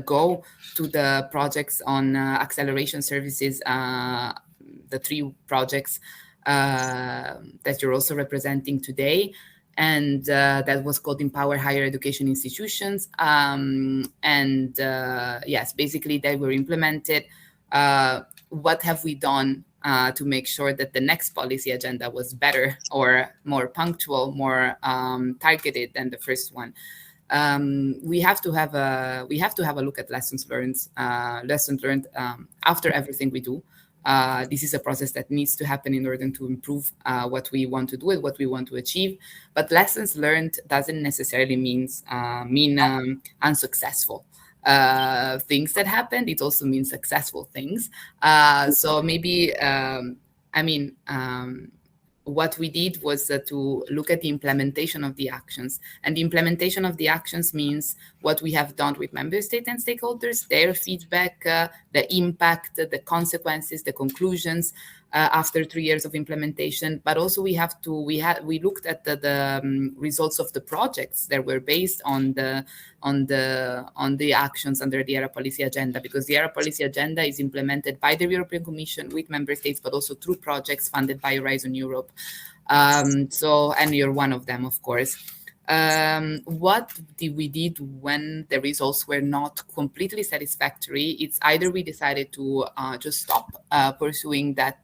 go to the projects on acceleration services, the 3 projects that you're also representing today. And that was called Empower Higher Education Institutions. Yes, basically they were implemented. What have we done to make sure that the next policy agenda was better or more punctual, more targeted than the first one? We have to have a look at lessons learned after everything we do. This is a process that needs to happen in order to improve what we want to do and what we want to achieve. But lessons learned doesn't necessarily mean unsuccessful things that happened. It also means successful things. So maybe, what we did was to look at the implementation of the actions. And the implementation of the actions means what we have done with member states and stakeholders, their feedback, the impact, the consequences, the conclusions after 3 years of implementation. But also we looked at the results of the projects that were based on the actions under the ERA policy agenda, because the ERA policy agenda is implemented by the European Commission with member states, but also through projects funded by Horizon Europe. And you're one of them, of course. What we did when the results were not completely satisfactory? It's either we decided to just stop pursuing that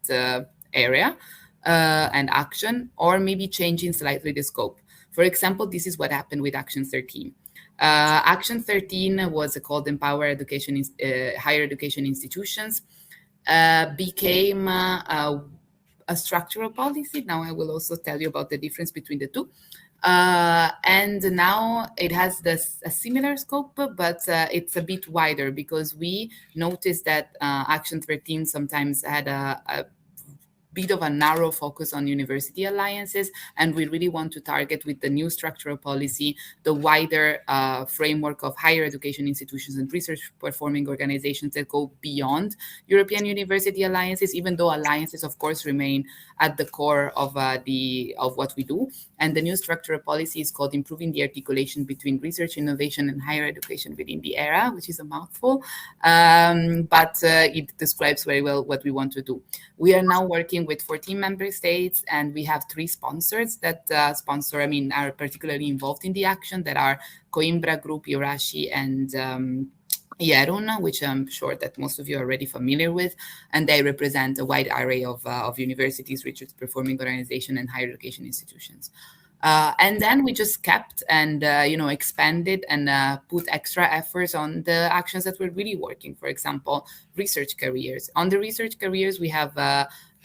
area and action, or maybe changing slightly the scope. For example, this is what happened with Action 13. Action 13 was called Empower Higher Education Institutions, became a structural policy. Now I will also tell you about the difference between the two. And now it has a similar scope, but it's a bit wider, because we noticed that Action 13 sometimes had a bit of a narrow focus on university alliances, and we really want to target with the new structural policy the wider framework of higher education institutions and research performing organizations that go beyond European university alliances, even though alliances of course remain at the core of what we do. And the new structural policy is called Improving the Articulation Between Research, Innovation and Higher Education Within the ERA, which is a mouthful, but it describes very well what we want to do. We are now working with 14 member states, and we have 3 sponsors that are particularly involved in the action, that are Coimbra Group, Eurashi, and IERUN, which I'm sure that most of you are already familiar with, and they represent a wide array of universities, research performing organizations, and higher education institutions. And then we just kept and expanded and put extra efforts on the actions that were really working. For example, research careers. On the research careers, we have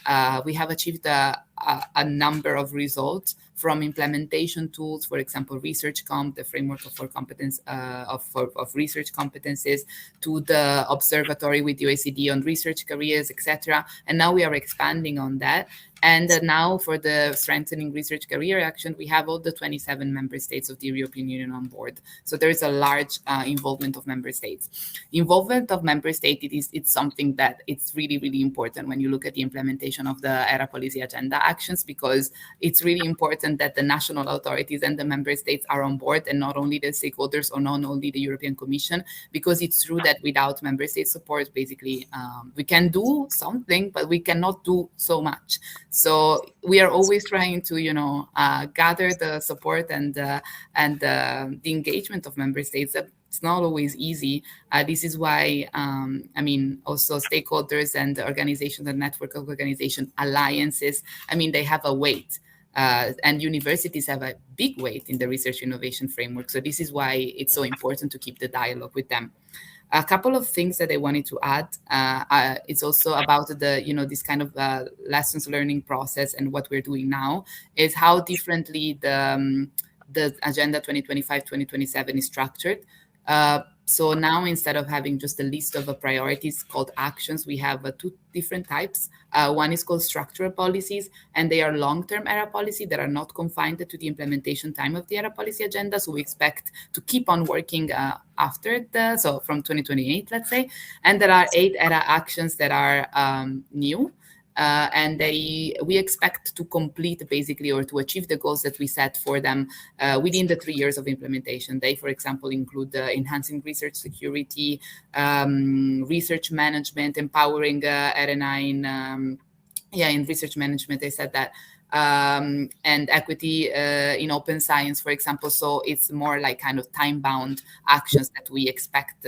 achieved a number of results from implementation tools, for example, ResearchComp, the framework for competence of research competences, to the observatory with OECD on research careers, etc. And now we are expanding on that. And now for the strengthening research career action, we have all the 27 member states of the European Union on board. So there is a large involvement of member states. Involvement of member states, it's something that it's really, really important when you look at the implementation of the ERA policy agenda actions, because it's really important that the national authorities and the member states are on board, and not only the stakeholders or not only the European Commission, because it's true that without member state support, basically, we can do something, but we cannot do so much. So we are always trying to, gather the support and the engagement of member states. It's not always easy. This is why, also stakeholders and organizations and network of organizations, alliances, they have a weight. And universities have a big weight in the research innovation framework. So this is why it's so important to keep the dialogue with them. A couple of things that I wanted to add. It's also about this kind of lessons learning process, and what we're doing now is how differently the Agenda 2025-2027 is structured. So now, instead of having just a list of priorities called actions, we have two different types. One is called structural policies, and they are long-term ERA policy that are not confined to the implementation time of the ERA policy agenda. So we expect to keep on working after so from 2028, let's say. And there are 8 ERA actions that are new. And we expect to complete basically, or to achieve the goals that we set for them within the 3 years of implementation. They, for example, include enhancing research security, research management, empowering RNI in research management. I said that. And equity in open science, for example. So it's more like kind of time-bound actions that we expect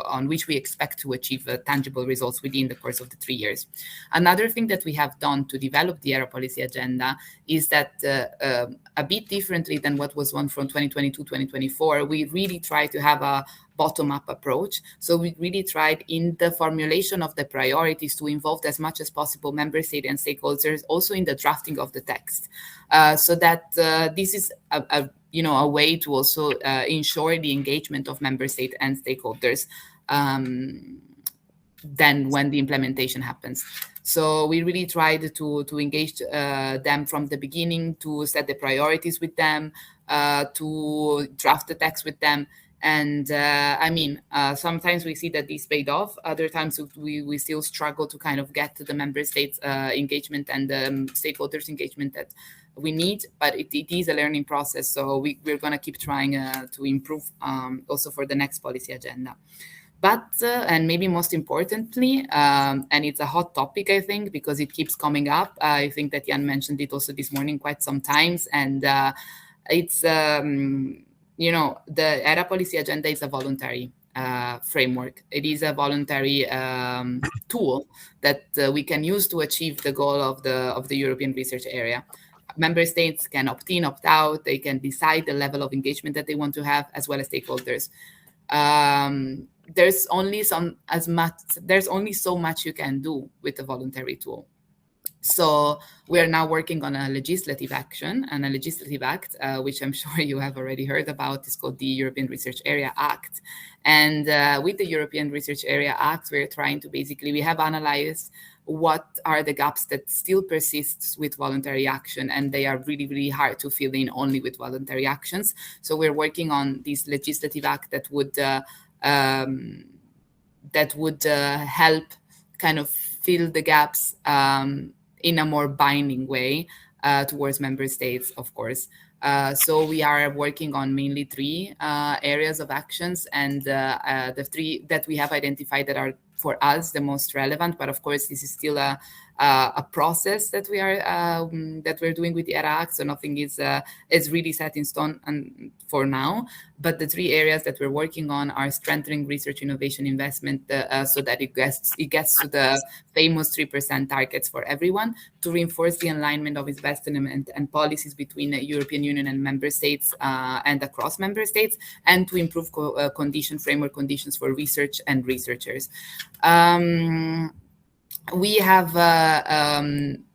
on which we expect to achieve tangible results within the course of the 3 years. Another thing that we have done to develop the ERA policy agenda is that a bit differently than what was one from 2022-2024, we really try to have a bottom-up approach. So we really tried in the formulation of the priorities to involve as much as possible member state and stakeholders also in the drafting of the text, so that this is a way to also ensure the engagement of member state and stakeholders then when the implementation happens. So we really tried to engage them from the beginning, to set the priorities with them, to draft the text with them. And sometimes we see that this paid off. Other times we still struggle to kind of get to the member states' engagement and stakeholders' engagement that we need. But it is a learning process. So we're going to keep trying to improve also for the next policy agenda. But, and maybe most importantly, and it's a hot topic, I think, because it keeps coming up. I think that Jan mentioned it also this morning quite some times. And it's... the ERA policy agenda is a voluntary framework. It is a voluntary tool that we can use to achieve the goal of the European research area. Member states can opt in, opt out. They can decide the level of engagement that they want to have, as well as stakeholders. There's only so much you can do with a voluntary tool. So we are now working on a legislative action and a legislative act, which I'm sure you have already heard about. It's called the European Research Area Act. And with the European Research Area Act, we're trying to we have analyzed what are the gaps that still persists with voluntary action, and they are really, really hard to fill in only with voluntary actions. So we're working on this legislative act that would help kind of fill the gaps in a more binding way towards member states, of course. So we are working on mainly 3 areas of actions, and the 3 that we have identified that are for us the most relevant. But of course, this is still a process that we're doing with the ERA Act, so nothing is really set in stone for now. But the 3 areas that we're working on are strengthening research innovation investment so that it gets to the famous 3% targets for everyone, to reinforce the alignment of investment and policies between the European Union and member states and across member states, and to improve framework conditions for research and researchers. We have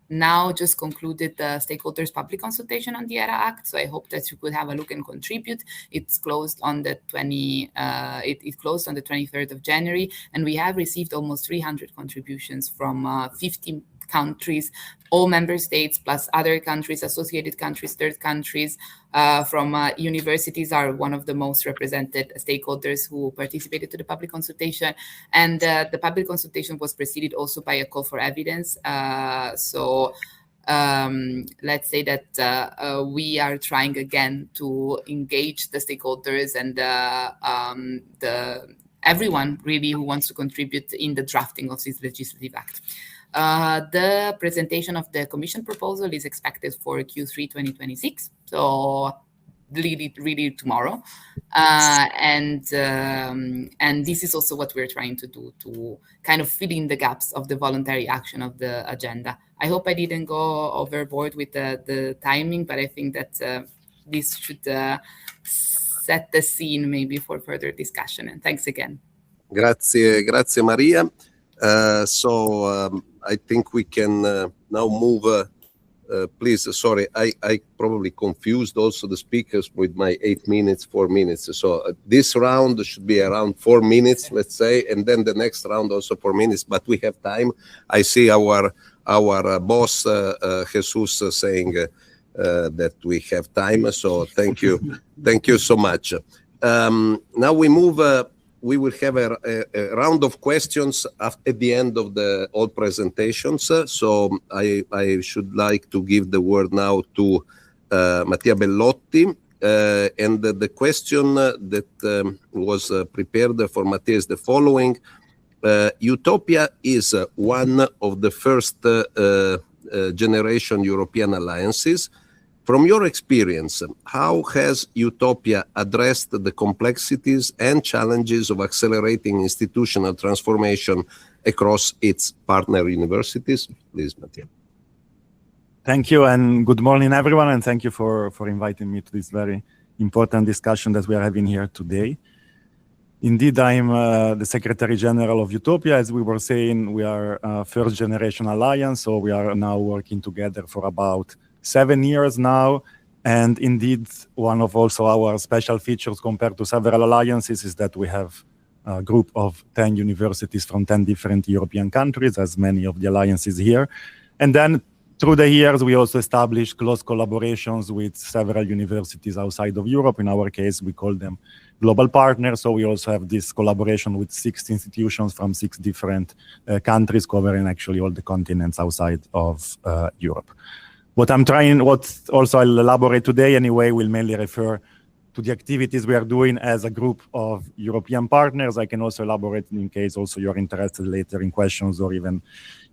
now just concluded the stakeholders public consultation on the ERA Act, so I hope that you could have a look and contribute. It's closed on the 23rd of January, and we have received almost 300 contributions from 50 countries, all member states plus other countries, associated countries, third countries. From universities are one of the most represented stakeholders who participated to the public consultation, and the public consultation was preceded also by a call for evidence. So let's say that we are trying again to engage the stakeholders and everyone really who wants to contribute in the drafting of this legislative act. The presentation of the Commission proposal is expected for Q3 2026, so really tomorrow. And this is also what we're trying to do, to kind of fill in the gaps of the voluntary action of the agenda. I hope I didn't go overboard with the timing, but I think that this should set the scene maybe for further discussion. And thanks again. Grazie Maria. So I think we can now move please, sorry, I probably confused also the speakers with my 8 minutes, 4 minutes. So this round should be around 4 minutes, let's say, and then the next round also 4 minutes, but we have time. I see our boss, Jesus, saying that we have time, so thank you. Thank you so much. Now we move, we will have a round of questions at the end of all presentations. So I should like to give the word now to Mattia Bellotti. And the question that was prepared for Mattia is the following. Utopia is one of the first generation European alliances. From your experience, how has Utopia addressed the complexities and challenges of accelerating institutional transformation across its partner universities? Please, Mattia. Thank you, and good morning, everyone, and thank you for inviting me to this very important discussion that we are having here today. Indeed, I'm the Secretary General of Utopia. As we were saying, we are a first-generation alliance, so we are now working together for about 7 years now. And indeed, one of also our special features compared to several alliances is that we have a group of 10 universities from 10 different European countries, as many of the alliances here. And then through the years, we also established close collaborations with several universities outside of Europe. In our case, we call them global partners. So we also have this collaboration with 6 institutions from 6 different countries, covering actually all the continents outside of Europe. What also I'll elaborate today anyway, will mainly refer to the activities we are doing as a group of European partners. I can also elaborate in case also you're interested later in questions or even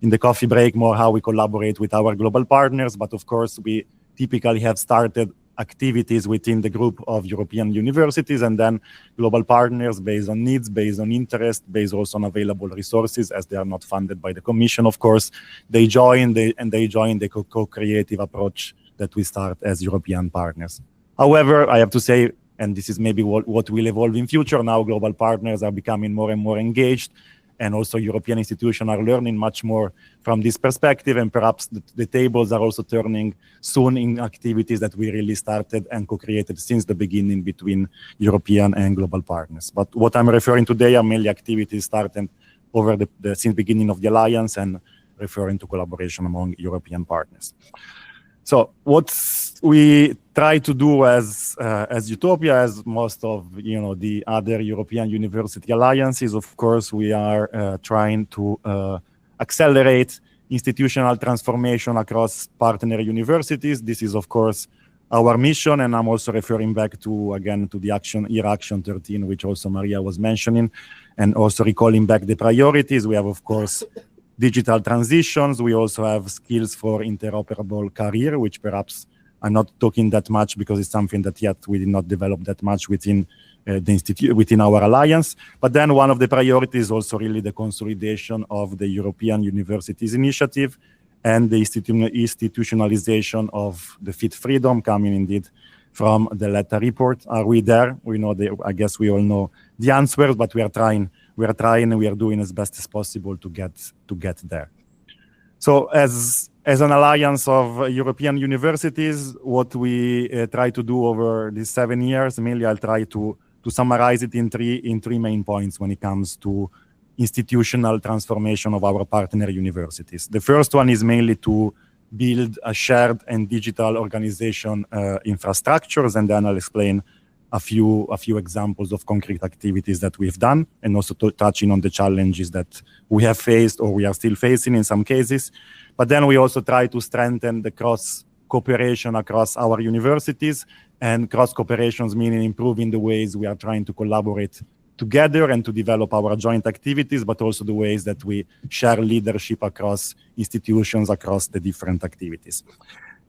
in the coffee break more how we collaborate with our global partners. But of course, we typically have started activities within the group of European universities and then global partners based on needs, based on interest, based also on available resources as they are not funded by the Commission, of course. They join the co-creative approach that we start as European partners. However, I have to say, and this is maybe what will evolve in future, now global partners are becoming more and more engaged, and also European institutions are learning much more from this perspective, and perhaps the tables are also turning soon in activities that we really started and co-created since the beginning between European and global partners. But what I'm referring today are mainly activities started over since the beginning of the alliance and referring to collaboration among European partners. So what we try to do as Utopia, as most of the other European university alliances, of course, we are trying to accelerate institutional transformation across partner universities. This is, of course, our mission, and I'm also referring back to the year action 13, which also Maria was mentioning, and also recalling back the priorities. We have, of course, digital transitions. We also have skills for interoperable career, which perhaps I'm not talking that much because it's something that yet we did not develop that much within within our alliance. But then one of the priorities is also really the consolidation of the European Universities Initiative and the institutionalization of the Fit Freedom coming indeed from the Letta report. Are we there? We know I guess we all know the answers, but we are trying and we are doing as best as possible to get there. So as an alliance of European universities, what we try to do over these 7 years, mainly I'll try to summarize it in three main points when it comes to institutional transformation of our partner universities. The first one is mainly to build a shared and digital organization infrastructures, and then I'll explain a few examples of concrete activities that we've done, and also touching on the challenges that we have faced or we are still facing in some cases. But then we also try to strengthen the cross-cooperation across our universities, and cross-cooperations meaning improving the ways we are trying to collaborate together and to develop our joint activities, but also the ways that we share leadership across institutions, across the different activities.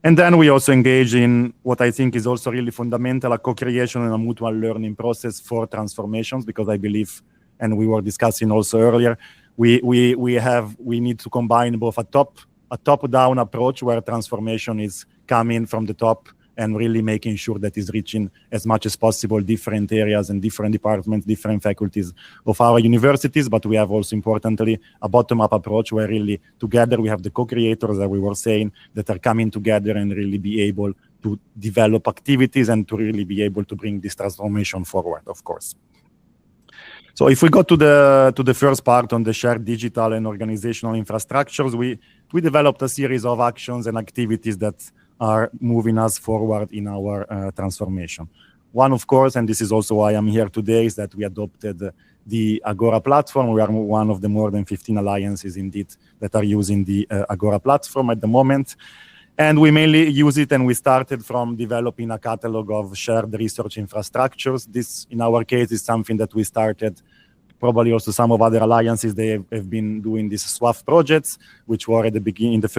And then we also engage in what I think is also really fundamental, a co-creation and a mutual learning process for transformations, because I believe, and we were discussing also earlier, we need to combine both a top-down approach where transformation is coming from the top and really making sure that is reaching as much as possible different areas and different departments, different faculties of our universities. But we have also, importantly, a bottom-up approach where really together we have the co-creators that we were saying that are coming together and really be able to develop activities and to really be able to bring this transformation forward, of course. So if we go to the first part on the shared digital and organizational infrastructures, we developed a series of actions and activities that are moving us forward in our transformation. One, of course, and this is also why I'm here today, is that we adopted the Agora platform. We are one of the more than 15 alliances indeed that are using the Agora platform at the moment. And we mainly use it, and we started from developing a catalog of shared research infrastructures. This, in our case, is something that we started. Probably also some of other alliances, they have been doing these SWAF projects, which were at the beginning, the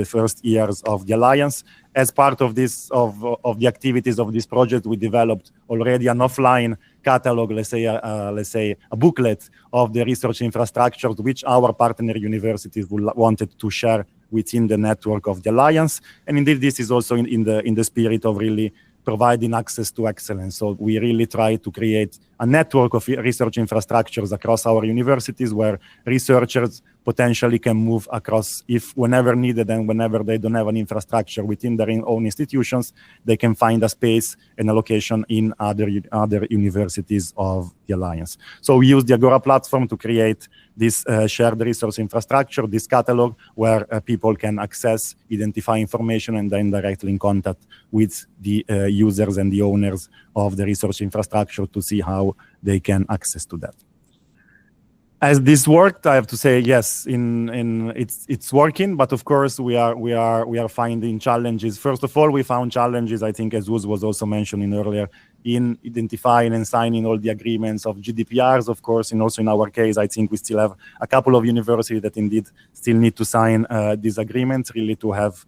first years of the alliance. As part of this, of the activities of this project, we developed already an offline catalog, let's say a booklet of the research infrastructures which our partner universities wanted to share within the network of the alliance. And indeed, this is also in the spirit of really providing access to excellence. So we really try to create a network of research infrastructures across our universities where researchers potentially can move across, if whenever needed and whenever they don't have an infrastructure within their own institutions, they can find a space and a location in other universities of the alliance. So we use the Agora platform to create this shared resource infrastructure, this catalog where people can access, identify information, and then directly in contact with the users and the owners of the research infrastructure to see how they can access to that. As this worked, I have to say, yes, it's working, but of course we are finding challenges. First of all, we found challenges, I think, as Uz was also mentioning earlier, in identifying and signing all the agreements of GDPRs, of course, and also in our case, I think we still have a couple of universities that indeed still need to sign these agreements really to have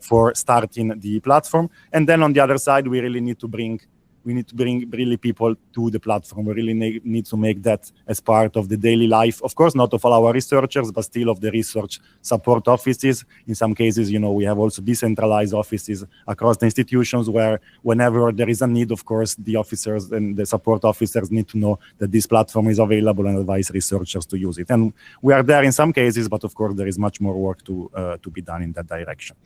for starting the platform. And then on the other side, we really need to bring really people to the platform. We really need to make that as part of the daily life. Of course, not of all our researchers, but still of the research support offices. In some cases, we have also decentralized offices across the institutions where whenever there is a need, of course, the officers and the support officers need to know that this platform is available and advise researchers to use it. And we are there in some cases, but of course, there is much more work to be done in that direction.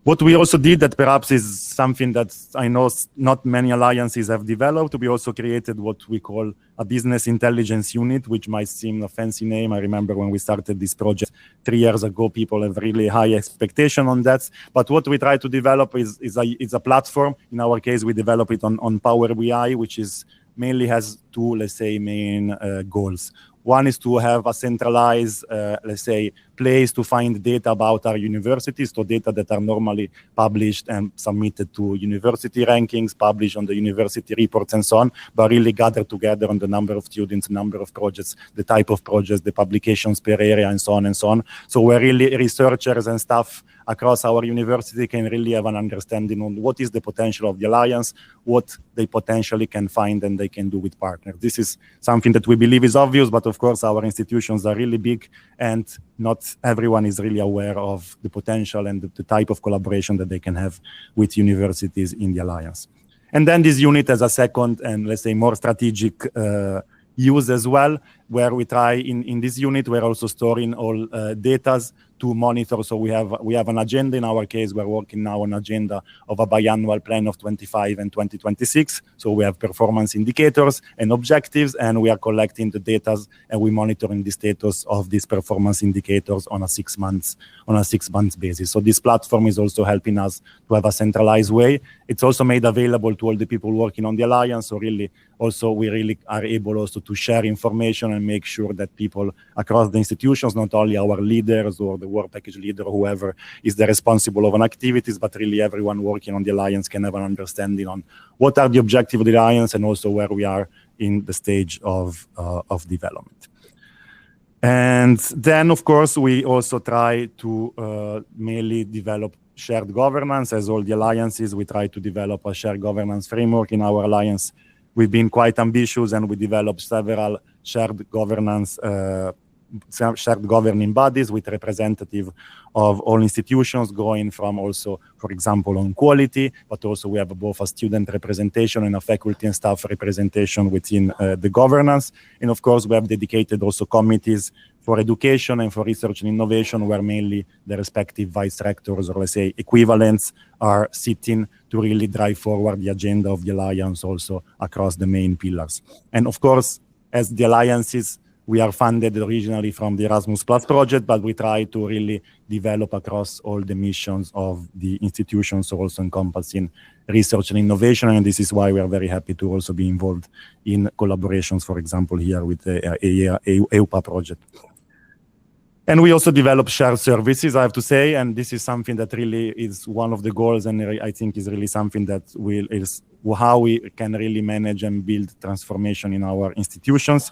What we also did that perhaps is something that I know not many alliances have developed, we also created what we call a business intelligence unit, which might seem a fancy name. I remember when we started this project 3 years ago, people have really high expectation on that. But what we try to develop is a platform. In our case, we develop it on Power BI, which mainly has two, let's say, main goals. One is to have a centralized, let's say, place to find data about our universities, so data that are normally published and submitted to university rankings, published on the university reports and so on, but really gathered together on the number of students, number of projects, the type of projects, the publications per area, and so on and so on. So where really researchers and staff across our university can really have an understanding on what is the potential of the alliance, what they potentially can find and they can do with partners. This is something that we believe is obvious, but of course our institutions are really big and not everyone is really aware of the potential and the type of collaboration that they can have with universities in the alliance. And then this unit has a second and, let's say, more strategic use as well, where we try in this unit, we're also storing all data to monitor. So we have an agenda. In our case, we're working now on an agenda of a biannual plan of 25 and 2026. So we have performance indicators and objectives, and we are collecting the data and we monitoring the status of these performance indicators on a 6 months basis. So this platform is also helping us to have a centralized way. It's also made available to all the people working on the alliance. So really, also we really are able also to share information and make sure that people across the institutions, not only our leaders or the work package leader, whoever is the responsible of an activities, but really everyone working on the alliance can have an understanding on what are the objectives of the alliance and also where we are in the stage of development. And then, of course, we also try to mainly develop shared governance. As all the alliances, we try to develop a shared governance framework in our alliance. We've been quite ambitious and we developed several shared governance shared governing bodies with representative of all institutions, going from also, for example, on quality, but also we have both a student representation and a faculty and staff representation within the governance. And of course, we have dedicated also committees for education and for research and innovation, where mainly the respective vice rectors, or let's say equivalents, are sitting to really drive forward the agenda of the Alliance also across the main pillars. And of course, as the Alliances, we are funded originally from the Erasmus Plus project, but we try to really develop across all the missions of the institutions, also encompassing research and innovation. And this is why we are very happy to also be involved in collaborations, for example, here with the aUPaEU project. And we also develop shared services, I have to say, and this is something that really is one of the goals, and I think is really something that is how we can really manage and build transformation in our institutions.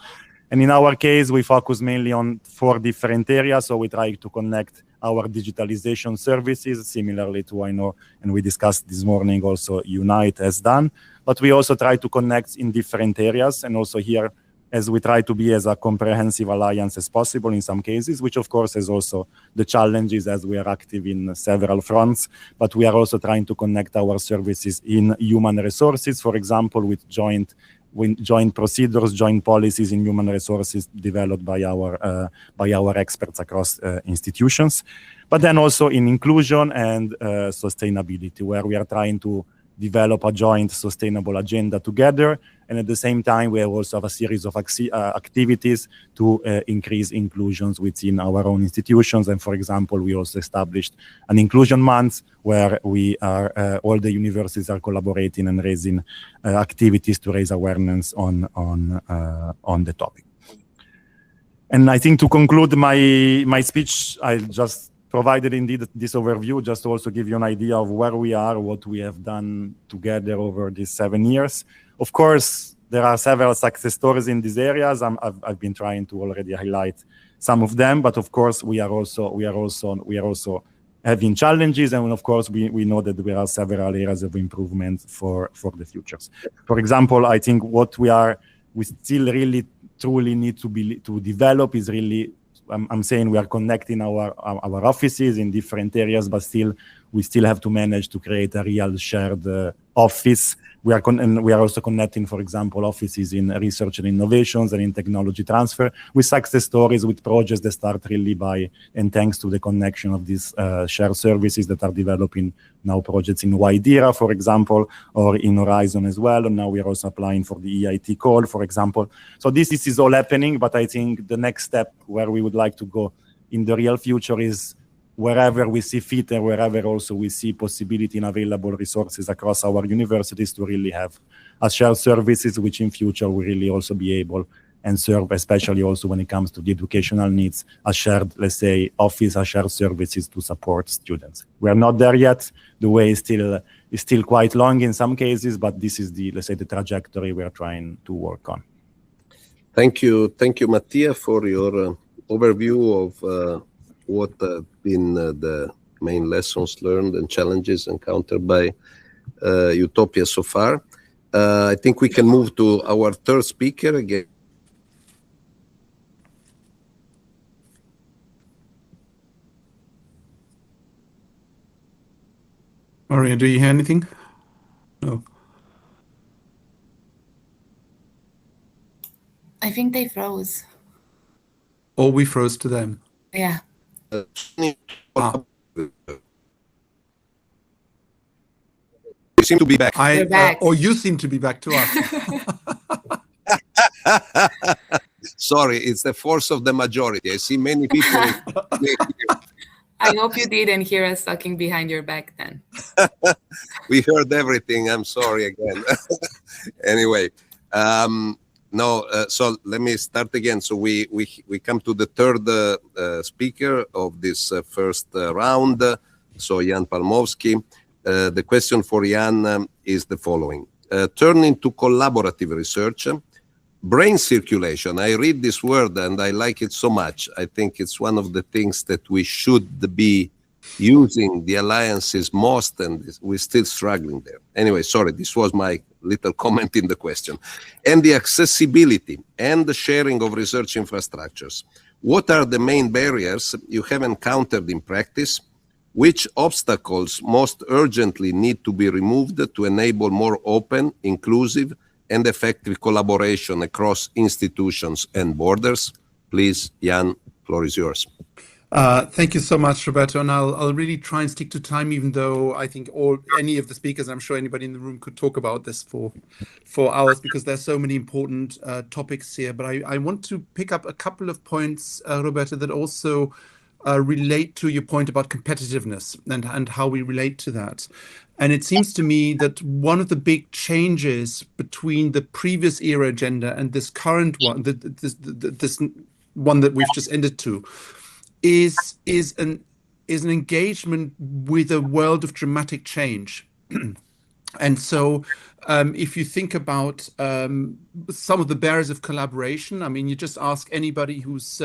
And in our case, we focus mainly on 4 different areas. So we try to connect our digitalization services, similarly to, I know, and we discussed this morning also, Unite has done. But we also try to connect in different areas, and also here, as we try to be as a comprehensive alliance as possible in some cases, which of course is also the challenges as we are active in several fronts, but we are also trying to connect our services in human resources, for example, with joint procedures, joint policies in human resources developed by our experts across institutions, but then also in inclusion and sustainability, where we are trying to develop a joint sustainable agenda together. And at the same time, we also have a series of activities to increase inclusions within our own institutions. And for example, we also established an inclusion month where we are, all the universities are collaborating and raising activities to raise awareness on the topic. And I think to conclude my speech, I just provided indeed this overview, just to also give you an idea of where we are, what we have done together over these 7 years. Of course, there are several success stories in these areas. I've been trying to already highlight some of them, but of course, we are also having challenges, and of course, we know that there are several areas of improvement for the futures. For example, I think what we still really truly need to develop is really, I'm saying we are connecting our offices in different areas, but we still have to manage to create a real shared office. We are also connecting, for example, offices in research and innovations and in technology transfer with success stories, with projects that start really by, and thanks to the connection of these shared services that are developing now projects in WIDERA, for example, or in Horizon as well. And now we are also applying for the EIT call, for example. So this is all happening, but I think the next step where we would like to go in the real future is wherever we see fit and wherever also we see possibility in available resources across our universities to really have a shared services, which in future will really also be able and serve, especially also when it comes to the educational needs, a shared, let's say, office, a shared services to support students. We are not there yet. The way is still quite long in some cases, but this is the, let's say, the trajectory we are trying to work on. Thank you, Mattia, for your overview of what have been the main lessons learned and challenges encountered by Utopia so far. I think we can move to our third speaker again. Maria, do you hear anything? No. I think they froze. Or we froze to them. Yeah. You seem to be back. They're back. Or you seem to be back to us. Sorry, it's the force of the majority. I see many people. I hope you didn't hear us talking behind your back then. We heard everything. I'm sorry again. Anyway, so let me start again. So we come to the third speaker of this first round. So Jan Palmowski. The question for Jan is the following. Turning to collaborative research, brain circulation. I read this word and I like it so much. I think it's one of the things that we should be using the alliances most, and we're still struggling there. Anyway, sorry, this was my little comment in the question. And the accessibility and the sharing of research infrastructures. What are the main barriers you have encountered in practice? Which obstacles most urgently need to be removed to enable more open, inclusive, and effective collaboration across institutions and borders? Please, Jan, floor is yours. Thank you so much, Roberto. And I'll really try and stick to time, even though I think any of the speakers, I'm sure anybody in the room could talk about this for hours, because there's so many important topics here. But I want to pick up a couple of points, Roberto, that also relate to your point about competitiveness and how we relate to that. And it seems to me that one of the big changes between the previous era agenda and this current one, this one that we've just ended to, is an engagement with a world of dramatic change. And so if you think about some of the barriers of collaboration, I mean, you just ask anybody who's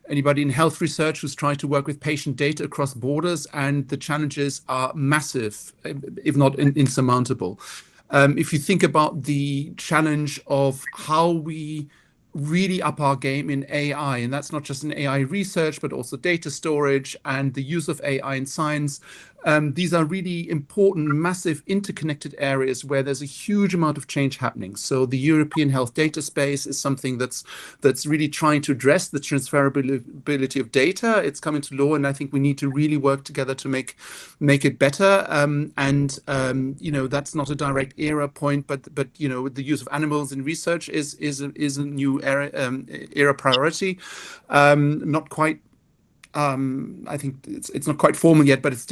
anybody in health research who's trying to work with patient data across borders, and the challenges are massive, if not insurmountable. If you think about the challenge of how we really up our game in AI, and that's not just in AI research, but also data storage and the use of AI in science. These are really important, massive, interconnected areas where there's a huge amount of change happening. So the European health data space is something that's really trying to address the transferability of data. It's come into law, and I think we need to really work together to make it better. You know, that's not a direct era point, but you know, the use of animals in research is a new era priority. Not quite. I think it's not quite formal yet, but it's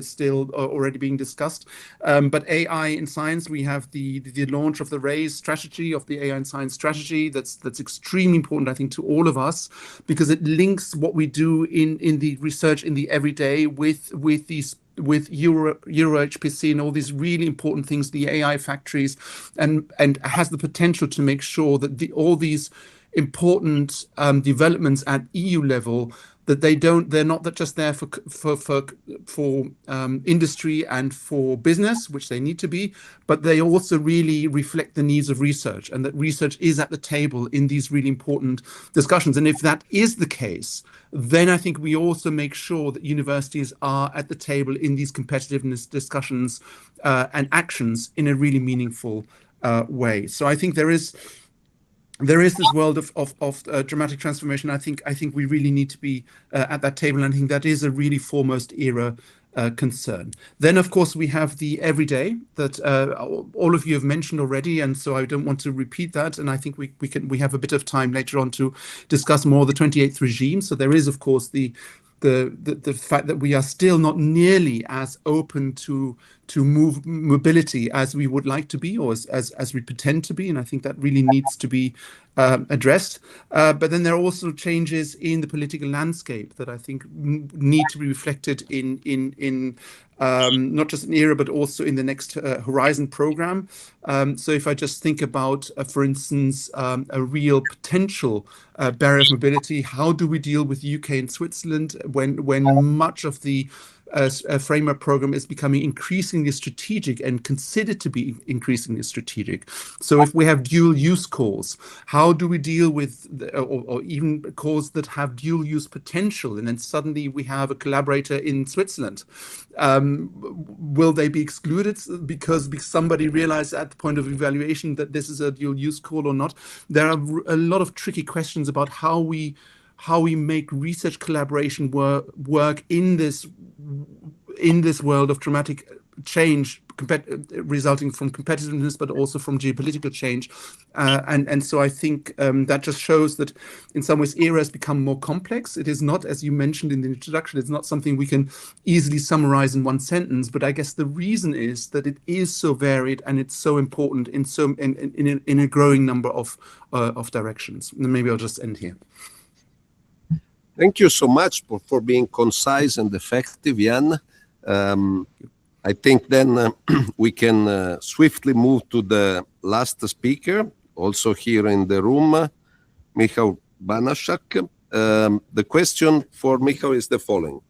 still already being discussed. But AI in science, we have the launch of the RAISE strategy, of the AI in science strategy. That's extremely important, I think, to all of us, because it links what we do in the research in the everyday with Euro HPC and all these really important things, the AI factories, and has the potential to make sure that all these important developments at EU level, that they're not just there for industry and for business, which they need to be, but they also really reflect the needs of research, and that research is at the table in these really important discussions. And if that is the case, then I think we also make sure that universities are at the table in these competitiveness discussions and actions in a really meaningful way. So I think there is this world of dramatic transformation. I think we really need to be at that table, and I think that is a really foremost era concern. Then, of course, we have the everyday that all of you have mentioned already, and so I don't want to repeat that. And I think we have a bit of time later on to discuss more the 28th regime. So there is, of course, the fact that we are still not nearly as open to mobility as we would like to be, or as we pretend to be, and I think that really needs to be addressed. But then there are also changes in the political landscape that I think need to be reflected in not just an era, but also in the next Horizon program. So if I just think about, for instance, a real potential barrier of mobility, how do we deal with UK and Switzerland when much of the framework program is becoming increasingly strategic and considered to be increasingly strategic? So if we have dual use cores, how do we deal with, or even cores that have dual use potential, and then suddenly we have a collaborator in Switzerland? Will they be excluded because somebody realized at the point of evaluation that this is a dual use core or not? There are a lot of tricky questions about how we make research collaboration work in this world of dramatic change, resulting from competitiveness, but also from geopolitical change. And so I think that just shows that in some ways eras become more complex. It is not, as you mentioned in the introduction, it's not something we can easily summarize in one sentence. But I guess the reason is that it is so varied and it's so important in a growing number of directions. And maybe I'll just end here. Thank you so much for being concise and effective, Jan. I think then we can swiftly move to the last speaker, also here in the room, Michał Banaszak. The question for Michał is the following.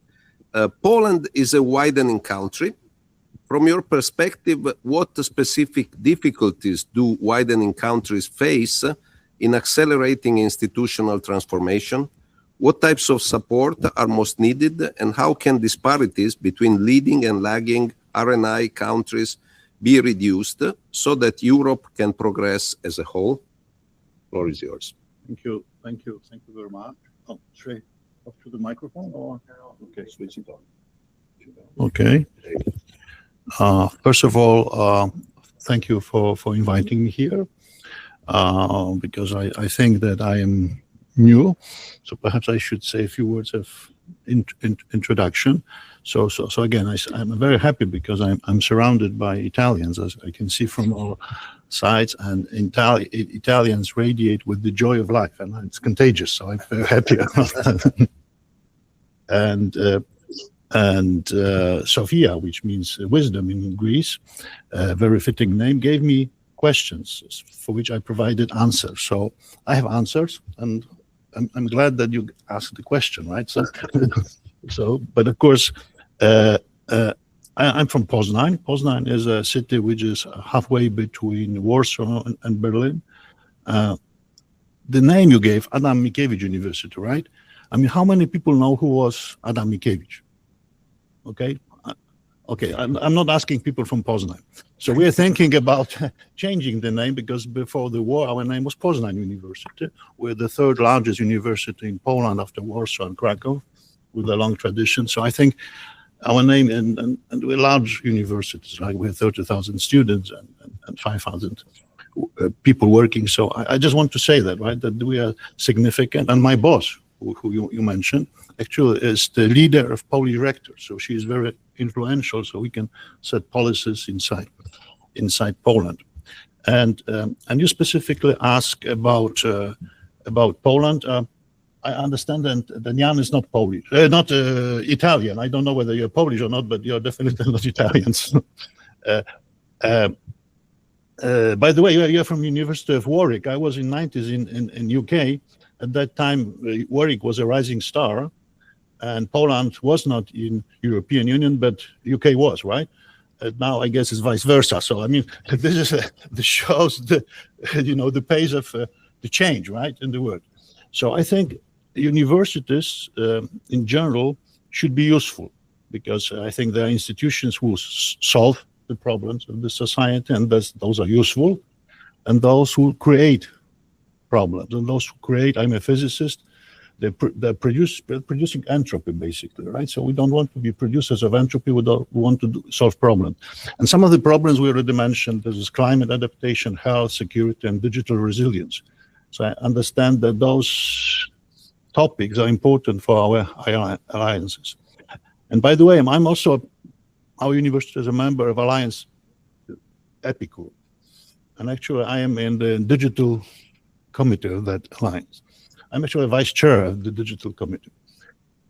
Poland is a widening country. From your perspective, what specific difficulties do widening countries face in accelerating institutional transformation? What types of support are most needed, and how can disparities between leading and lagging R&I countries be reduced so that Europe can progress as a whole? The floor is yours. Thank you very much. Oh, straight up to the microphone, or okay, switch it on. Okay. First of all, thank you for inviting me here, because I think that I am new, so perhaps I should say a few words of introduction. So again, I'm very happy because I'm surrounded by Italians, as I can see from all sides, and Italians radiate with the joy of life, and it's contagious. So I'm very happy about that. And Sophia, which means wisdom in Greece, a very fitting name, gave me questions for which I provided answers. So I have answers, and I'm glad that you asked the question, right? So, but of course, I'm from Poznań. Poznań is a city which is halfway between Warsaw and Berlin. The name you gave, Adam Mickiewicz University, right? I mean, how many people know who was Adam Mickiewicz? Okay, I'm not asking people from Poznań. So we are thinking about changing the name, because before the war, our name was Poznań University. We're the third largest university in Poland after Warsaw and Krakow, with a long tradition. So I think our name, and we're large universities, right? We have 30,000 students and 5,000 people working. So I just want to say that, right? That we are significant. And my boss, who you mentioned, actually is the leader of Polish rectors. So she is very influential, so we can set policies inside Poland. And you specifically ask about Poland. I understand that Jan is not Polish, not Italian. I don't know whether you're Polish or not, but you're definitely not Italians. By the way, you're from University of Warwick. I was in 90s in UK. At that time, Warwick was a rising star, and Poland was not in European Union, but UK was, right? Now I guess it's vice versa. So I mean, this shows the pace of the change, right, in the world. So I think universities in general should be useful, because I think there are institutions who solve the problems of the society, and those are useful, and those who create problems, and those who create, I'm a physicist, they're producing entropy, basically, right? So we don't want to be producers of entropy, we want to solve problems. And some of the problems we already mentioned, this is climate adaptation, health, security, and digital resilience. So I understand that those topics are important for our alliances. And by the way, I'm also, our university is a member of Alliance EPICO. And actually, I am in the digital committee of that alliance. I'm actually a vice chair of the digital committee.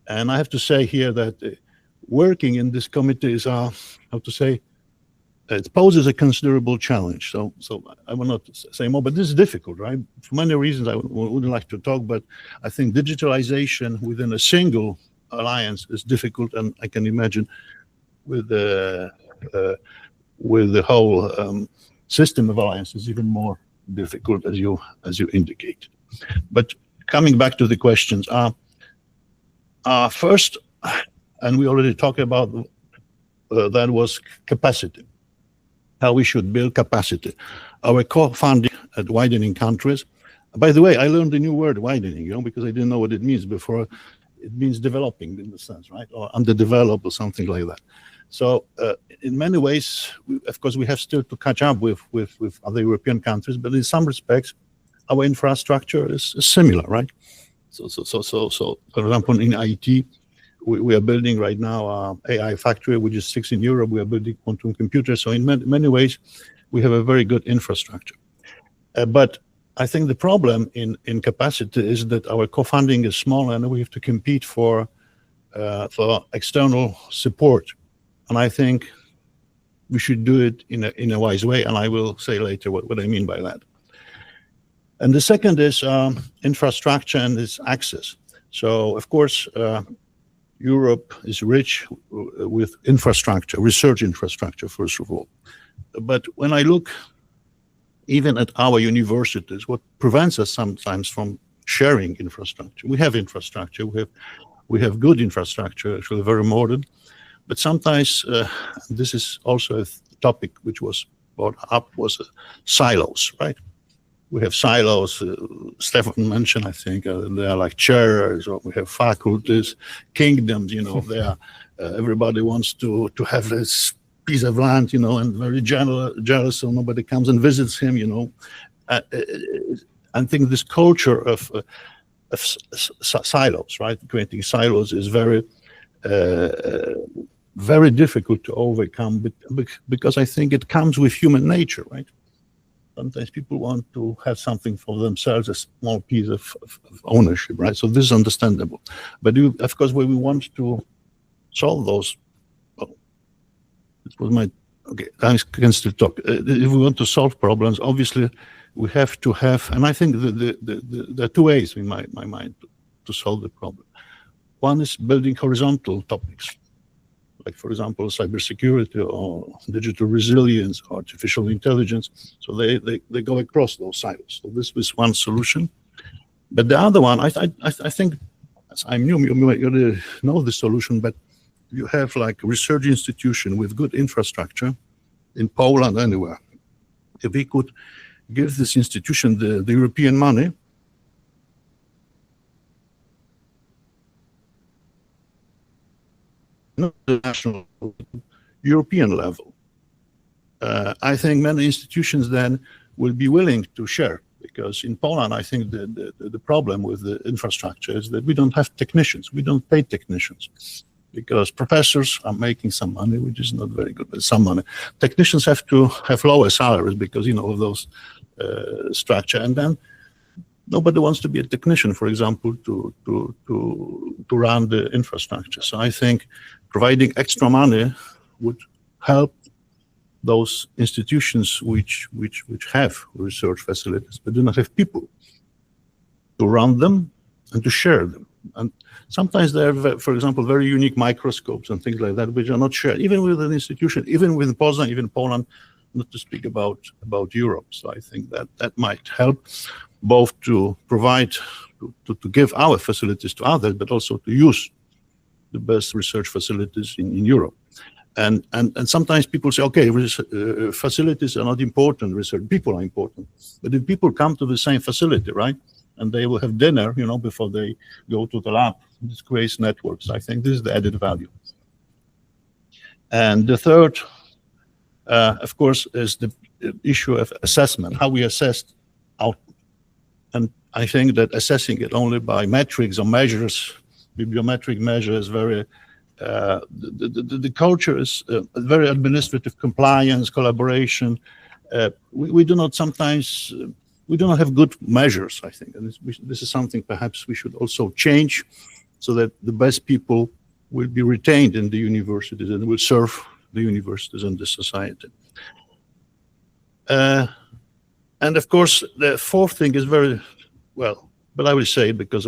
And I have to say here that working in this committee is, how to say, it poses a considerable challenge. So I will not say more, but this is difficult, right? For many reasons I wouldn't like to talk, but I think digitalization within a single alliance is difficult, and I can imagine with the whole system of alliances even more difficult, as you indicate. But coming back to the questions, first, and we already talked about that, was capacity. How we should build capacity. Our co-funding at widening countries. By the way, I learned the new word widening, because I didn't know what it means before. It means developing in the sense, right? Or underdeveloped or something like that. So in many ways, of course, we have still to catch up with other European countries, but in some respects, our infrastructure is similar, right? So for example, in IT, we are building right now an AI factory, which is 6 in Europe. We are building quantum computers. So in many ways, we have a very good infrastructure. But I think the problem in capacity is that our co-funding is small, and we have to compete for external support. And I think we should do it in a wise way, and I will say later what I mean by that. And the second is infrastructure and its access. So, of course, Europe is rich with infrastructure, research infrastructure, first of all. But when I look even at our universities, what prevents us sometimes from sharing infrastructure. We have infrastructure, we have good infrastructure, actually very modern, but sometimes this is also a topic which was brought up, was silos, right? We have silos. Stefan mentioned, I think, they are like chairs, or we have faculties, kingdoms. They are. Everybody wants to have this piece of land, and very jealous, so nobody comes and visits him. I think this culture of silos, right? Creating silos is very, very difficult to overcome, because I think it comes with human nature, right? Sometimes people want to have something for themselves, a small piece of ownership, right? So this is understandable. But of course, when we want to solve those, it was my, okay, I can still talk. If we want to solve problems, obviously, we have to have, and I think there are two ways in my mind to solve the problem. One is building horizontal topics, like, for example, cybersecurity or digital resilience, artificial intelligence. So they go across those silos. So this was one solution. But the other one, I think, as I'm new, you already know the solution, but you have like a research institution with good infrastructure in Poland, anywhere. If we could give this institution the European money, not the national, European level, I think many institutions then will be willing to share, because in Poland, I think the problem with the infrastructure is that we don't have technicians. We don't pay technicians, because professors are making some money, which is not very good, but some money. Technicians have to have lower salaries because, of those structure. And then nobody wants to be a technician, for example, to run the infrastructure. So I think providing extra money would help those institutions which have research facilities but do not have people to run them and to share them. And sometimes there are, for example, very unique microscopes and things like that which are not shared, even with an institution, even with Poznań, even Poland, not to speak about Europe. So I think that might help both to provide, to give our facilities to others, but also to use the best research facilities in Europe. And sometimes people say, okay, facilities are not important, research people are important. But if people come to the same facility, right, and they will have dinner, before they go to the lab, this creates networks. I think this is the added value. And the third, of course, is the issue of assessment, how we assess output. And I think that assessing it only by metrics or measures, bibliometric measures, very the culture is very administrative compliance, collaboration. We do not sometimes, we do not have good measures, I think. And this is something perhaps we should also change so that the best people will be retained in the universities and will serve the universities and the society. And of course, the fourth thing is very, well, but I will say it because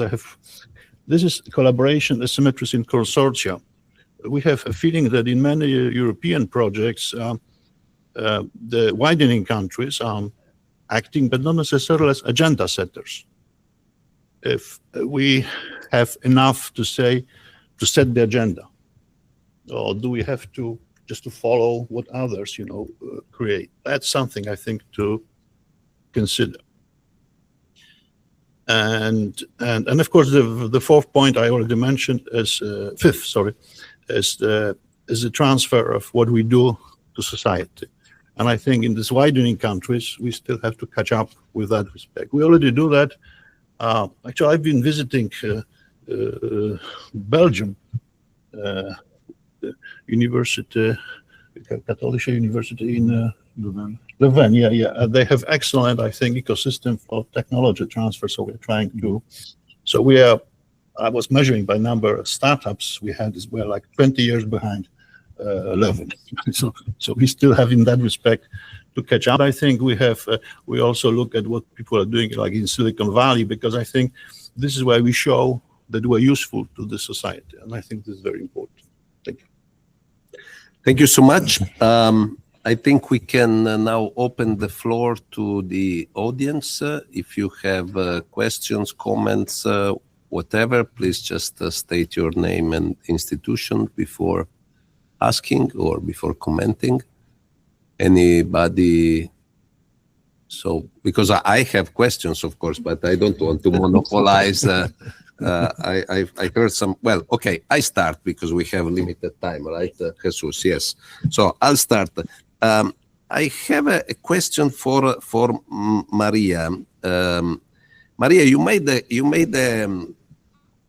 this is collaboration, asymmetries in consortia. We have a feeling that in many European projects, the widening countries are acting, but not necessarily as agenda setters. If we have enough to say, to set the agenda, or do we have to just to follow what others, create? That's something I think to consider. And of course, the fourth point I already mentioned is fifth, sorry, is the transfer of what we do to society. And I think in these widening countries, we still have to catch up with that respect. We already do that. Actually, I've been visiting Belgium, the university, Catholic University in Leuven, yeah. They have excellent, I think, ecosystem for technology transfer. So we're trying to, I was measuring by number of startups we had as well, like 20 years behind Leuven. So we still have in that respect to catch up. I think we also look at what people are doing like in Silicon Valley, because I think this is where we show that we're useful to the society. And I think this is very important. Thank you. Thank you so much. I think we can now open the floor to the audience. If you have questions, comments, whatever, please just state your name and institution before asking or before commenting. Anybody? So, because I have questions, of course, but I don't want to monopolize. I heard some. Well, okay, I start because we have limited time, right, Jesus? Yes. So I'll start. I have a question for Maria. Maria, you made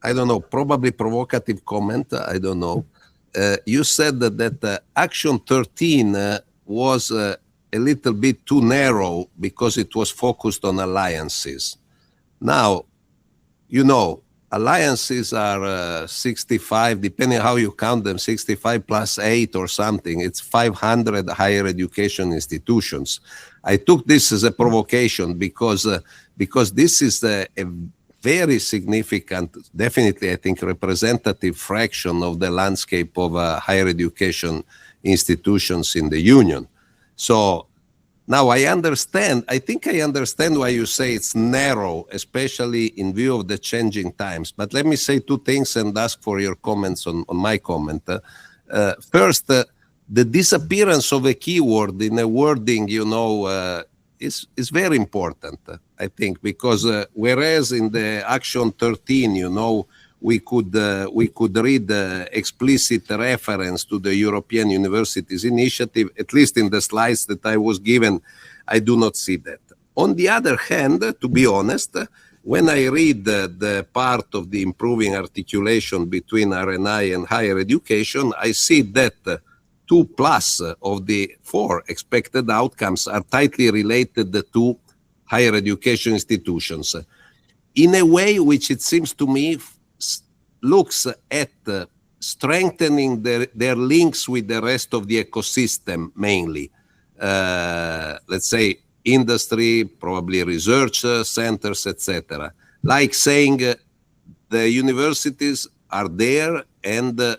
I don't know, probably provocative comment. I don't know. You said that Action 13 was a little bit too narrow because it was focused on alliances. Now, you know, alliances are 65, depending how you count them, 65 plus 8 or something. It's 500 higher education institutions. I took this as a provocation because this is a very significant, definitely, I think, representative fraction of the landscape of higher education institutions in the Union. So now I think I understand why you say it's narrow, especially in view of the changing times. But let me say two things and ask for your comments on my comment. First, the disappearance of a keyword in a wording, you know, is very important, I think, because whereas in the Action 13, you know, we could read explicit reference to the European Universities Initiative, at least in the slides that I was given, I do not see that. On the other hand, to be honest, when I read the part of the improving articulation between R&I and higher education, I see that 2+ of the 4 expected outcomes are tightly related to higher education institutions in a way which it seems to me looks at strengthening their links with the rest of the ecosystem, mainly. Let's say industry, probably research centers, etc. Like saying the universities are there and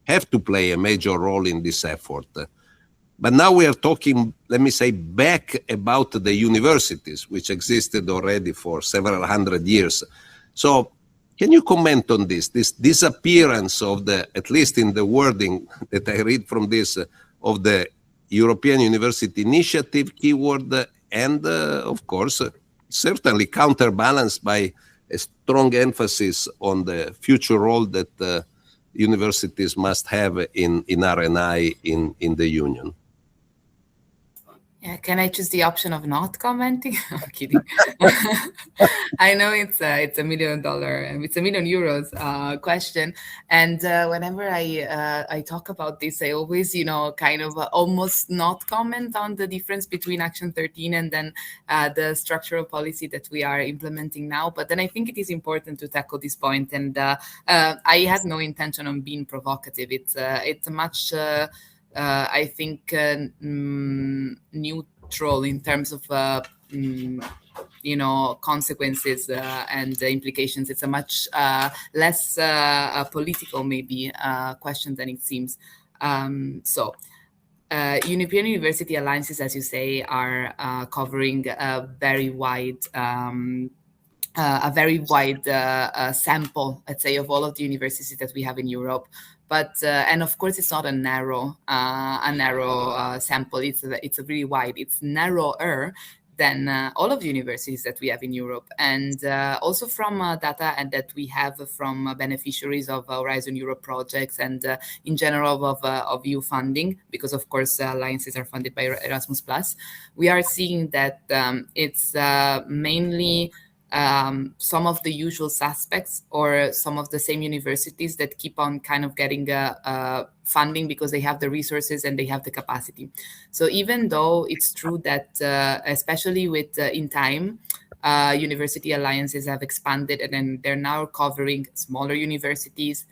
have to play a major role in this effort. But now we are talking, let me say, back about the universities, which existed already for several hundred years. So can you comment on this disappearance of the, at least in the wording that I read from this, of the European University Initiative keyword, and of course, certainly counterbalanced by a strong emphasis on the future role that universities must have in R&I in the Union? Yeah, can I choose the option of not commenting? I'm kidding. I know it's $1 million and it's €1 million question, and whenever I talk about this, I always, you know, kind of almost not comment on the difference between Action 13 and then the structural policy that we are implementing now. But then I think it is important to tackle this point, and I had no intention on being provocative. It's a much I think neutral in terms of you know, consequences and the implications. It's a much less political maybe question than it seems. So European University Alliances, as you say, are covering a very wide sample, let's say, of all of the universities that we have in Europe. But and of course, it's not a narrow sample. It's a really wide. It's narrower than all of the universities that we have in Europe, and also from data and that we have from beneficiaries of Horizon Europe projects and in general of EU funding, because of course alliances are funded by Erasmus+. We are seeing that it's mainly some of the usual suspects or some of the same universities that keep on kind of getting funding because they have the resources and they have the capacity. So even though it's true that especially with in time, university alliances have expanded and then they're now covering smaller universities,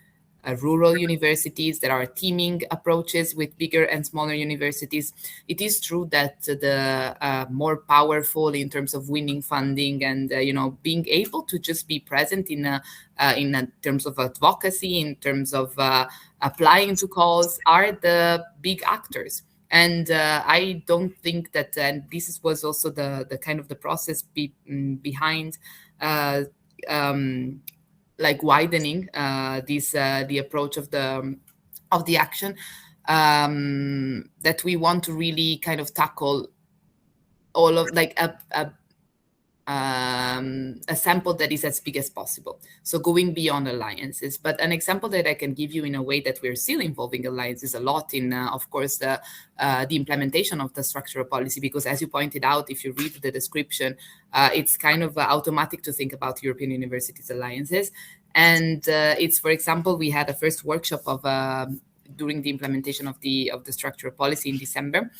rural universities, there are teaming approaches with bigger and smaller universities. It is true that the more powerful in terms of winning funding and you know, being able to just be present in terms of advocacy, in terms of applying to calls, are the big actors. And I don't think that, and this was also the kind of the process behind like widening the approach of the action, that we want to really kind of tackle all of like a sample that is as big as possible. So going beyond alliances. But an example that I can give you in a way that we're still involving alliances a lot in, of course, the implementation of the structural policy, because as you pointed out, if you read the description, it's kind of automatic to think about European universities alliances. And it's, for example, we had a first workshop of during the implementation of the structural policy in December.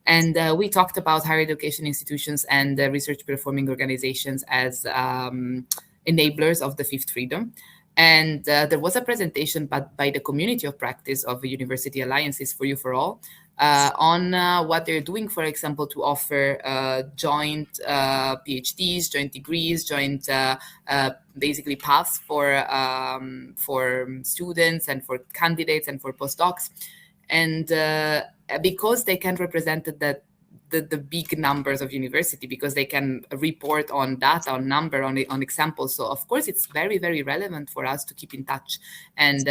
And we talked about higher education institutions and research performing organizations as enablers of the fifth freedom. And there was a presentation by the community of practice of the University Alliances for You for All on what they're doing, for example, to offer joint PhDs, joint degrees, joint basically paths for students and for candidates and for postdocs. And because they can represent the big numbers of university, because they can report on data, on number, on examples. So of course, it's very, very relevant for us to keep in touch and,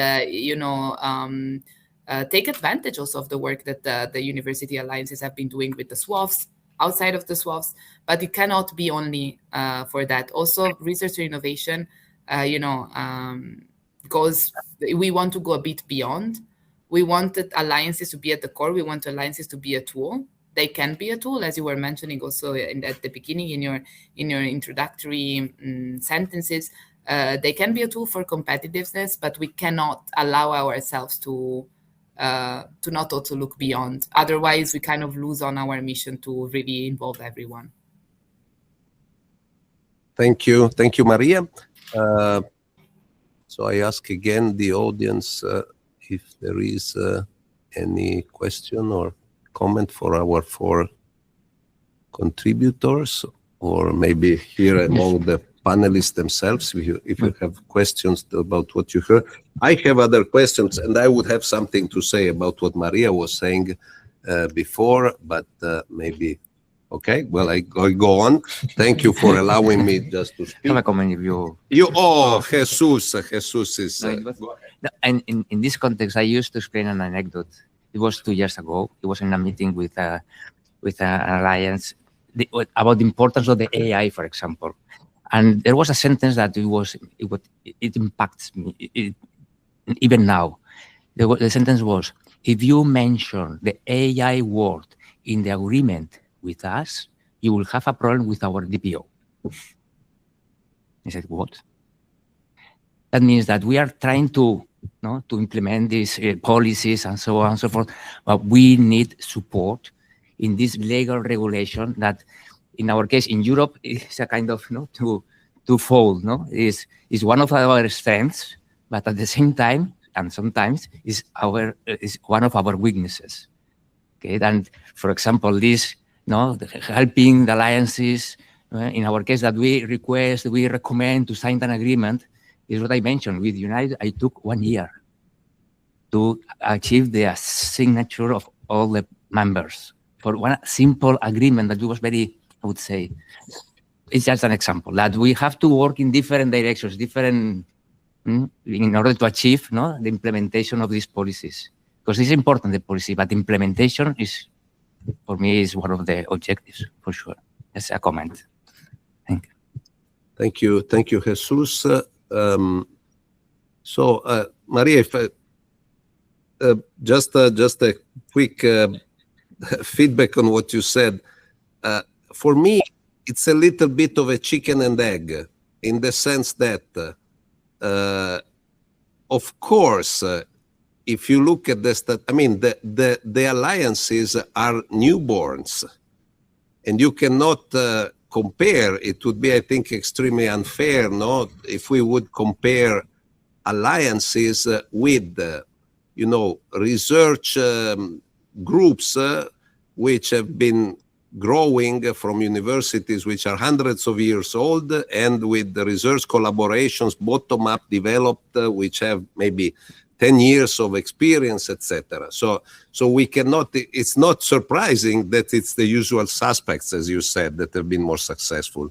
take advantage also of the work that the university alliances have been doing with the SWOFs, outside of the SWOFs, but it cannot be only for that. Also, research and innovation, we want to go a bit beyond. We wanted alliances to be at the core. We want alliances to be a tool. They can be a tool, as you were mentioning also at the beginning in your introductory sentences. They can be a tool for competitiveness, but we cannot allow ourselves to not also look beyond. Otherwise, we kind of lose on our mission to really involve everyone. Thank you, Maria. So I ask again the audience if there is any question or comment for our 4 contributors, or maybe here among the panelists themselves, if you have questions about what you heard. I have other questions, and I would have something to say about what Maria was saying before, but maybe, okay, well, I go on. Thank you for allowing me just to speak. Have a comment if you... Jesus is... And in this context, I used to explain an anecdote. It was 2 years ago. It was in a meeting with an alliance about the importance of the AI, for example. And there was a sentence that it impacts me even now. The sentence was, if you mention the AI word in the agreement with us, you will have a problem with our DPO. I said, what? That means that we are trying to implement these policies and so on and so forth, but we need support in this legal regulation that, in our case, in Europe, is a kind of twofold. Is one of our strengths, but at the same time, and sometimes, is one of our weaknesses. Okay, and for example, this helping the alliances, in our case, that we recommend to sign an agreement, is what I mentioned. With United, I took 1 year to achieve the signature of all the members for one simple agreement that was very, I would say, it's just an example that we have to work in different directions, in order to achieve the implementation of these policies. Because it's important, the policy, but implementation is, for me, is one of the objectives, for sure. That's a comment. Thank you. Thank you, Jesus. So, Maria, if just a quick feedback on what you said. For me, it's a little bit of a chicken and egg, in the sense that, of course, if you look at the alliances are newborns, and you cannot compare. It would be, I think, extremely unfair, if we would compare alliances with, research groups which have been growing from universities which are hundreds of years old, and with the research collaborations bottom-up developed, which have maybe 10 years of experience, etc. So we cannot, it's not surprising that it's the usual suspects, as you said, that have been more successful.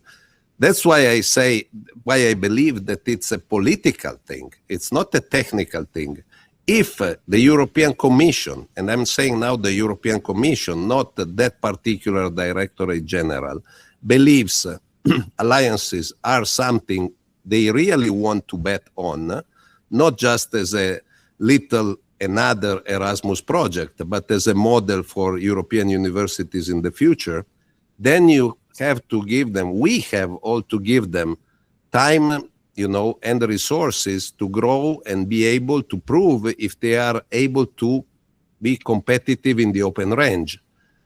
That's why I say, why I believe that it's a political thing. It's not a technical thing. If the European Commission, and I'm saying now the European Commission, not that particular Directorate General, believes alliances are something they really want to bet on, not just as a little another Erasmus project, but as a model for European universities in the future, then you have to give them, we have all to give them time, you know, and resources to grow and be able to prove if they are able to be competitive in the open range.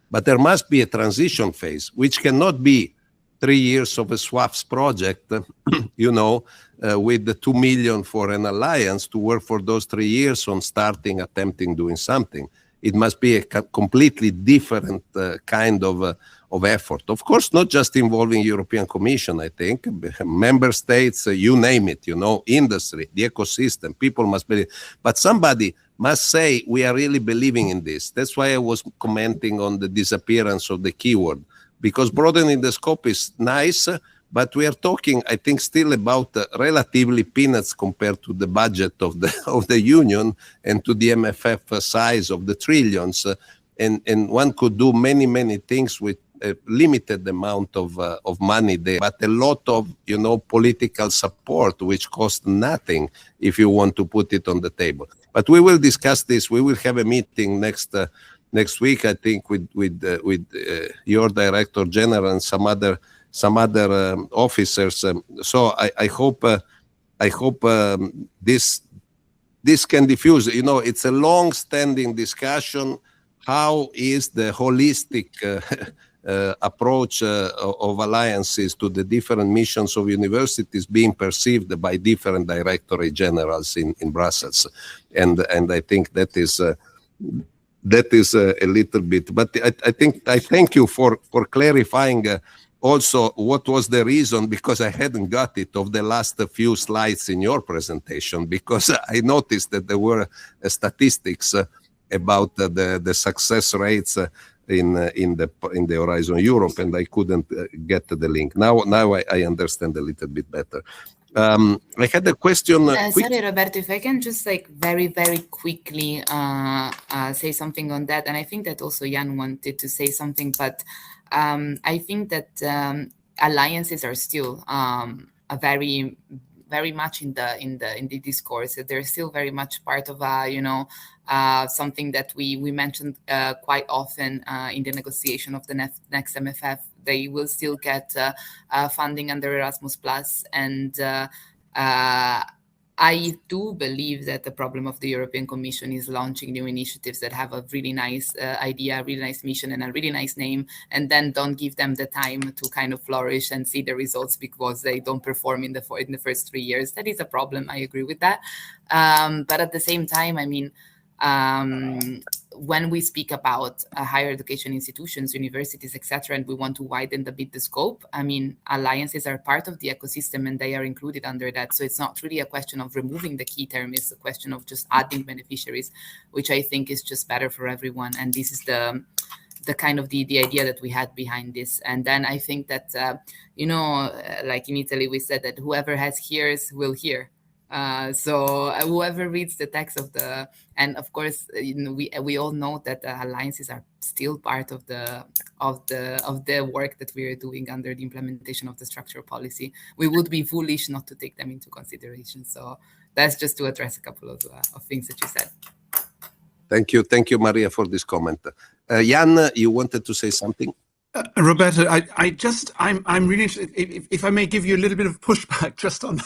But there must be a transition phase, which cannot be 3 years of a SWAFS project, you know, with the 2 million for an alliance to work for those 3 years on starting, attempting, doing something. It must be a completely different kind of effort. Of course, not just involving European Commission, I think, member states, you name it, you know, industry, the ecosystem, people must believe. But somebody must say, we are really believing in this. That's why I was commenting on the disappearance of the keyword, because broadening the scope is nice, but we are talking, I think, still about relatively peanuts compared to the budget of the Union and to the MFF size of the trillions. And one could do many, many things with a limited amount of money there, but a lot of, you know, political support, which costs nothing if you want to put it on the table. But we will discuss this. We will have a meeting next week, I think, with your Director General and some other officers. So I hope this can diffuse. You know, it's a long-standing discussion. How is the holistic approach of alliances to the different missions of universities being perceived by different directorate generals in Brussels? And I think that is a little bit. But I thank you for clarifying also what was the reason, because I hadn't got it, of the last few slides in your presentation, because I noticed that there were statistics about the success rates in the Horizon Europe, and I couldn't get the link. Now I understand a little bit better. I had a question. Sorry, Roberto, if I can just very, very quickly say something on that. And I think that also Jan wanted to say something, but I think that alliances are still a very much in the discourse. They're still very much part of something that we mentioned quite often in the negotiation of the next MFF. They will still get funding under Erasmus+, and I do believe that the problem of the European Commission is launching new initiatives that have a really nice idea, a really nice mission, and a really nice name, and then don't give them the time to kind of flourish and see the results because they don't perform in the first 3 years. That is a problem. I agree with that. But at the same time, I mean, when we speak about higher education institutions, universities, etc., and we want to widen a bit the scope, I mean, alliances are part of the ecosystem and they are included under that. So it's not really a question of removing the key term, it's a question of just adding beneficiaries, which I think is just better for everyone. And this is the kind of the idea that we had behind this. And then I think that, like in Italy, we said that whoever has ears will hear. So whoever reads the text and of course, we all know that the alliances are still part of the work that we are doing under the implementation of the structural policy. We would be foolish not to take them into consideration. So that's just to address a couple of things that you said. Thank you, Maria, for this comment. Jan, you wanted to say something? Roberto, I'm really interested, if I may give you a little bit of pushback just on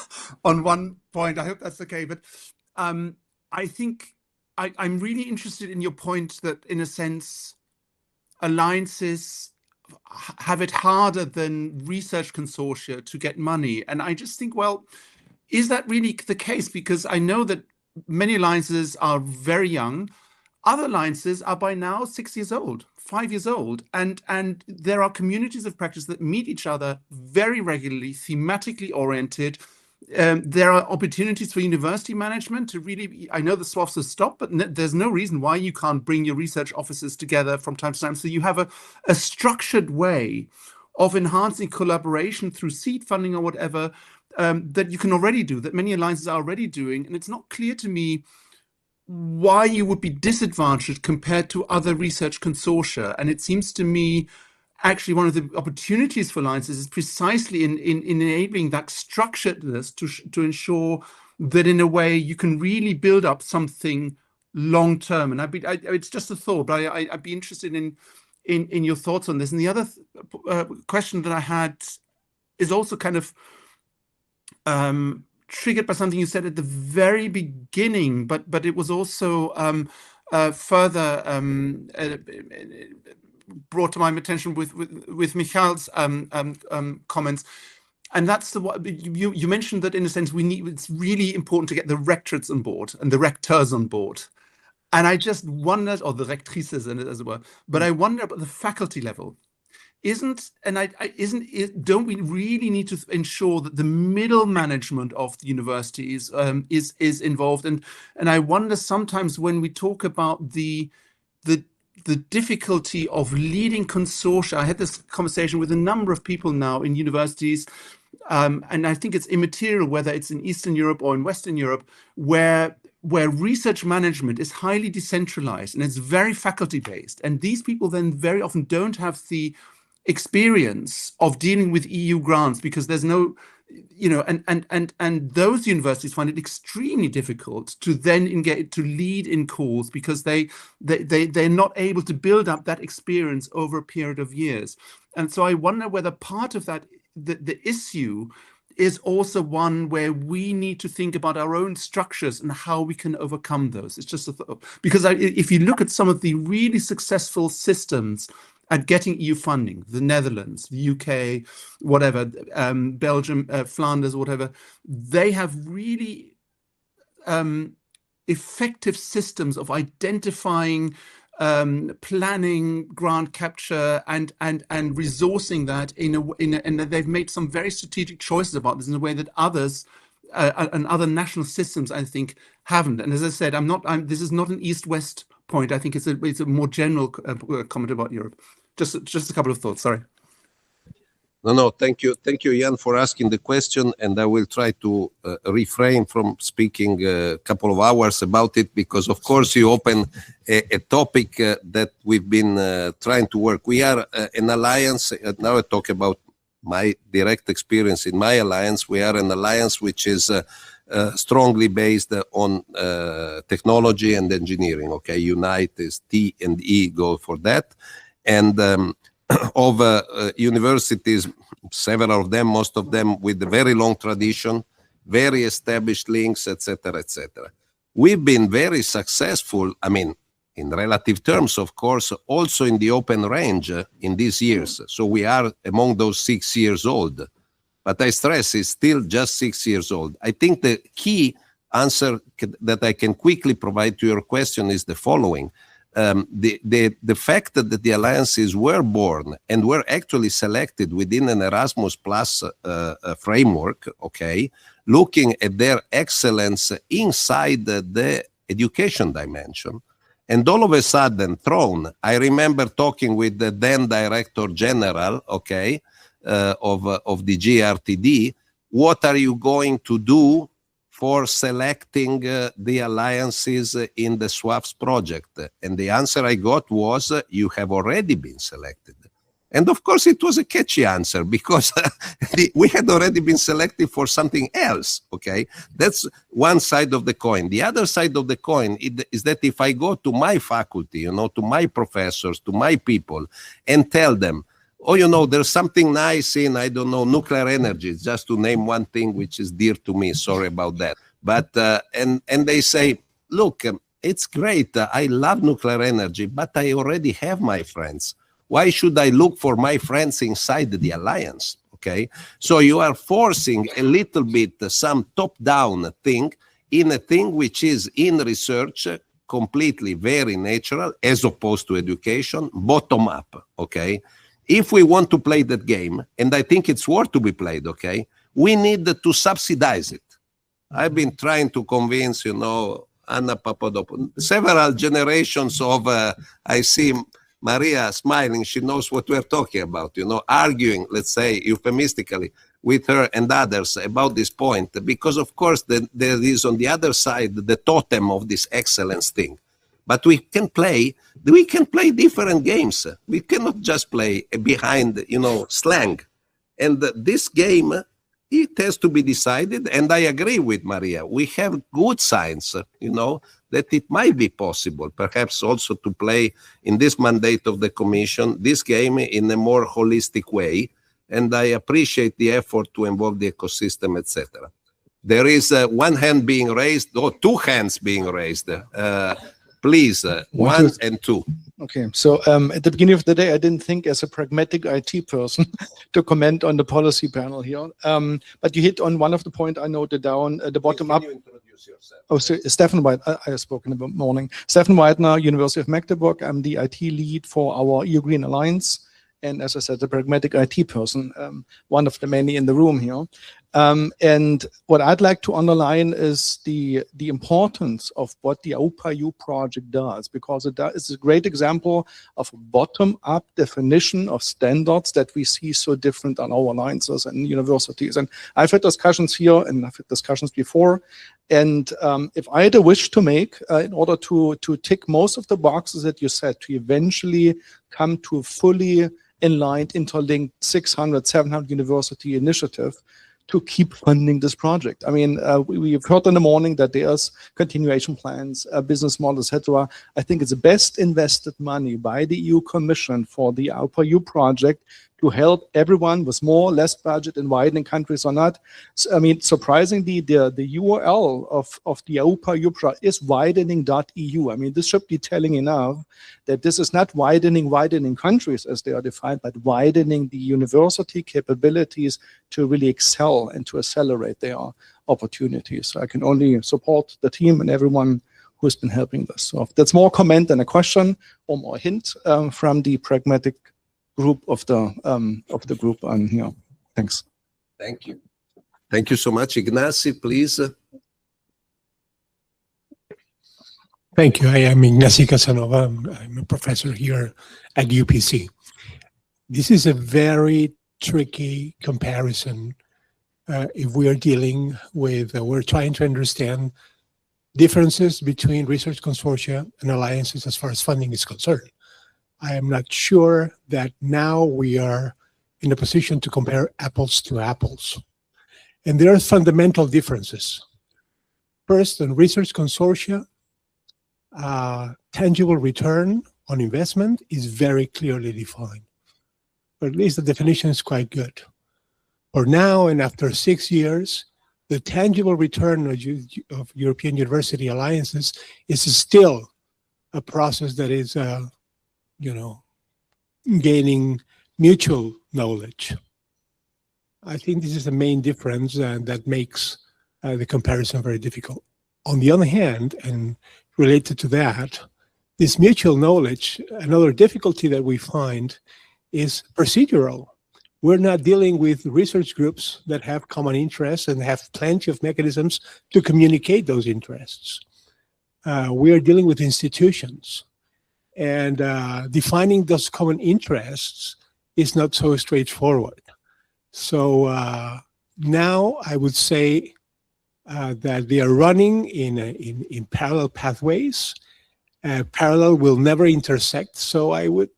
one point. I hope that's okay. But I think I'm really interested in your point that, in a sense, alliances have it harder than research consortia to get money. And I just think, well, is that really the case? Because I know that many alliances are very young. Other alliances are by now 6 years old, 5 years old, and there are communities of practice that meet each other very regularly, thematically oriented, there are opportunities for university management to really, I know the SWAFs have stopped, but there's no reason why you can't bring your research offices together from time to time. So you have a structured way of enhancing collaboration through seed funding or whatever that you can already do, that many alliances are already doing. And it's not clear to me why you would be disadvantaged compared to other research consortia. And it seems to me actually one of the opportunities for alliances is precisely in enabling that structuredness to ensure that in a way you can really build up something long term. And it's just a thought, but I'd be interested in your thoughts on this. And the other question that I had is also kind of triggered by something you said at the very beginning, but it was also further brought to my attention with Michael's comments, and that's you mentioned that in a sense it's really important to get the rectorates on board and the rectors on board, and I just wondered, or the rectrices as it were, but I wonder about the faculty level. Don't we really need to ensure that the middle management of the universities is involved? And I wonder sometimes when we talk about the difficulty of leading consortia. I had this conversation with a number of people now in universities, and I think it's immaterial whether it's in Eastern Europe or in Western Europe, where research management is highly decentralized and it's very faculty based. And these people then very often don't have the experience of dealing with EU grants because there's no, and those universities find it extremely difficult to then engage, to lead in calls because they're not able to build up that experience over a period of years. And so I wonder whether part of that, the issue is also one where we need to think about our own structures and how we can overcome those. It's just because if you look at some of the really successful systems at getting EU funding, the Netherlands, the UK, whatever, Belgium, Flanders, whatever, they have really effective systems of identifying, planning, grant capture, and resourcing that and they've made some very strategic choices about this in a way that others and other national systems, I think, haven't. And as I said, this is not an East-West point. I think it's a more general comment about Europe. Just a couple of thoughts. Sorry. No, thank you, Jan, for asking the question, and I will try to refrain from speaking a couple of hours about it because, of course, you open a topic that we've been trying to work. We are an alliance. Now I talk about my direct experience in my alliance. We are an alliance which is strongly based on technology and engineering. Okay, Unite is T and E go for that. And of universities, several of them, most of them with a very long tradition, very established links, etc., etc. We've been very successful, I mean, in relative terms, of course, also in the open range in these years. So we are among those 6 years old. But I stress it's still just 6 years old. I think the key answer that I can quickly provide to your question is the following. The fact that the alliances were born and were actually selected within an Erasmus Plus framework, okay, looking at their excellence inside the education dimension, and all of a sudden thrown. I remember talking with the then Director General, okay, of the GRTD. What are you going to do for selecting the alliances in the SWAFs project? And the answer I got was, you have already been selected. And of course, it was a catchy answer because we had already been selected for something else, okay? That's one side of the coin. The other side of the coin is that if I go to my faculty, to my professors, to my people, and tell them, oh, there's something nice in, I don't know, nuclear energy, just to name one thing which is dear to me. Sorry about that. But, and they say, look, it's great. I love nuclear energy, but I already have my friends. Why should I look for my friends inside the alliance? Okay. So you are forcing a little bit some top-down thing in a thing which is in research completely very natural as opposed to education, bottom-up. Okay. If we want to play that game, and I think it's worth to be played, okay, We need to subsidize it. I've been trying to convince, Anna Papadopoulou, several generations of, I see Maria smiling, she knows what we're talking about, arguing, let's say, euphemistically, with her and others about this point, because of course there is on the other side the totem of this excellence thing. But we can play different games. We cannot just play behind, slang. And this game, it has to be decided. And I agree with Maria. We have good signs, that it might be possible, perhaps also to play in this mandate of the Commission, this game in a more holistic way. And I appreciate the effort to involve the ecosystem, etc. There is one hand being raised, or two hands being raised. Please, one and two. Okay, so at the beginning of the day, I didn't think as a pragmatic IT person to comment on the policy panel here. But you hit on one of the points I noted down, the bottom up. Oh, so Stefan Weidner, I have spoken in the morning. Stefan Weidner, University of Magdeburg. I'm the IT lead for our EU Green Alliance. And as I said, the pragmatic IT person, one of the many in the room here. And what I'd like to underline is the importance of what the aUPaEU project does, because it is a great example of a bottom-up definition of standards that we see so different on our alliances and universities. And I've had discussions here, and I've had discussions before. And if I had a wish to make, in order to tick most of the boxes that you said, to eventually come to a fully inlined, interlinked 600, 700 university initiative, to keep funding this project. I mean, we've heard in the morning that there's continuation plans, business models, etc. I think it's the best invested money by the EU Commission for the aUPaEU project to help everyone with more, less budget in widening countries or not. So, I mean, surprisingly, the URL of the aUPaEU project is widening.eu. I mean, this should be telling enough that this is not widening countries as they are defined, but widening the university capabilities to really excel and to accelerate their opportunities. So I can only support the team and everyone who's been helping this. So that's more comment than a question or more hint from the pragmatic group of the group on here. Thanks. Thank you. Thank you so much. Ignacy, please. Thank you. I am Ignacy Casanova. I'm a professor here at UPC. This is a very tricky comparison if we are dealing with, we're trying to understand differences between research consortia and alliances as far as funding is concerned. I am not sure that now we are in a position to compare apples to apples. And there are fundamental differences. First, in research consortia, tangible return on investment is very clearly defined, or at least the definition is quite good. For now, and after 6 years, the tangible return of European university alliances is still a process that is, gaining mutual knowledge. I think this is the main difference that makes the comparison very difficult. On the other hand, and related to that, this mutual knowledge, another difficulty that we find is procedural. We're not dealing with research groups that have common interests and have plenty of mechanisms to communicate those interests. We are dealing with institutions, and defining those common interests is not so straightforward. So now I would say that they are running in parallel pathways. Parallel will never intersect, so I would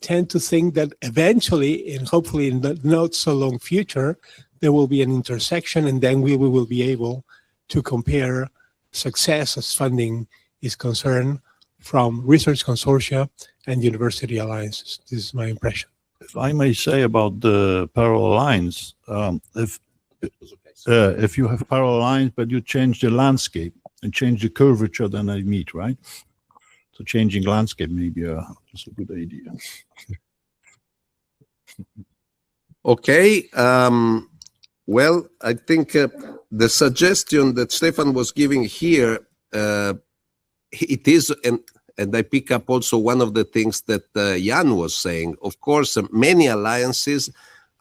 tend to think that eventually, and hopefully in the not so long future, there will be an intersection, and then we will be able to compare success as funding is concerned from research consortia and university alliances. This is my impression. If I may say about the parallel lines, if you have parallel lines, but you change the landscape and change the curvature, then they meet, right? So changing landscape may be just a good idea. Okay. Well, I think the suggestion that Stefan was giving here, it is, and I pick up also one of the things that Jan was saying. Of course, many alliances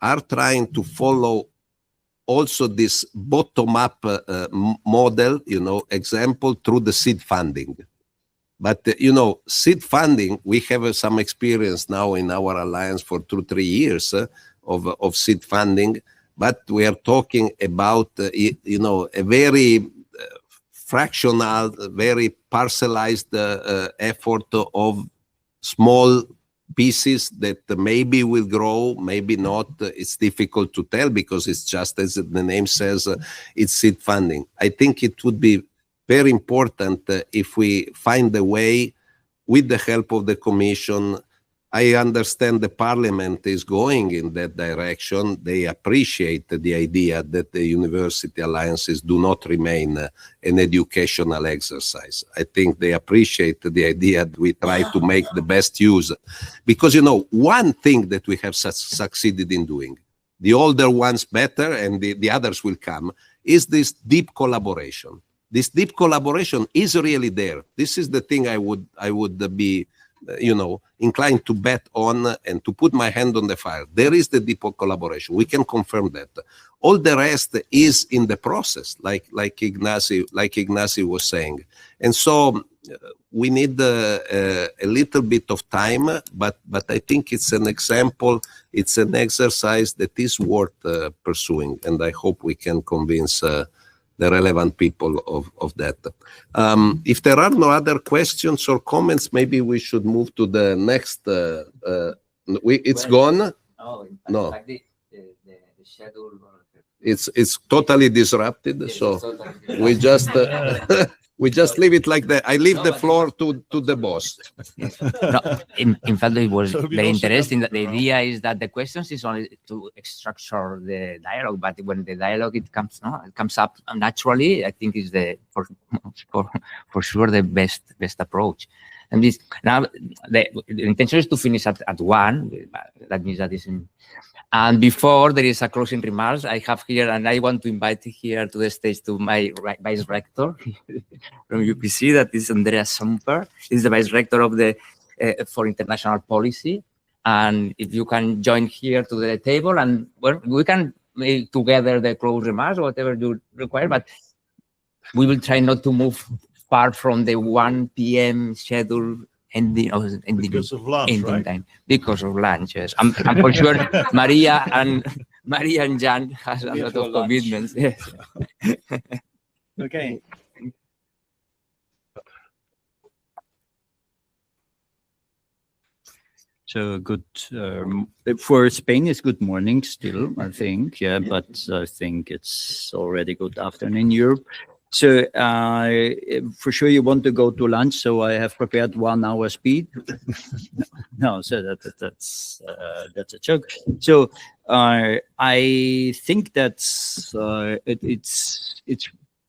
are trying to follow also this bottom-up model, example through the seed funding. But, seed funding, we have some experience now in our alliance for 2-3 years of seed funding, but we are talking about, a very fractional, very parcelized effort of small pieces that maybe will grow, maybe not. It's difficult to tell because it's just, as the name says, it's seed funding. I think it would be very important if we find a way, with the help of the Commission. I understand the Parliament is going in that direction. They appreciate the idea that the university alliances do not remain an educational exercise. I think they appreciate the idea that we try to make the best use. Because, one thing that we have succeeded in doing, the older ones better and the others will come, is this deep collaboration. This deep collaboration is really there. This is the thing I would be inclined to bet on and to put my hand on the fire. There is the deep collaboration. We can confirm that. All the rest is in the process, like Ignacy was saying. And so we need a little bit of time, but I think it's an example, it's an exercise that is worth pursuing, and I hope we can convince the relevant people of that. If there are no other questions or comments, maybe we should move to the next. It's gone? No. Like the schedule. It's totally disrupted, so we just we just leave it like that. I leave the floor to the boss. No, in fact, it was very interesting. The idea is that the questions is only to structure the dialogue, but when the dialogue it comes up naturally, I think is for sure the best approach. And this now the intention is to finish at 1. That means that is in. And before there is a closing remarks, I have here, and I want to invite here to the stage to my vice rector from UPC, that is Andreas Somper. He's the vice rector of the for international policy. And if you can join here to the table, and well, we can make together the closing remarks, whatever you require, but we will try not to move far from the 1 p.m. schedule. Because of lunch, right? Time. Because of lunch, yes. I'm for sure Maria and Jan has a lot of commitments. Yes. Okay. So good for Spain. It's good morning still, I think. Yeah, but I think it's already good afternoon in Europe. So for sure you want to go to lunch, so I have prepared 1 hour speed. No, so that's a joke. So I think that's it's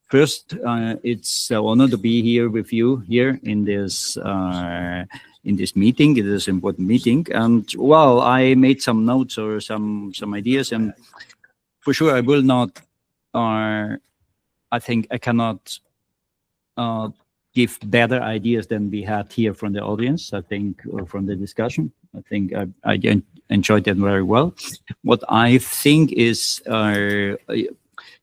first it's an honor to be here with you here in this meeting. It is an important meeting, and well, I made some notes or some ideas, and for sure I will not. I think I cannot give better ideas than we had here from the audience, I think, or from the discussion. I think I enjoyed that very well. What I think is,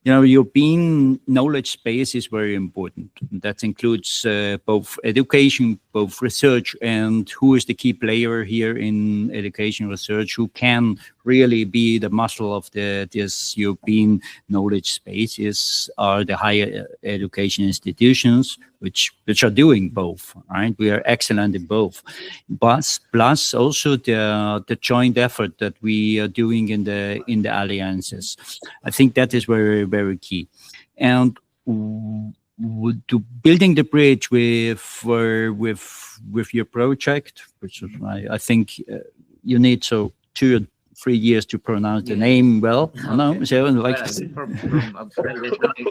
European knowledge space is very important. That includes both education, both research, and who is the key player here in education research, who can really be the muscle of this European knowledge space are the higher education institutions, which are doing both, right? We are excellent in both. But plus also the joint effort that we are doing in the alliances. I think that is very, very key. And to building the bridge with your project, which I think you need 2 or 3 years to pronounce the name well. No, so like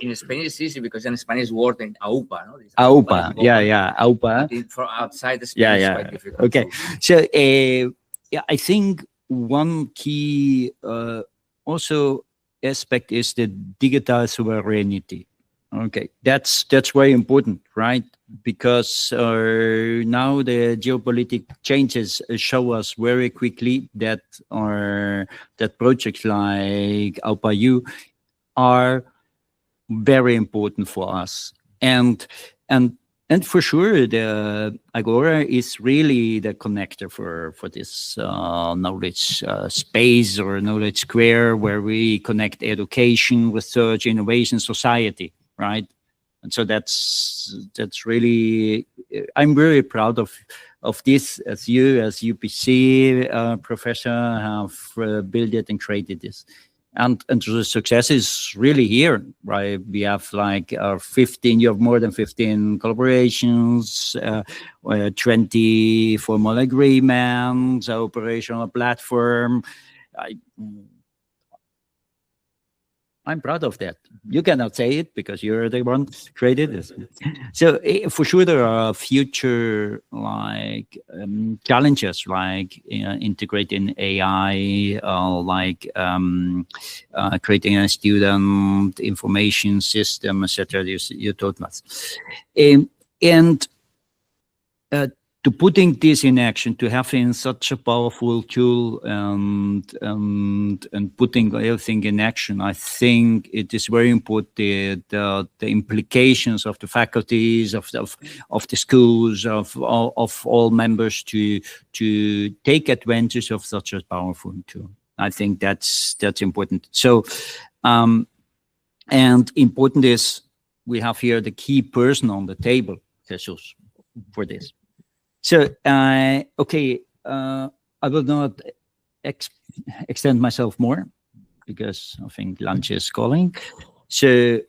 in Spanish it's easy because in Spanish word in aUPA, no? aUPA, yeah, aUPA. For outside the Spanish, yeah. Quite difficult. Okay, so I think one key also aspect is the digital sovereignty. Okay, that's very important, right? Because now the geopolitical changes show us very quickly that projects like aUPaEU are very important for us. And for sure, the Agora is really the connector for this knowledge space or knowledge square where we connect education, research, innovation, society, right? And so that's really, I'm very proud of this, as you, as UPC professor, have built it and created this. And the success is really here, right? We have like you have more than 15 collaborations, 20 formal agreements, operational platform. I'm proud of that. You cannot say it because you're the one created this. So for sure, there are future challenges like integrating AI, creating a student information system, etc. You told us, and to putting this in action, to having such a powerful tool and putting everything in action, I think it is very important the implications of the faculties, of the schools, of all members to take advantage of such a powerful tool. I think that's important. So, and important is we have here the key person on the table, Jesus, for this. So, okay, I will not extend myself more because I think lunch is calling. So,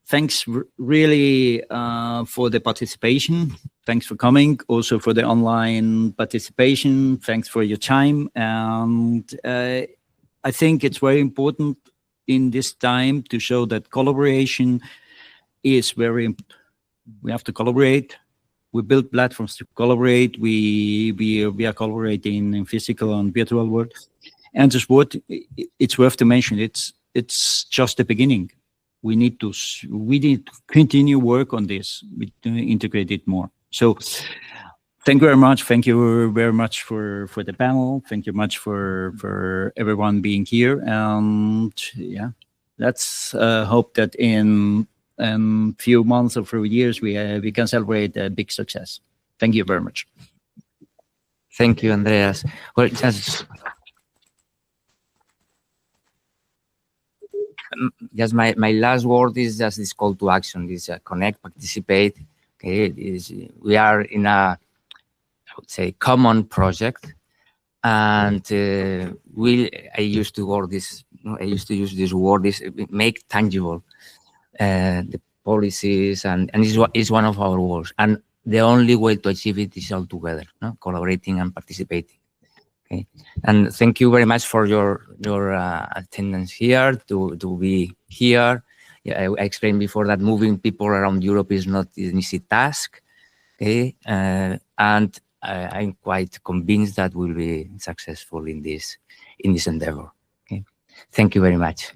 thanks really for the participation. Thanks for coming. Also for the online participation. Thanks for your time. And I think it's very important in this time to show that collaboration is very important. We have to collaborate. We build platforms to collaborate. We are collaborating in physical and virtual world. And just what it's worth to mention, it's just the beginning. We need to continue work on this. We need to integrate it more. So thank you very much. Thank you very much for the panel. Thank you much for everyone being here. And yeah, let's hope that in few months or few years, we can celebrate a big success. Thank you very much. Thank you, Andreas. Well, just my last word is just this call to action, this connect, participate. Okay, we are in a, I would say, common project, and I used to use this word, make tangible the policies, and it's one of our goals. And the only way to achieve it is all together, no? Collaborating and participating. Okay, and thank you very much for your attendance here, to be here. Yeah, I explained before that moving people around Europe is not an easy task. Okay, and I'm quite convinced that we'll be successful in this endeavor. Okay, thank you very much.